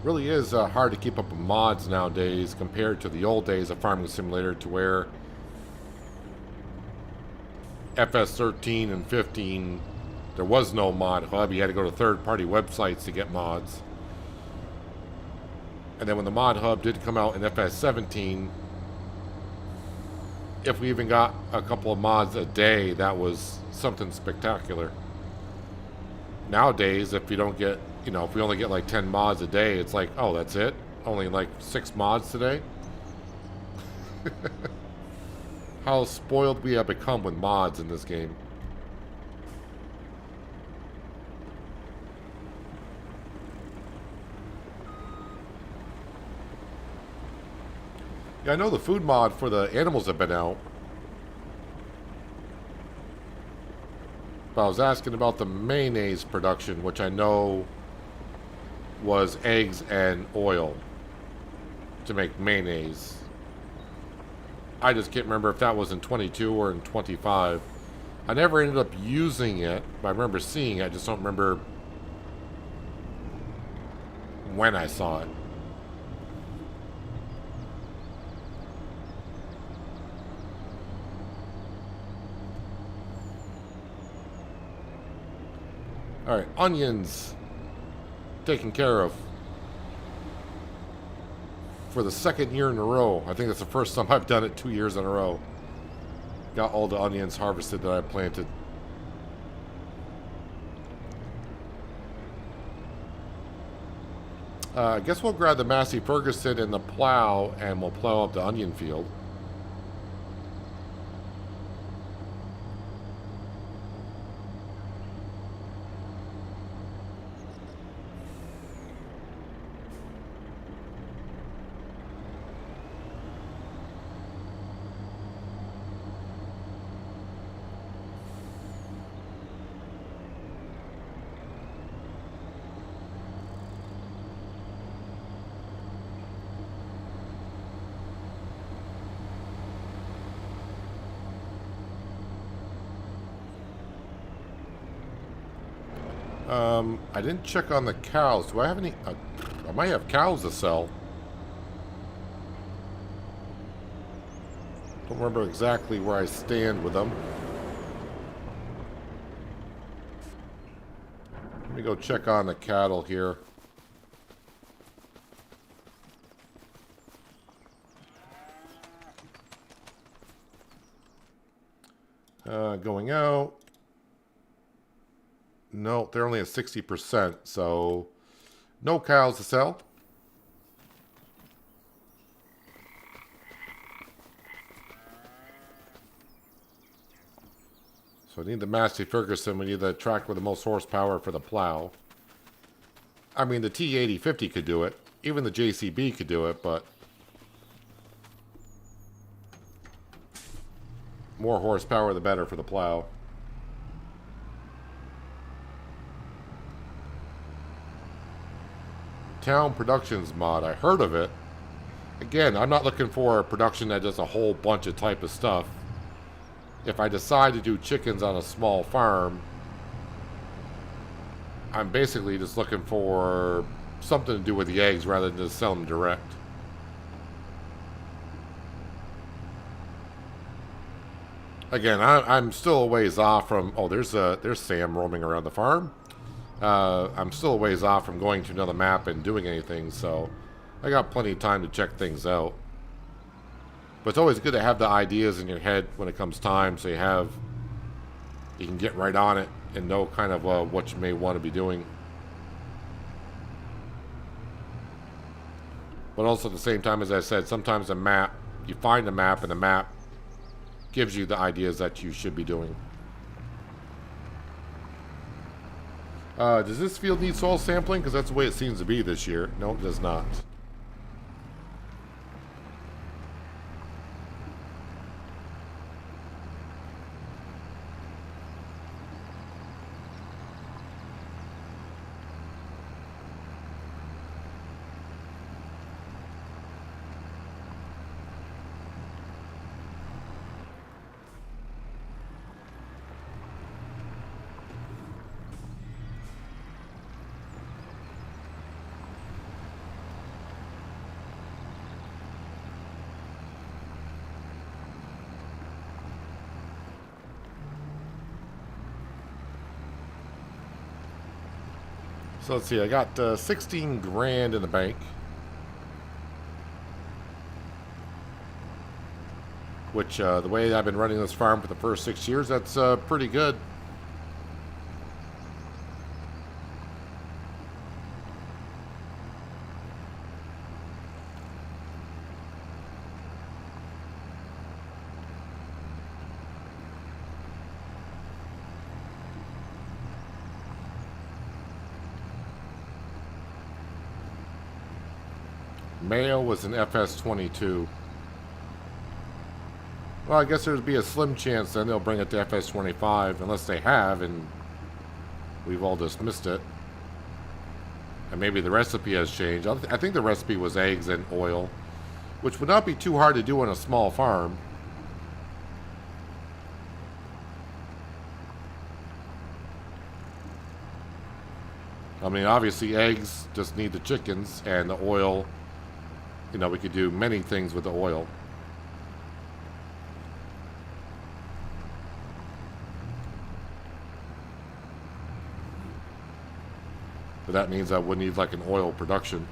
Really is hard to keep up with mods nowadays compared to the old days of Farming Simulator, to where FS13 and 15 there was no mod hub. You had to go to third-party websites to get mods. And then when the mod hub did come out in FS17, if we even got a couple of mods a day, that was something spectacular. Nowadays, if you don't get, you know, if we only get like 10 mods a day, it's like, oh, that's it? Only like 6 mods today? How spoiled we have become with mods in this game. Yeah, I know the food mod for the animals have been out. But I was asking about the mayonnaise production, which I know was eggs and oil to make mayonnaise. I just can't remember if that was in 22 or in 25. I never ended up using it, but I remember seeing it. I just don't remember when I saw it. Alright, onions taken care of for the 2nd year in a row. I think that's the first time I've done it 2 years in a row. Got all the onions harvested that I planted. I guess we'll grab the Massey Ferguson and the plow, and we'll plow up the onion field. I didn't check on the cows. Do I have any? I might have cows to sell. Don't remember exactly where I stand with them. Let me go check on the cattle here. Going out. No, they're only at 60%, so no cows to sell. So I need the Massey Ferguson. We need the tractor with the most horsepower for the plow. I mean, the T8050 could do it. Even the JCB could do it, but more horsepower, the better for the plow. Town Productions mod. I heard of it. Again, I'm not looking for a production that does a whole bunch of type of stuff. If I decide to do chickens on a small farm, I'm basically just looking for something to do with the eggs rather than just sell them direct. Again, I'm still a ways off from... Oh, there's Sam roaming around the farm. I'm still a ways off from going to another map and doing anything, so I got plenty of time to check things out. But it's always good to have the ideas in your head when it comes time, so you can get right on it and know kind of what you may want to be doing. But also at the same time, as I said, sometimes you find a map and the map gives you the ideas that you should be doing. Does this field need soil sampling? Because that's the way it seems to be this year. No, it does not. So let's see, I got 16 grand in the bank. Which, the way I've been running this farm for the first 6 years, that's pretty good. Mayo was an FS22. Well, I guess there'd be a slim chance then they'll bring it to FS25, unless they have, and we've all just missed it. And maybe the recipe has changed. I think the recipe was eggs and oil, which would not be too hard to do on a small farm. I mean, obviously eggs just need the chickens, and the oil, you know, we could do many things with the oil. But that means I would need like an oil production.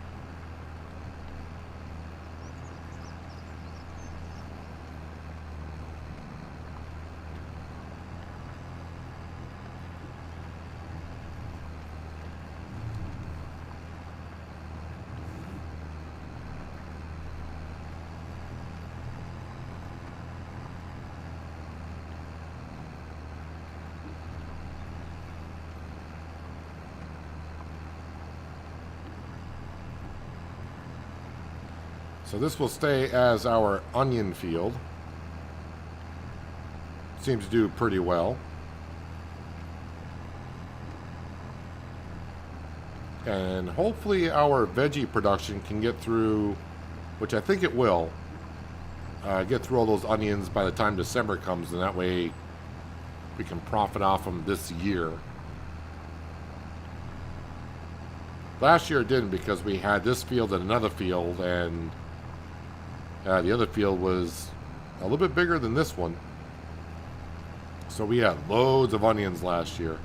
So this will stay as our onion field. Seems to do pretty well. And hopefully our veggie production can get through, which I think it will, get through all those onions by the time December comes, and that way we can profit off them this year. Last year it didn't, because we had this field and another field, and the other field was a little bit bigger than this one. So we had loads of onions last year.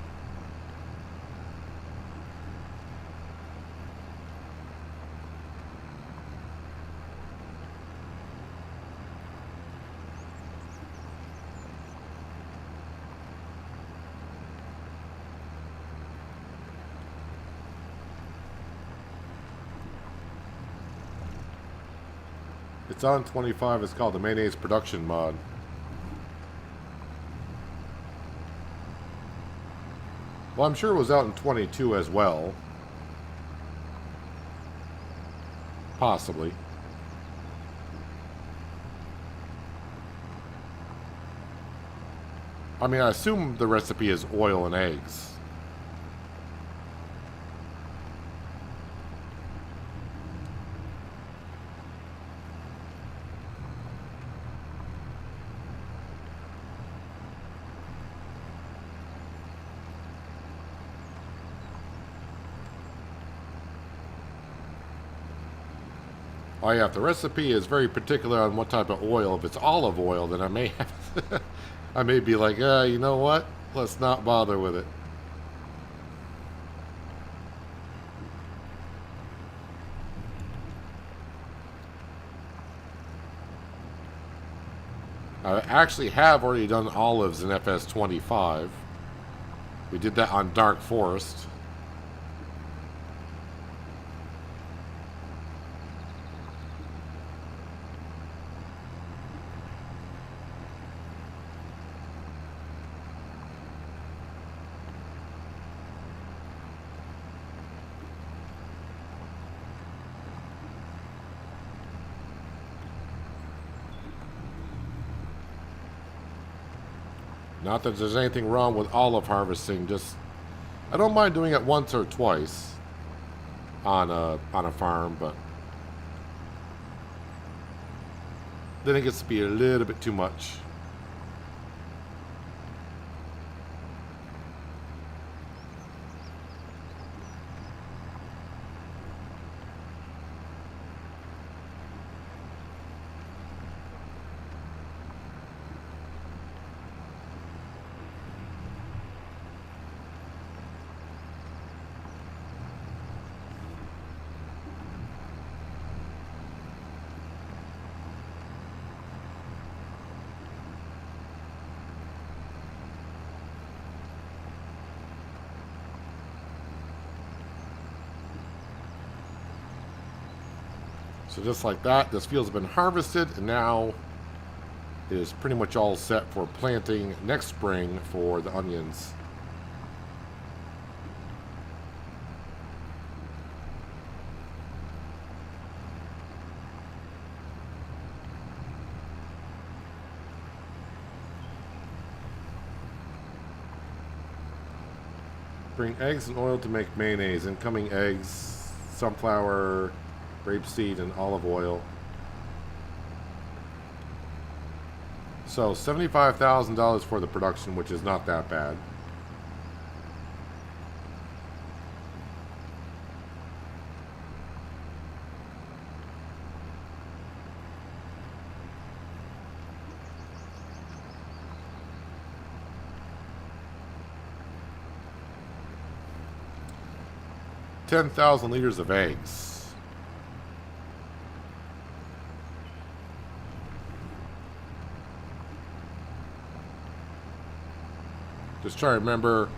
It's on 25. It's called the mayonnaise production mod. Well, I'm sure it was out in 22 as well. Possibly. I mean, I assume the recipe is oil and eggs. Oh yeah, if the recipe is very particular on what type of oil, if it's olive oil, then I may have I may be like, you know what? Let's not bother with it. I actually have already done olives in FS25. We did that on Dark Forest. Not that there's anything wrong with olive harvesting, just I don't mind doing it once or twice on a farm, but then it gets to be a little bit too much. So just like that, this field has been harvested, and now it is pretty much all set for planting next spring for the onions. Bring eggs and oil to make mayonnaise. Incoming eggs, sunflower, rapeseed, and olive oil. So $75,000 for the production, which is not that bad. $10,000 of eggs. Just try to remember,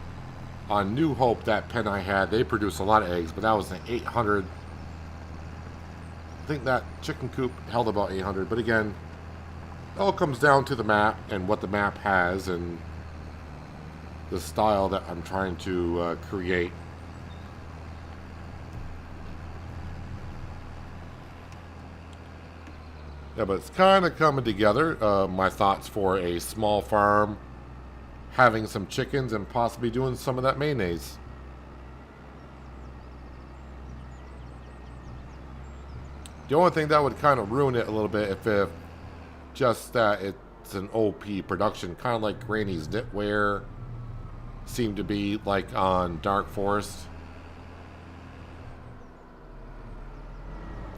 on New Hope, that pen I had, they produce a lot of eggs, but that was an 800. I think that chicken coop held about 800, but again, it all comes down to the map and what the map has and the style that I'm trying to create. Yeah, but it's kind of coming together. My thoughts for a small farm, having some chickens, and possibly doing some of that mayonnaise. The only thing that would kind of ruin it a little bit if just that it's an OP production, kind of like Granny's knitwear seemed to be like on Dark Forest.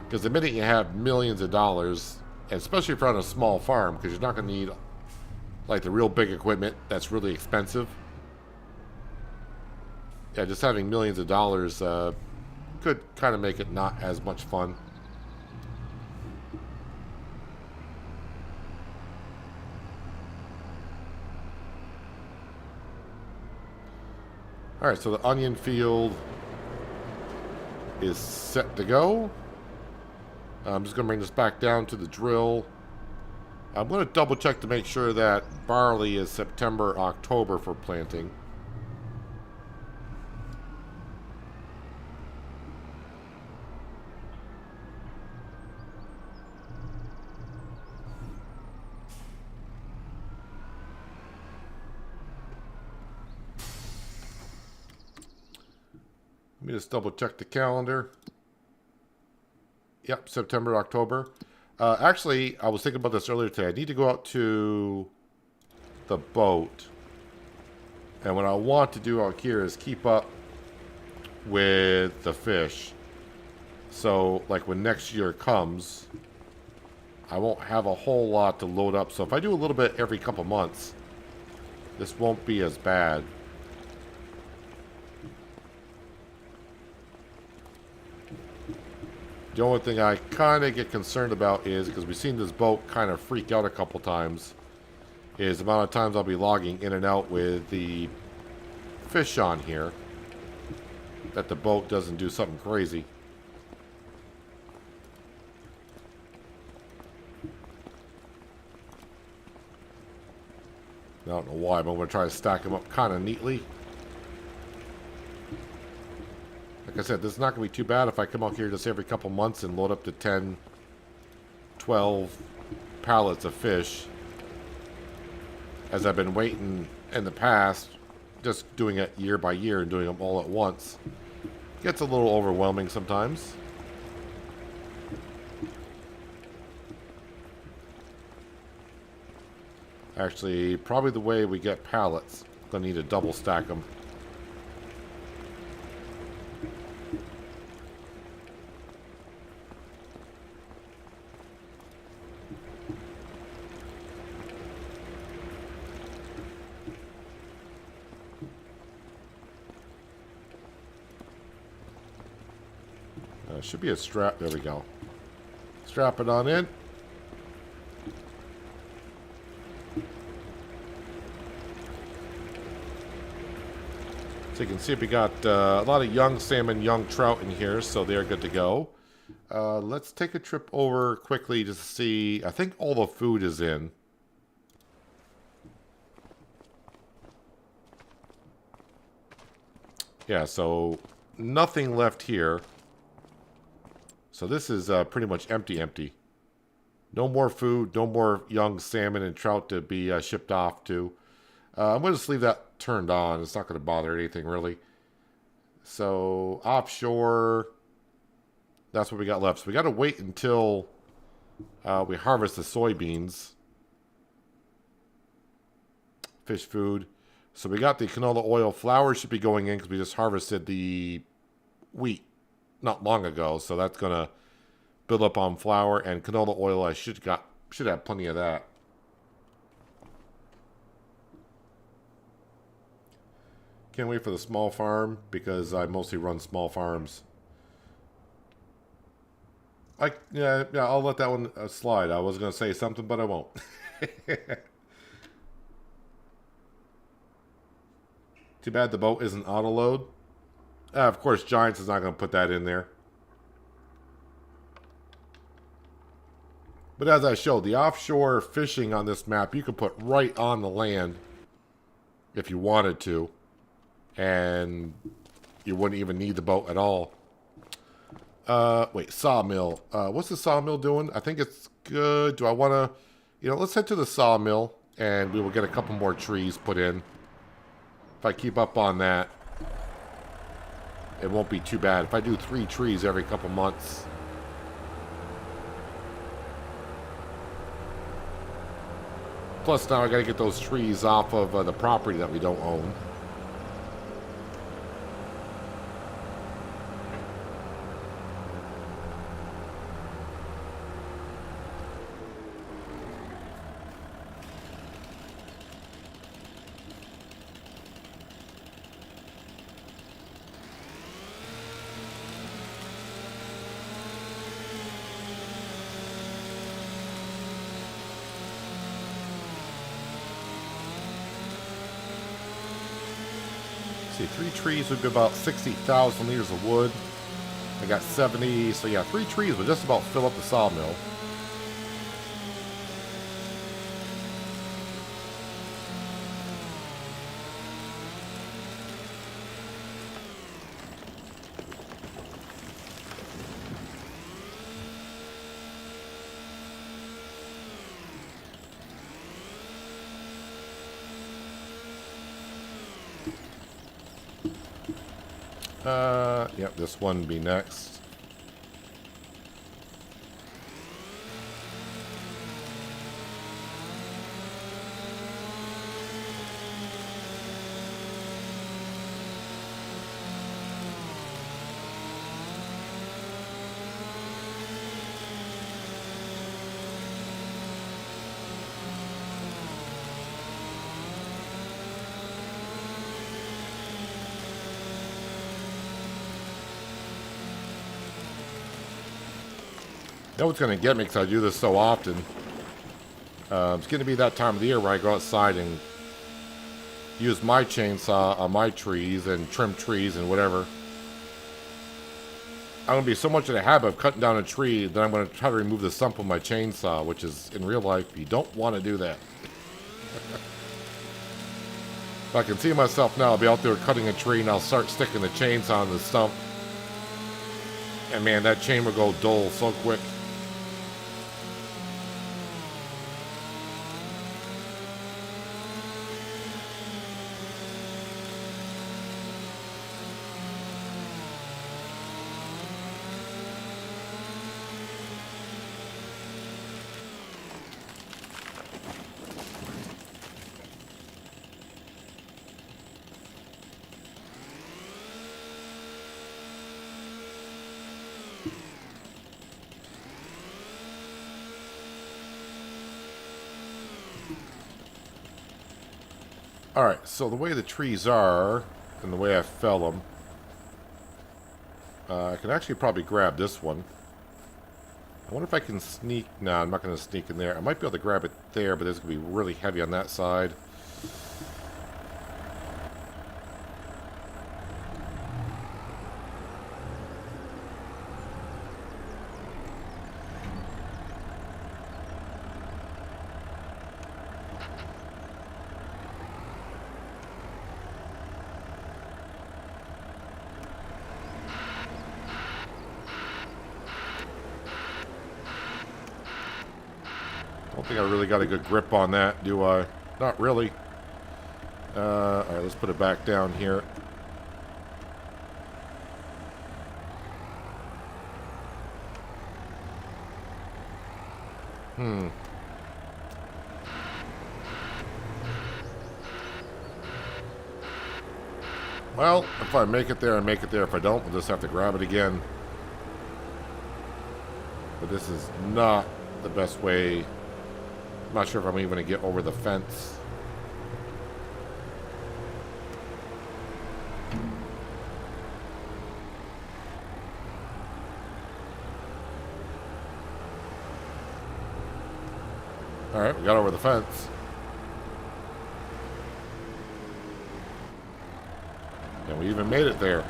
Because the minute you have millions of dollars, especially if you're on a small farm, because you're not going to need like the real big equipment that's really expensive. Yeah, just having millions of dollars could kind of make it not as much fun. Alright, so the onion field is set to go. I'm just going to bring this back down to the drill. I'm going to double check to make sure that barley is September, October for planting. Let me just double check the calendar. Yep, September, October. Actually, I was thinking about this earlier today. I need to go out to the boat. And what I want to do out here is keep up with the fish. So, like when next year comes, I won't have a whole lot to load up. So if I do a little bit every couple months, this won't be as bad. The only thing I kind of get concerned about is, because we've seen this boat kind of freak out a couple times, is the amount of times I'll be logging in and out with the fish on here, that the boat doesn't do something crazy. I don't know why, but I'm going to try to stack them up kind of neatly. Like I said, this is not going to be too bad if I come out here just every couple months and load up to 10, 12 pallets of fish. As I've been waiting in the past, just doing it year by year and doing them all at once. Gets a little overwhelming sometimes. Actually, probably the way we get pallets, gonna need to double stack them. Should be a strap. There we go. Strap it on in. So you can see we got a lot of young salmon, young trout in here, so they're good to go. Let's take a trip over quickly to see. I think all the food is in. Yeah, so nothing left here. So this is pretty much empty. No more food, no more young salmon and trout to be shipped off to. I'm going to just leave that turned on. It's not going to bother anything, really. So, offshore, that's what we got left. So we got to wait until we harvest the soybeans. Fish food. So we got the canola oil. Flour should be going in because we just harvested the wheat not long ago. So that's going to build up on flour. And canola oil, I should have plenty of that. Can't wait for the small farm because I mostly run small farms. Yeah, I'll let that one slide. I was going to say something, but I won't. Too bad the boat isn't auto load. Of course, Giants is not going to put that in there. But as I showed, the offshore fishing on this map, you could put right on the land if you wanted to. And you wouldn't even need the boat at all. Wait, sawmill. What's the sawmill doing? I think it's good. Do I want to... let's head to the sawmill, and we will get a couple more trees put in. If I keep up on that, it won't be too bad. If I do 3 trees every couple months... Plus, now I got to get those trees off of the property that we don't own. See, 3 trees would be about 60,000 liters of wood. I got 70, so yeah, 3 trees would just about fill up the sawmill. Yep, this one be next. You know what's going to get me because I do this so often? It's going to be that time of the year where I go outside and use my chainsaw on my trees and trim trees and whatever. I'm going to be so much in a habit of cutting down a tree that I'm going to try to remove the stump with my chainsaw, which is, in real life, you don't want to do that. If I can see myself now, I'll be out there cutting a tree and I'll start sticking the chainsaw on the stump. And man, that chain will go dull so quick. Alright, so the way the trees are, and the way I fell them, I can actually probably grab this one. I wonder if I can sneak... No, I'm not going to sneak in there. I might be able to grab it there, but it's going to be really heavy on that side. Don't think I really got a good grip on that, do I? Not really. Alright, let's put it back down here. Well, if I make it there, I make it there. If I don't, we'll just have to grab it again. But this is not the best way. I'm not sure if I'm even going to get over the fence. Alright, we got over the fence. And we even made it there.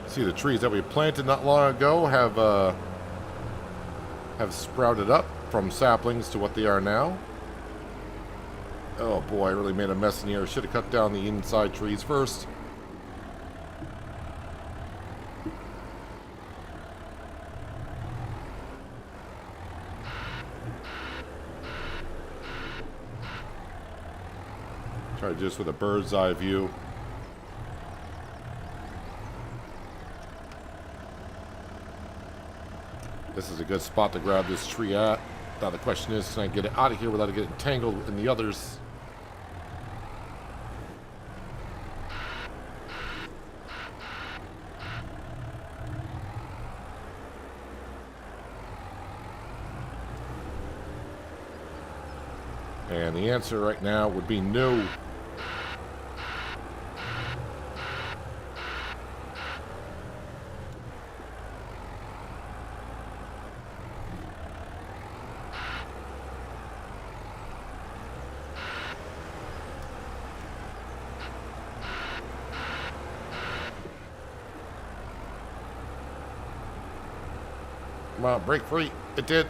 See, the trees that we planted not long ago have sprouted up from saplings to what they are now. Oh boy, I really made a mess in here. Should have cut down the inside trees first. Try to do this with a bird's eye view. This is a good spot to grab this tree at. Now the question is, can I get it out of here without it getting tangled in the others? And the answer right now would be no. Come on, break free. It did.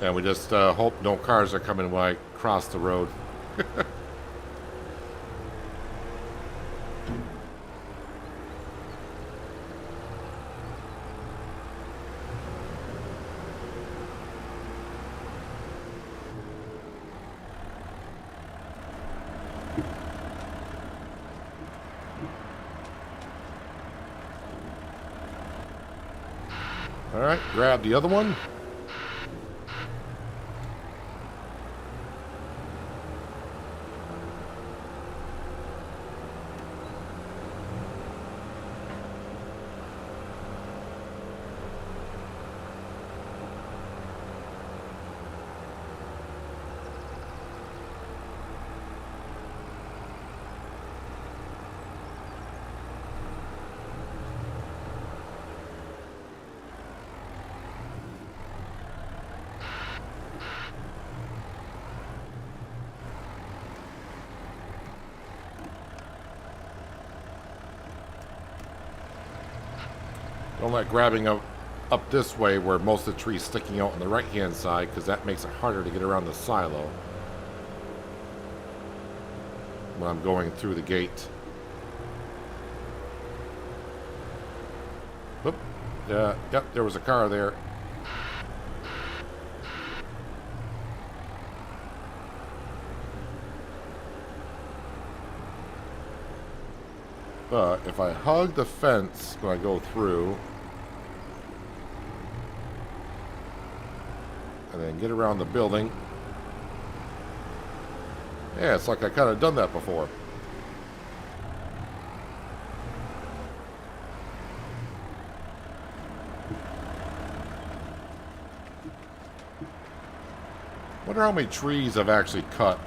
And we just hope no cars are coming when I cross the road. All right, grab the other one. Don't like grabbing up this way where most of the trees sticking out on the right hand side, because that makes it harder to get around the silo when I'm going through the gate. Oop. Yeah, yep, there was a car there. But if I hug the fence when I go through, and then get around the building, yeah, it's like I kind of done that before. Wonder how many trees I've actually cut.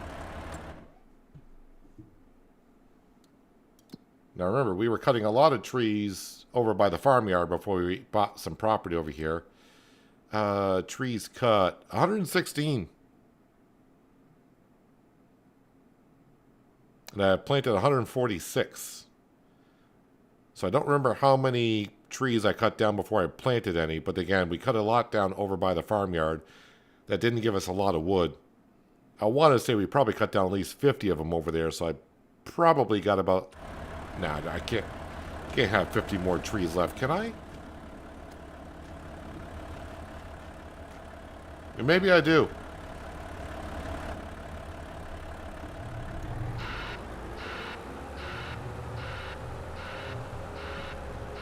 Now remember, we were cutting a lot of trees over by the farmyard before we bought some property over here. Trees cut. 116. And I planted 146. So I don't remember how many trees I cut down before I planted any. But again, we cut a lot down over by the farmyard. That didn't give us a lot of wood. I want to say we probably cut down at least 50 of them over there. So I probably got about... Nah, I can't have 50 more trees left, can I? Maybe I do.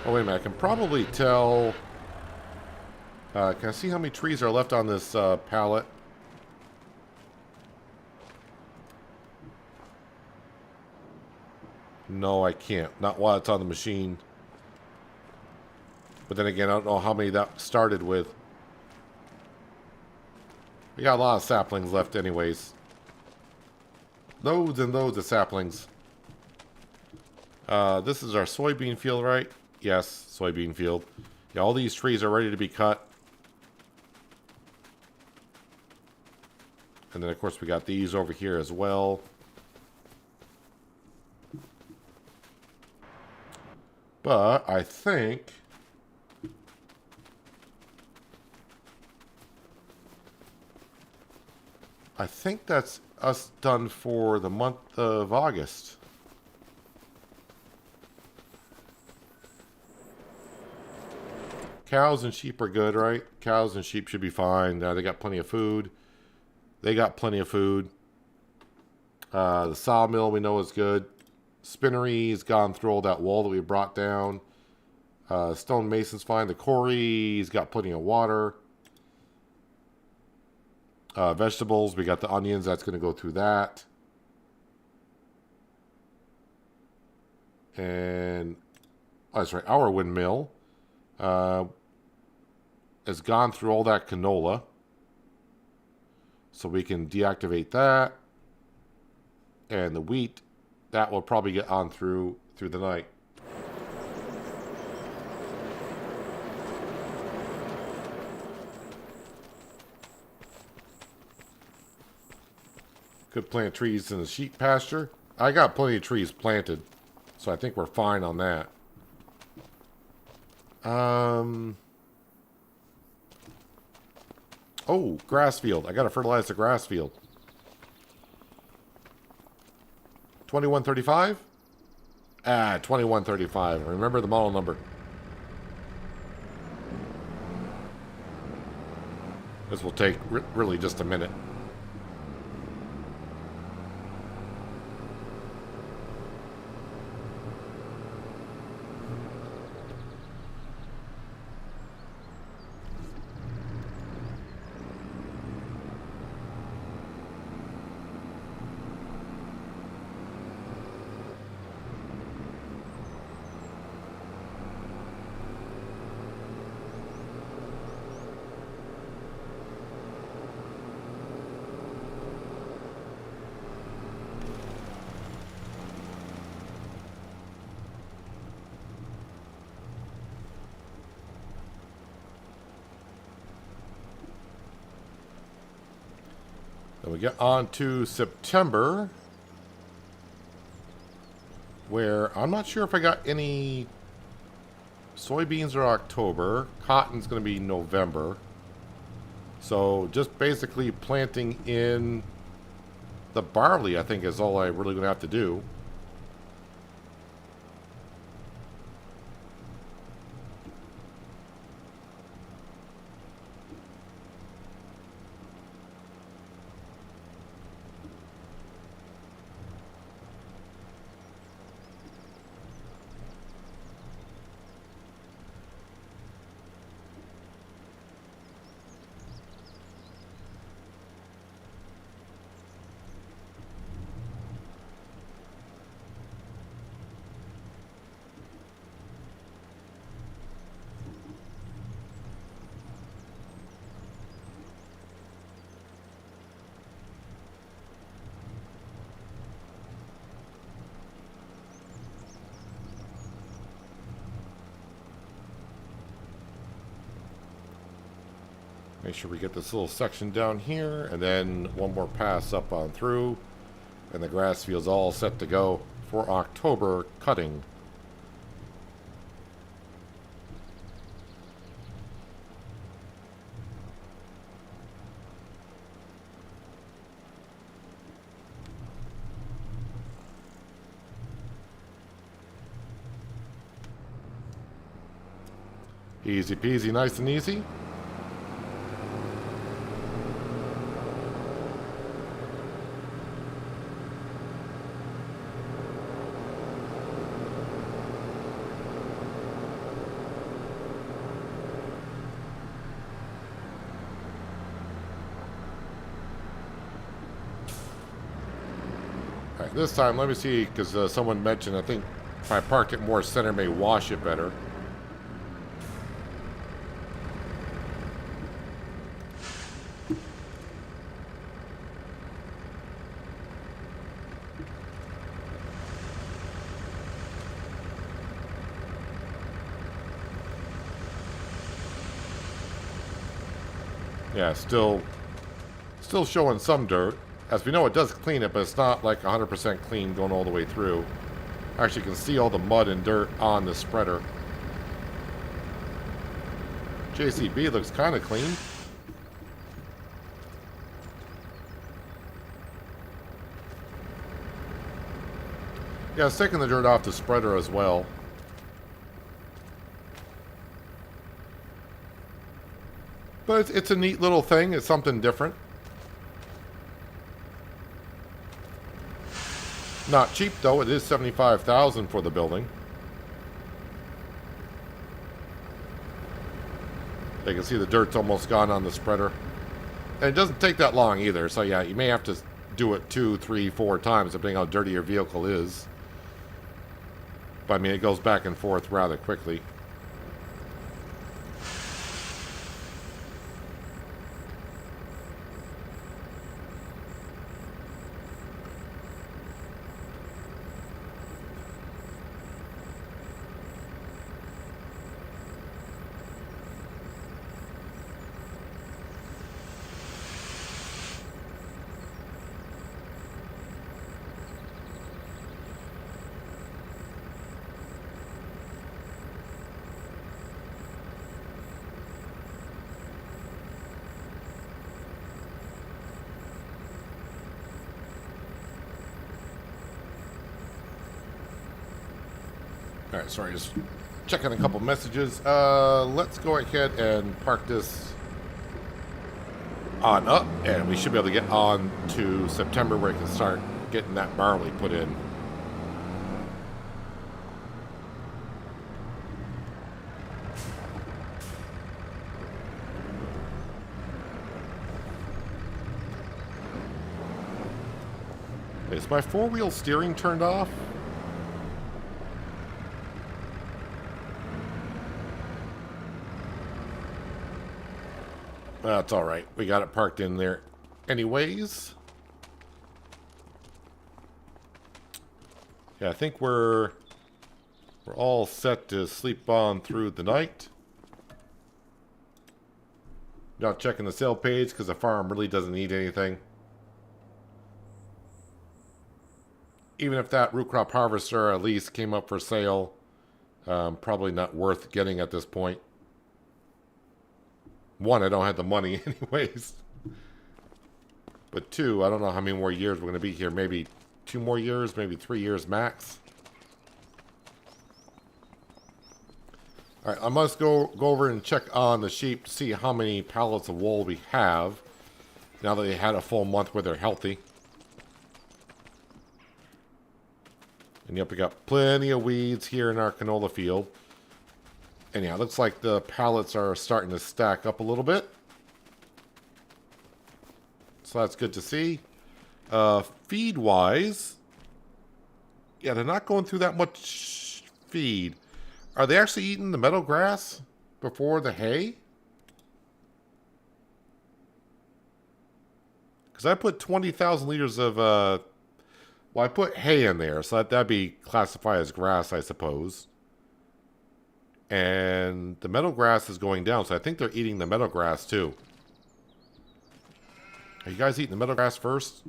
Oh, wait a minute. I can probably tell... can I see how many trees are left on this pallet? No, I can't. Not while it's on the machine. But then again, I don't know how many that started with. We got a lot of saplings left anyways. Loads and loads of saplings. This is our soybean field, right? Yes, soybean field. Yeah, all these trees are ready to be cut. And then, of course, we got these over here as well. But I think... that's us done for the month of August. Cows and sheep are good, right? Cows and sheep should be fine. They got plenty of food. They got plenty of food. The sawmill we know is good. Spinnery's gone through all that wall that we brought down. Stone mason's fine. The quarry's got plenty of water. Vegetables, we got the onions. That's going to go through that. And, oh, that's right, our windmill has gone through all that canola. So we can deactivate that. And the wheat, that will probably get on through the night. Could plant trees in the sheep pasture. I got plenty of trees planted, so I think we're fine on that. Oh, grass field. I got to fertilize the grass field. 2135? 2135. Remember the model number. This will take really just a minute. Then we get on to September, where I'm not sure if I got any soybeans or October. Cotton's going to be November. So just basically planting in the barley, I think, is all I really going to have to do. Make sure we get this little section down here, and then one more pass up on through, and the grass field's all set to go for October cutting. Easy peasy, nice and easy. All right, this time, let me see, because someone mentioned, I think if I park it more center may wash it better. Yeah, still showing some dirt. As we know, it does clean it, but it's not like 100% clean going all the way through. Actually, you can see all the mud and dirt on the spreader. JCB looks kind of clean. Yeah, it's taking the dirt off the spreader as well. But it's a neat little thing. It's something different. Not cheap though. It is $75,000 for the building. You can see the dirt's almost gone on the spreader. And it doesn't take that long either. So yeah, you may have to do it 2, 3, 4 times depending how dirty your vehicle is. But I mean, it goes back and forth rather quickly. Alright, sorry, just checking a couple messages. Let's go ahead and park this on up, and we should be able to get on to September where we can start getting that barley put in. Is my four-wheel steering turned off? That's all right. We got it parked in there anyways. Yeah, I think we're all set to sleep on through the night. Not checking the sale page because the farm really doesn't need anything. Even if that root crop harvester at least came up for sale, probably not worth getting at this point. One, I don't have the money anyways. But two, I don't know how many more years we're going to be here. Maybe 2 more years, maybe 3 years max. Alright, I must go over and check on the sheep to see how many pallets of wool we have. Now that they had a full month where they're healthy. And yep, we got plenty of weeds here in our canola field. And yeah, it looks like the pallets are starting to stack up a little bit. So that's good to see. Feed-wise, yeah, they're not going through that much feed. Are they actually eating the meadow grass before the hay? Because I put 20,000 liters of, well, I put hay in there, so that'd be classified as grass, I suppose. And the meadow grass is going down, so I think they're eating the meadow grass too. Are you guys eating the meadow grass first?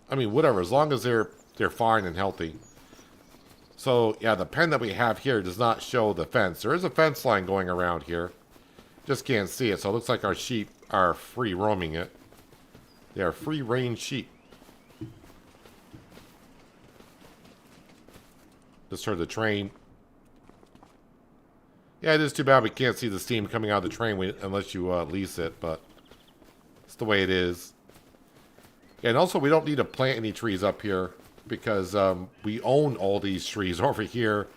I mean, whatever, as long as they're fine and healthy. So, yeah, the pen that we have here does not show the fence. There is a fence line going around here. Just can't see it, so it looks like our sheep are free roaming it. They are free-range sheep. Just heard the train. Yeah, it is too bad we can't see the steam coming out of the train unless you lease it, but it's the way it is. Yeah, and also we don't need to plant any trees up here because we own all these trees over here.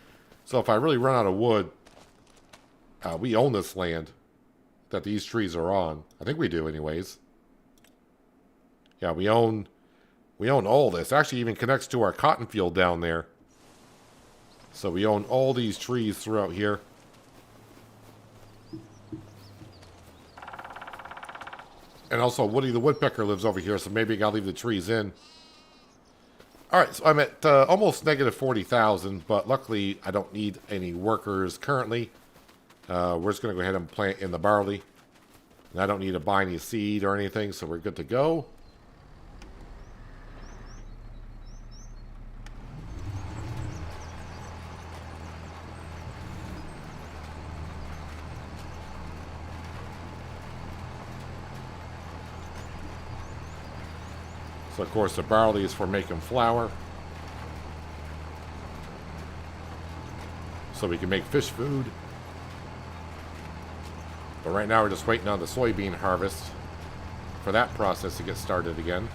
So if I really run out of wood, we own this land that these trees are on. I think we do anyways. Yeah, we own all this. Actually, even connects to our cotton field down there. So we own all these trees throughout here. And also, Woody the Woodpecker lives over here, so maybe I gotta leave the trees in. Alright, so I'm at almost negative 40,000, but luckily I don't need any workers currently. We're just going to go ahead and plant in the barley. And I don't need to buy any seed or anything, so we're good to go. So, of course, the barley is for making flour. So we can make fish food. But right now we're just waiting on the soybean harvest for that process to get started again.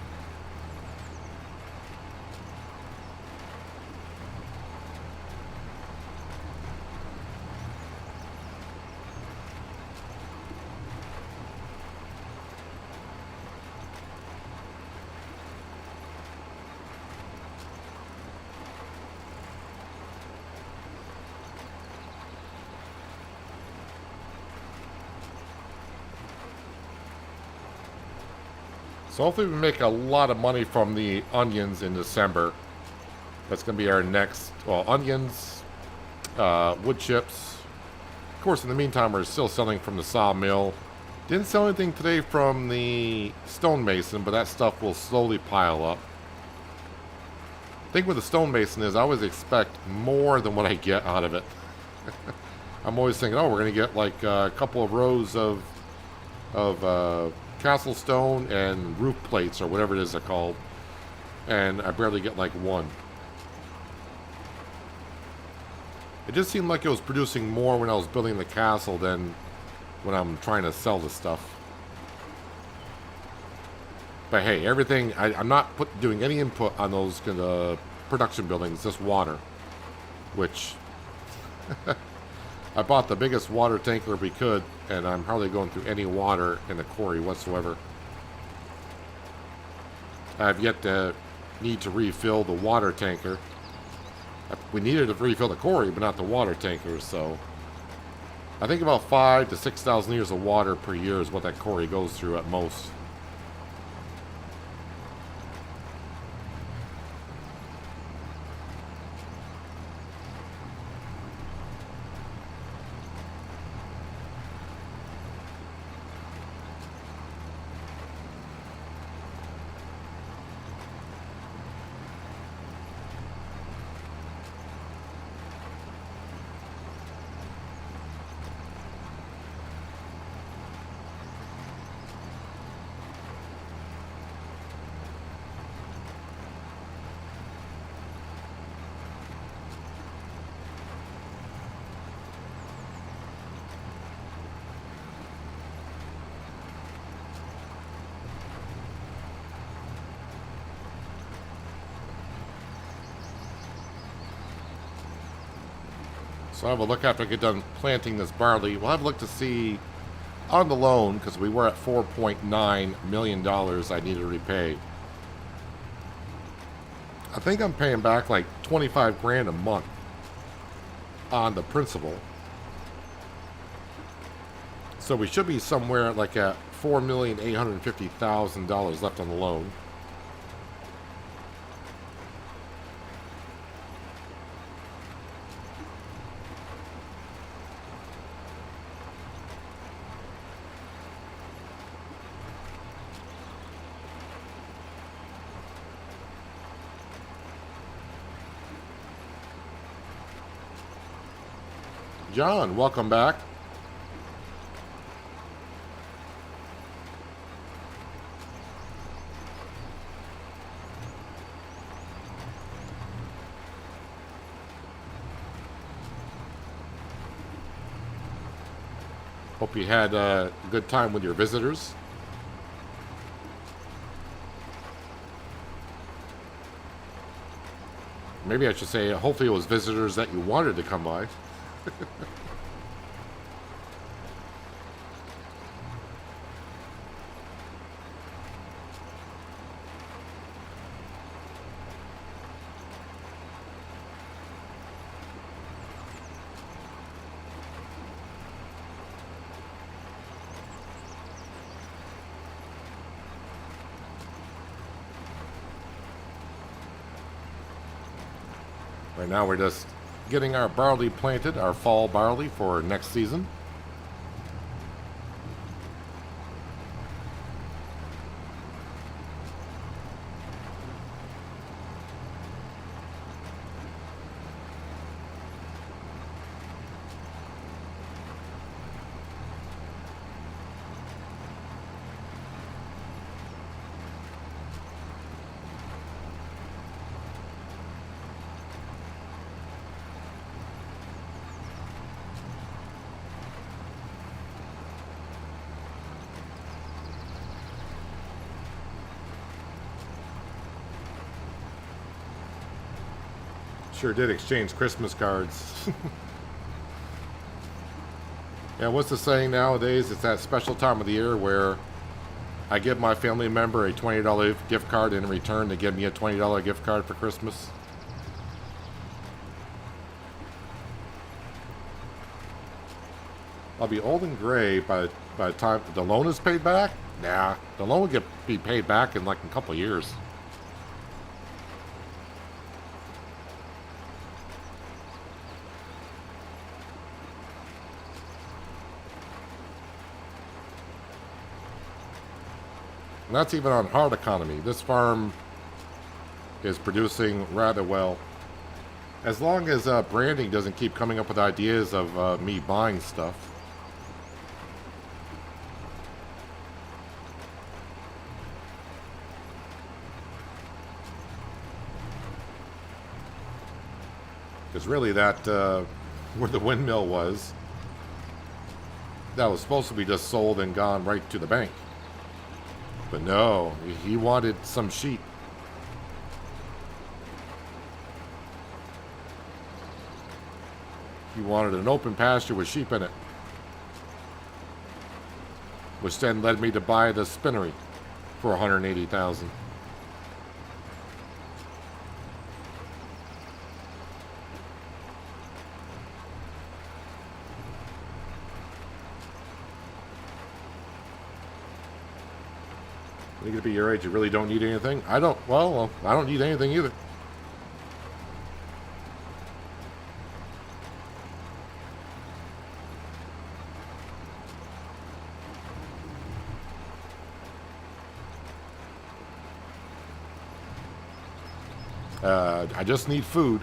So hopefully we make a lot of money from the onions in December. That's going to be our next, well, onions, wood chips. Of course, in the meantime, we're still selling from the sawmill. Didn't sell anything today from the stonemason, but that stuff will slowly pile up. The thing with the stonemason is I always expect more than what I get out of it. I'm always thinking, oh, we're going to get like a couple of rows of castle stone and roof plates or whatever it is they're called, and I barely get like one. It just seemed like it was producing more when I was building the castle than when I'm trying to sell the stuff. But hey, everything, I'm not doing any input on those production buildings, just water, which I bought the biggest water tanker we could, and I'm hardly going through any water in the quarry whatsoever. I've yet to need to refill the water tanker. We needed to refill the quarry, but not the water tanker, so I think about 5,000 to 6,000 liters of water per year is what that quarry goes through at most. So I'll have a look after I get done planting this barley. We'll have a look to see on the loan, because we were at $4.9 million I need to repay. I think I'm paying back like 25 grand a month on the principal. So we should be somewhere like at $4,850,000 left on the loan. John, welcome back. Hope you had a good time with your visitors. Maybe I should say, hopefully it was visitors that you wanted to come by. Right now we're just getting our barley planted, our fall barley for next season. Sure did exchange Christmas cards. Yeah, what's the saying nowadays? It's that special time of the year where I give my family member a $20 gift card, and in return they give me a $20 gift card for Christmas. I'll be old and gray by the time the loan is paid back. Nah, the loan will be paid back in like a couple of years. And that's even on hard economy. This farm is producing rather well. As long as branding doesn't keep coming up with ideas of me buying stuff. Because really that, where the windmill was, that was supposed to be just sold and gone right to the bank. But no, he wanted some sheep. He wanted an open pasture with sheep in it. Which then led me to buy the spinnery for $180,000. You're going to be your age, you really don't need anything? I don't need anything either. I just need food.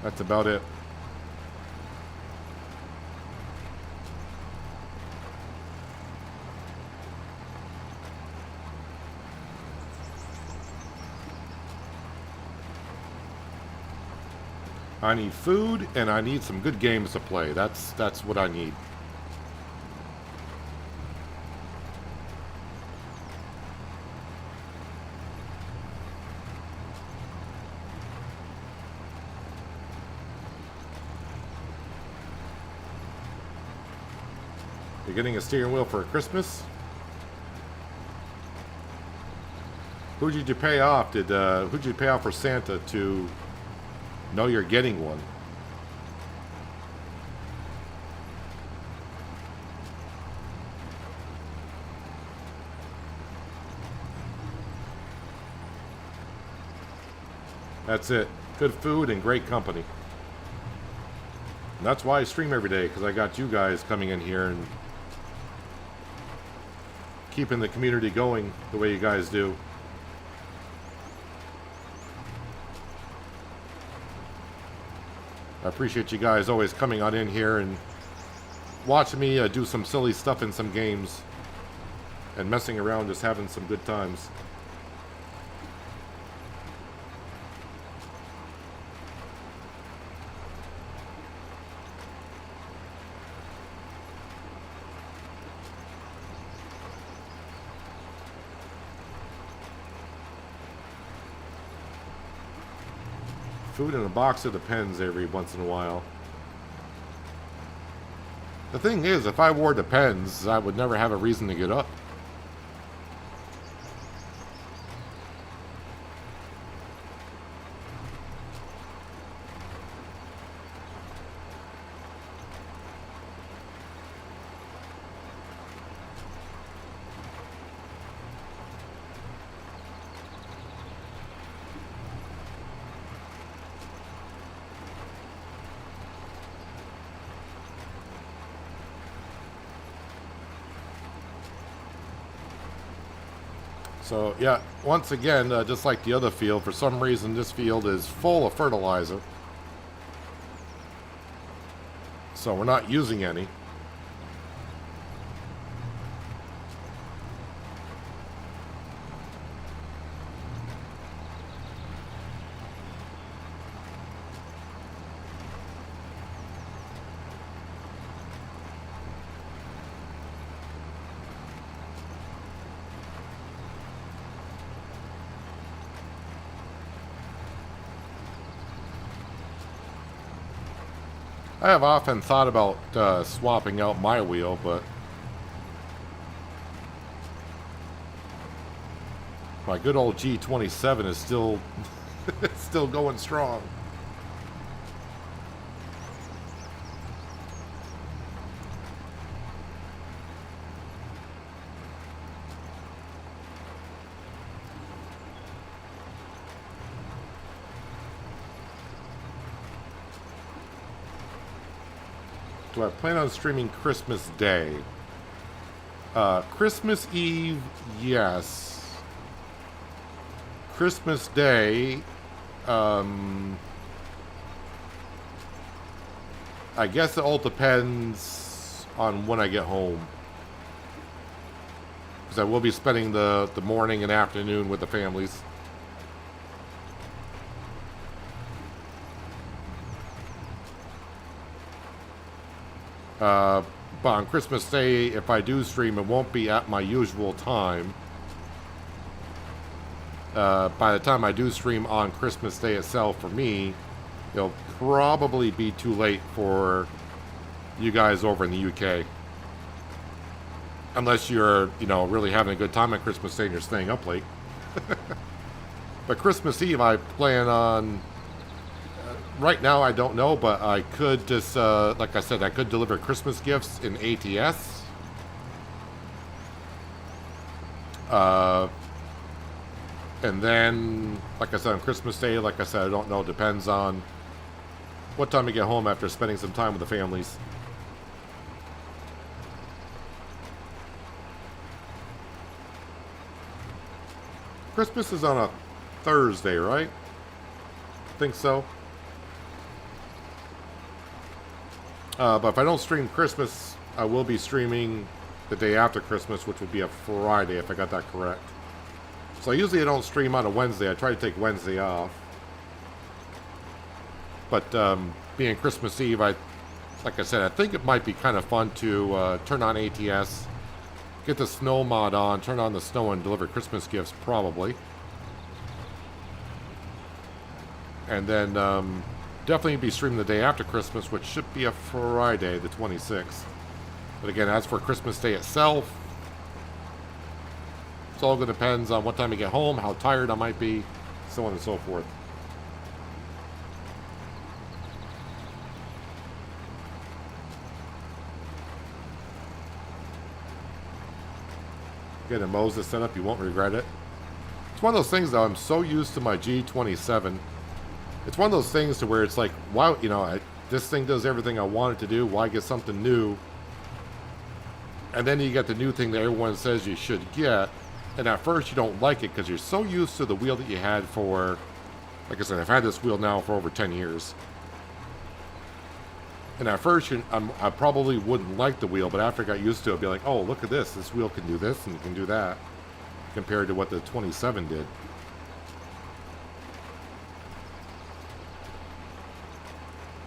That's about it. I need food, and I need some good games to play. That's what I need. You're getting a steering wheel for Christmas? Who did you pay off? Who did you pay off for Santa to know you're getting one? That's it. Good food and great company. And that's why I stream every day, because I got you guys coming in here and keeping the community going the way you guys do. I appreciate you guys always coming on in here and watching me do some silly stuff in some games and messing around, just having some good times. Food in a box, it depends every once in a while. The thing is, if I wore Depends, I would never have a reason to get up. So, yeah, once again, just like the other field, for some reason this field is full of fertilizer. So we're not using any. I have often thought about swapping out my wheel, but my good old G27 is still still going strong. Do I plan on streaming Christmas Day? Christmas Eve, yes. Christmas Day, I guess it all depends on when I get home. Because I will be spending the morning and afternoon with the families. But on Christmas Day, if I do stream, it won't be at my usual time. By the time I do stream on Christmas Day itself, for me, it'll probably be too late for you guys over in the UK. Unless you're, really having a good time on Christmas Day and you're staying up late. But Christmas Eve, I plan on... right now, I don't know, but I could just, like I said, I could deliver Christmas gifts in ATS. And then, like I said, on Christmas Day, like I said, I don't know. Depends on what time I get home after spending some time with the families. Christmas is on a Thursday, right? I think so. But if I don't stream Christmas, I will be streaming the day after Christmas, which would be a Friday, if I got that correct. So usually I don't stream on a Wednesday. I try to take Wednesday off. But being Christmas Eve, like I said, I think it might be kind of fun to turn on ATS, get the snow mod on, turn on the snow, and deliver Christmas gifts, probably. And then definitely be streaming the day after Christmas, which should be a Friday, the 26th. But again, as for Christmas Day itself, it's all going to depend on what time I get home, how tired I might be, so on and so forth. Get a Moses set up, you won't regret it. It's one of those things, though, I'm so used to my G27. It's one of those things to where it's like, wow, this thing does everything I want it to do. Why get something new? And then you get the new thing that everyone says you should get. And at first you don't like it because you're so used to the wheel that you had for, like I said, I've had this wheel now for over 10 years. And at first, I probably wouldn't like the wheel, but after I got used to it, I'd be like, oh, look at this. This wheel can do this and can do that, compared to what the 27 did.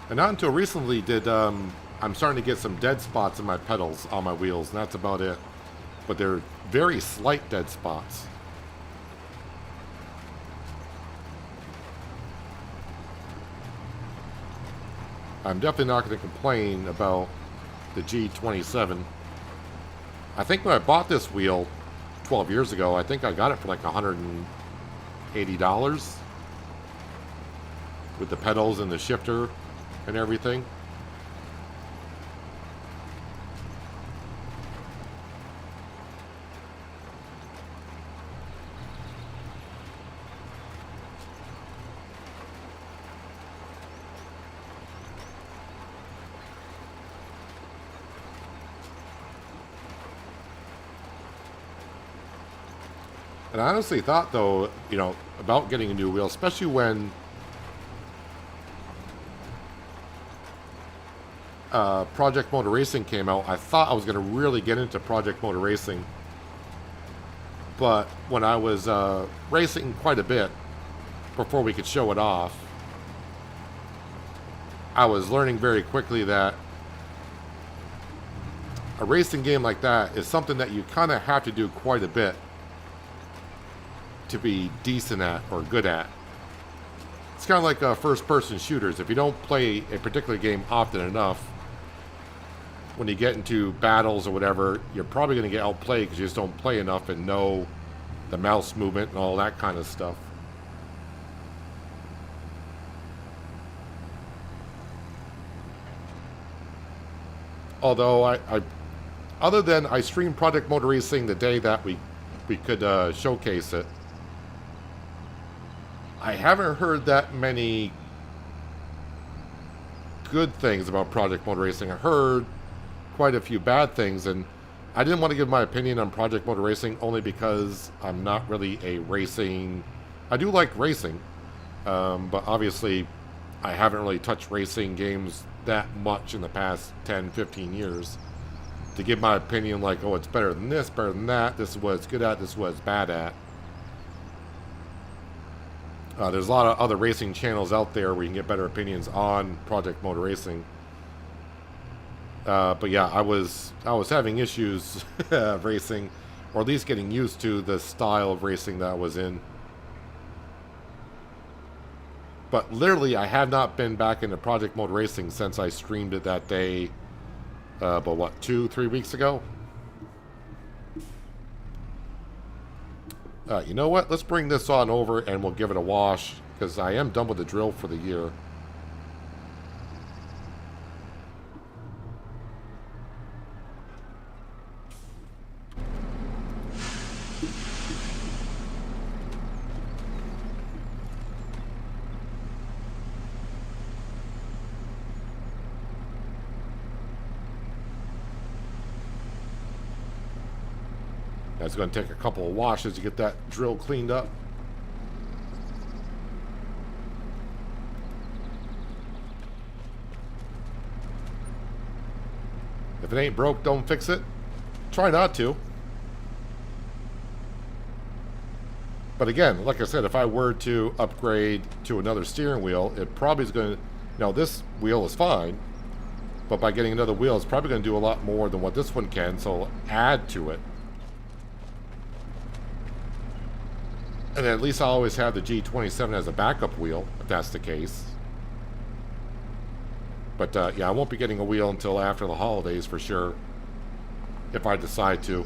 And not until recently did I'm starting to get some dead spots in my pedals on my wheels, and that's about it. But they're very slight dead spots. I'm definitely not going to complain about the G27. I think when I bought this wheel 12 years ago, I think I got it for like $180 with the pedals and the shifter and everything. And I honestly thought, though, about getting a new wheel, especially when Project Motor Racing came out. I thought I was going to really get into Project Motor Racing. But when I was racing quite a bit before we could show it off, I was learning very quickly that a racing game like that is something that you kind of have to do quite a bit to be decent at or good at. It's kind of like first-person shooters. If you don't play a particular game often enough, when you get into battles or whatever, you're probably going to get outplayed because you just don't play enough and know the mouse movement and all that kind of stuff. Although I other than I streamed Project Motor Racing the day that we could showcase it, I haven't heard that many good things about Project Motor Racing. I heard quite a few bad things, and I didn't want to give my opinion on Project Motor Racing only because I'm not really a racing... I do like racing, but obviously I haven't really touched racing games that much in the past 10, 15 years to give my opinion like, oh, it's better than this, better than that, this is what it's good at, this is what it's bad at. There's a lot of other racing channels out there where you can get better opinions on Project Motor Racing. But yeah, I was having issues racing, or at least getting used to the style of racing that I was in. But literally, I have not been back into Project Motor Racing since I streamed it that day, but what, 2-3 weeks ago? You know what? Let's bring this on over and we'll give it a wash, because I am done with the drill for the year. It's going to take a couple of washes to get that drill cleaned up. If it ain't broke, don't fix it. Try not to. But again, like I said, if I were to upgrade to another steering wheel, it probably is going to... Now, this wheel is fine, but by getting another wheel, it's probably going to do a lot more than what this one can, so I'll add to it. And then at least I'll always have the G27 as a backup wheel, if that's the case. But yeah, I won't be getting a wheel until after the holidays for sure, if I decide to.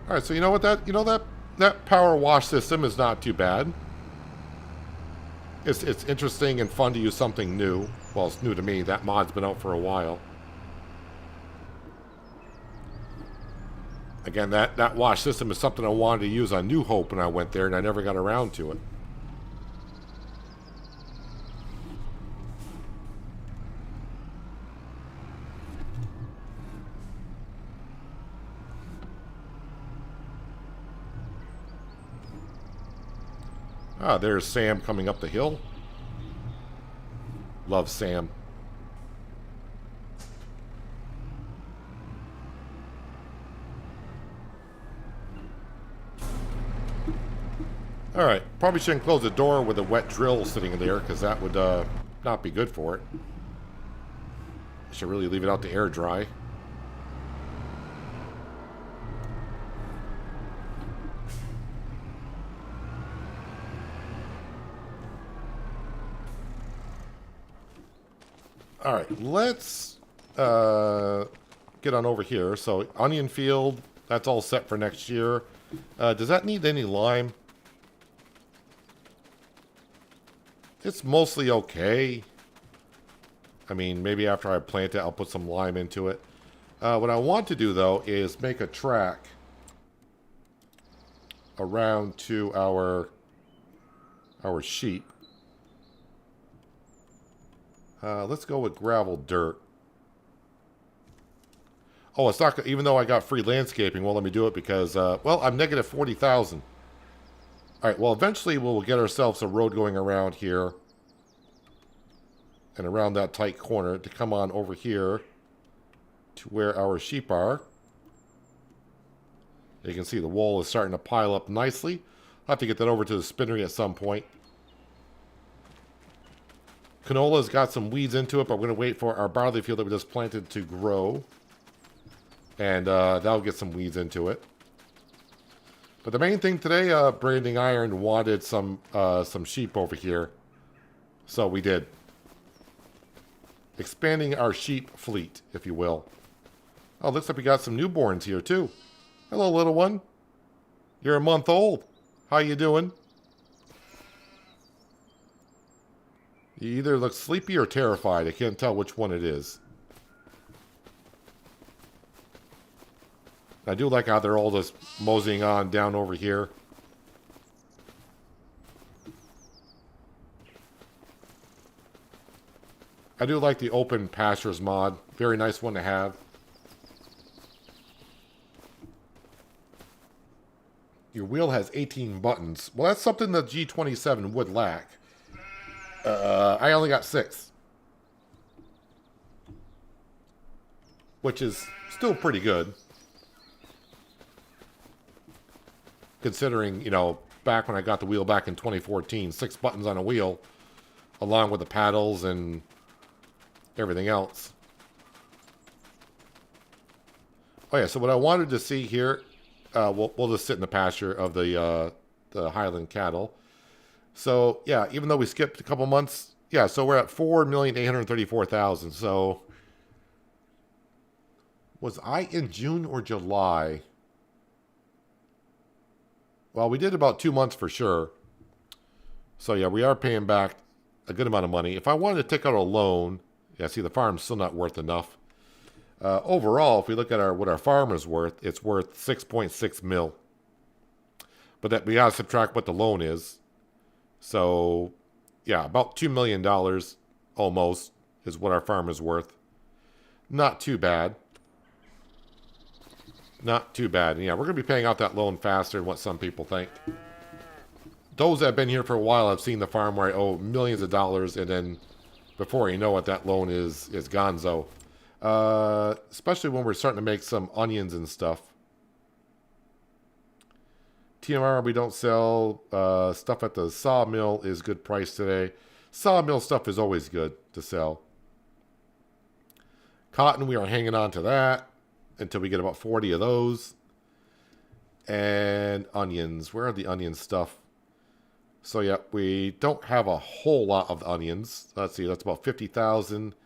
All right, so you know what, that power wash system is not too bad. It's interesting and fun to use something new. Well, it's new to me. That mod's been out for a while. Again, that wash system is something I wanted to use on New Hope when I went there, and I never got around to it. Ah, there's Sam coming up the hill. Love Sam. Alright, probably shouldn't close the door with a wet drill sitting in there, because that would not be good for it. Should really leave it out to air dry. Alright, let's get on over here. So, onion field, that's all set for next year. Does that need any lime? It's mostly okay. I mean, maybe after I plant it, I'll put some lime into it. What I want to do, though, is make a track around to our sheep. Let's go with gravel dirt. Oh, it's not, even though I got free landscaping, won't let me do it because, well, I'm negative 40,000. Alright, well, eventually we'll get ourselves a road going around here. And around that tight corner to come on over here to where our sheep are. You can see the wool is starting to pile up nicely. I'll have to get that over to the spinnery at some point. Canola's got some weeds into it, but we're going to wait for our barley field that we just planted to grow. And that'll get some weeds into it. But the main thing today, Branding Iron wanted some sheep over here. So we did. Expanding our sheep fleet, if you will. Oh, looks like we got some newborns here, too. Hello, little one. You're a month old. How you doing? You either look sleepy or terrified. I can't tell which one it is. I do like how they're all just moseying on down over here. I do like the open pastures mod. Very nice one to have. Your wheel has 18 buttons. Well, that's something the G27 would lack. I only got 6. Which is still pretty good. Considering, you know, back when I got the wheel back in 2014, 6 buttons on a wheel, along with the paddles and everything else. Oh yeah, so what I wanted to see here, we'll just sit in the pasture of the Highland cattle. So yeah, even though we skipped a couple months, yeah, so we're at 4,834,000. So was I in June or July? Well, we did about 2 months for sure. So yeah, we are paying back a good amount of money. If I wanted to take out a loan, yeah, see, the farm's still not worth enough. Overall, if we look at what our farm is worth, it's worth 6.6 mil. But that we gotta subtract what the loan is. So, yeah, about $2 million almost is what our farm is worth. Not too bad. Not too bad. And yeah, we're going to be paying out that loan faster than what some people think. Those that have been here for a while have seen the farm where I owe millions of dollars, and then before you know it, that loan is gonzo. Especially when we're starting to make some onions and stuff. TMR, we don't sell. Stuff at the sawmill is good price today. Sawmill stuff is always good to sell. Cotton, we are hanging on to that until we get about 40 of those. And onions. Where are the onion stuff? So, yeah, we don't have a whole lot of the onions. Let's see, that's about 50,000.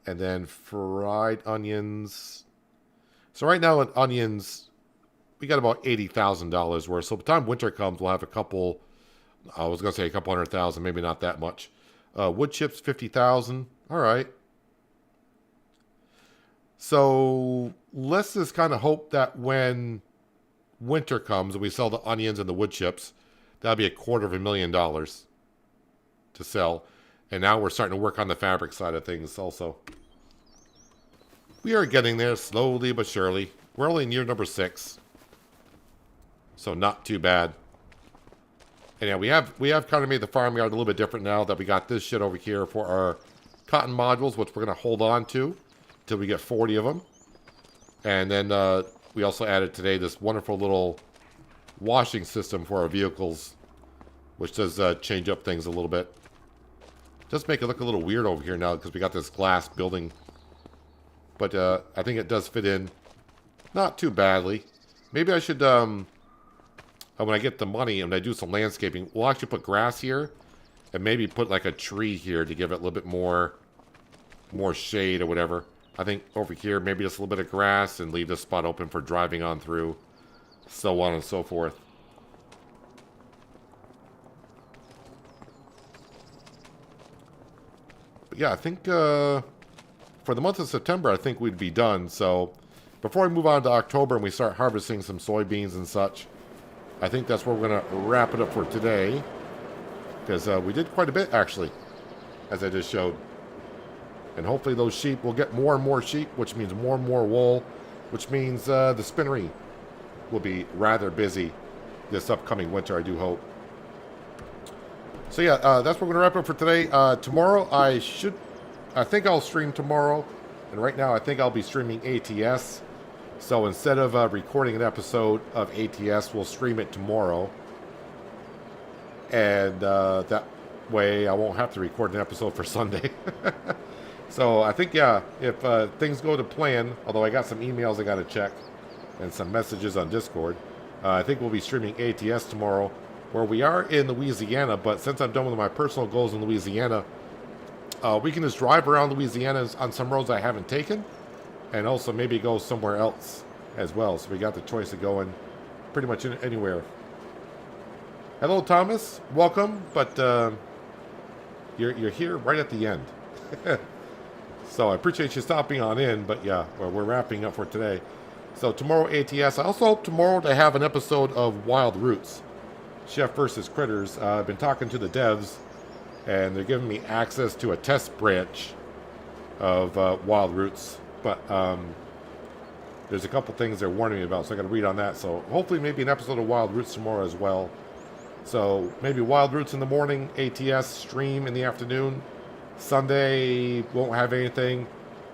And then fried onions. So right now in onions, we got about $80,000 worth. So by the time winter comes, we'll have a couple, I was going to say a couple 100,000, maybe not that much. Wood chips, 50,000. All right. So let's just kind of hope that when winter comes and we sell the onions and the wood chips, that'll be $250,000 to sell. And now we're starting to work on the fabric side of things also. We are getting there slowly but surely. We're only near number 6. So not too bad. And yeah, we have kind of made the farmyard a little bit different now that we got this shit over here for our cotton modules, which we're going to hold on to until we get 40 of them. And then we also added today this wonderful little washing system for our vehicles, which does change up things a little bit. Just make it look a little weird over here now because we got this glass building. But I think it does fit in not too badly. Maybe I should, when I get the money and I do some landscaping, we'll actually put grass here and maybe put like a tree here to give it a little bit more shade or whatever. I think over here, maybe just a little bit of grass and leave this spot open for driving on through, so on and so forth. But yeah, I think for the month of September, I think we'd be done. So before we move on to October and we start harvesting some soybeans and such, I think that's where we're going to wrap it up for today. Because we did quite a bit, actually, as I just showed. And hopefully those sheep will get more and more sheep, which means more and more wool, which means the spinnery will be rather busy this upcoming winter, I do hope. So yeah, that's what we're going to wrap up for today. Tomorrow, I think I'll stream tomorrow. And right now, I think I'll be streaming ATS. So instead of recording an episode of ATS, we'll stream it tomorrow. And that way, I won't have to record an episode for Sunday. So I think, yeah, if things go to plan, although I got some emails I got to check and some messages on Discord, I think we'll be streaming ATS tomorrow, where we are in Louisiana. But since I'm done with my personal goals in Louisiana, we can just drive around Louisiana on some roads I haven't taken, and also maybe go somewhere else as well. So we got the choice of going pretty much anywhere. Hello, Thomas. Welcome, but you're here right at the end. So I appreciate you stopping on in, but yeah, we're wrapping up for today. So tomorrow ATS. I also hope tomorrow to have an episode of Wild Roots, Chef versus Critters. I've been talking to the devs, and they're giving me access to a test branch of Wild Roots. But there's a couple things they're warning me about, so I got to read on that. So hopefully maybe an episode of Wild Roots tomorrow as well. So maybe Wild Roots in the morning, ATS stream in the afternoon. Sunday won't have anything,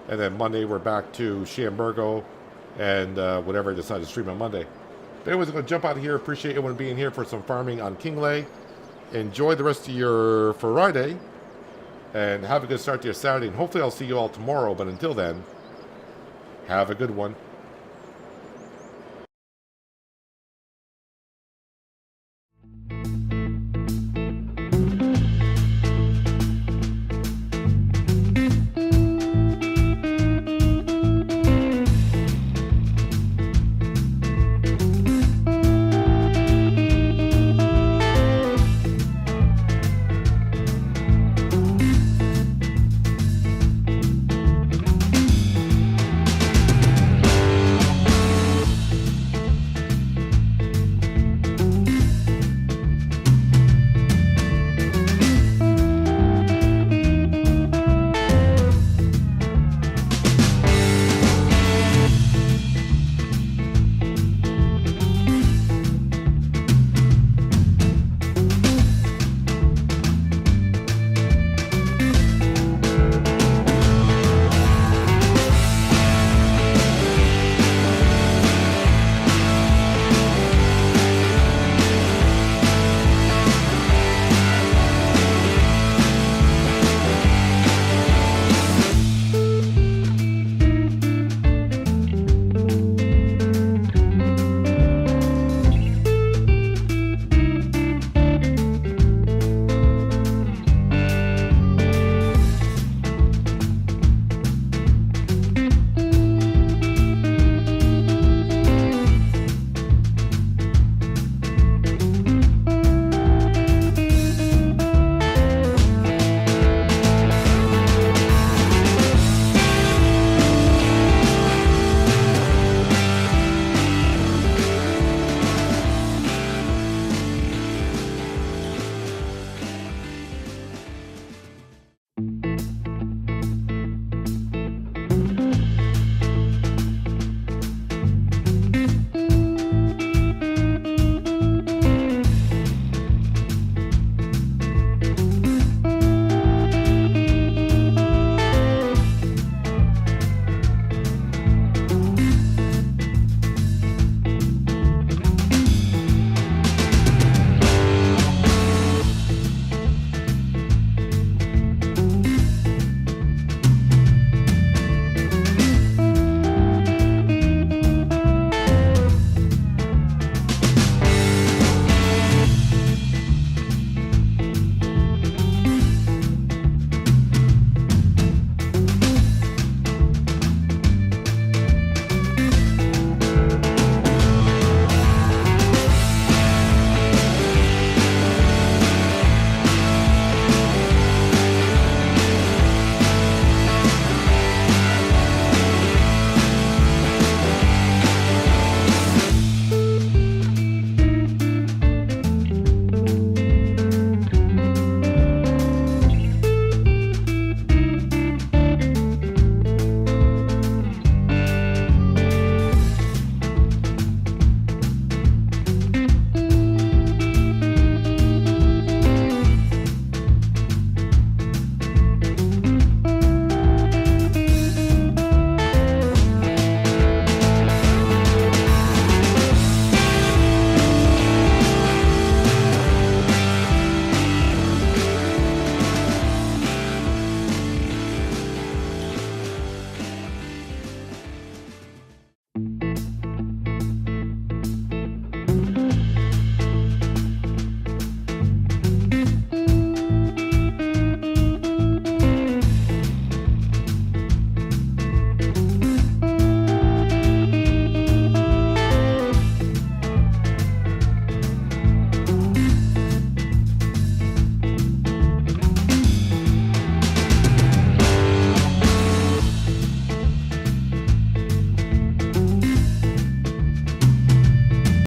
and then Monday we're back to Shamburgo and whatever I decide to stream on Monday. But anyways, I'm going to jump out of here. Appreciate everyone being here for some farming on Kinlaig. Enjoy the rest of your Friday, and have a good start to your Saturday. And hopefully I'll see you all tomorrow. But until then, have a good one.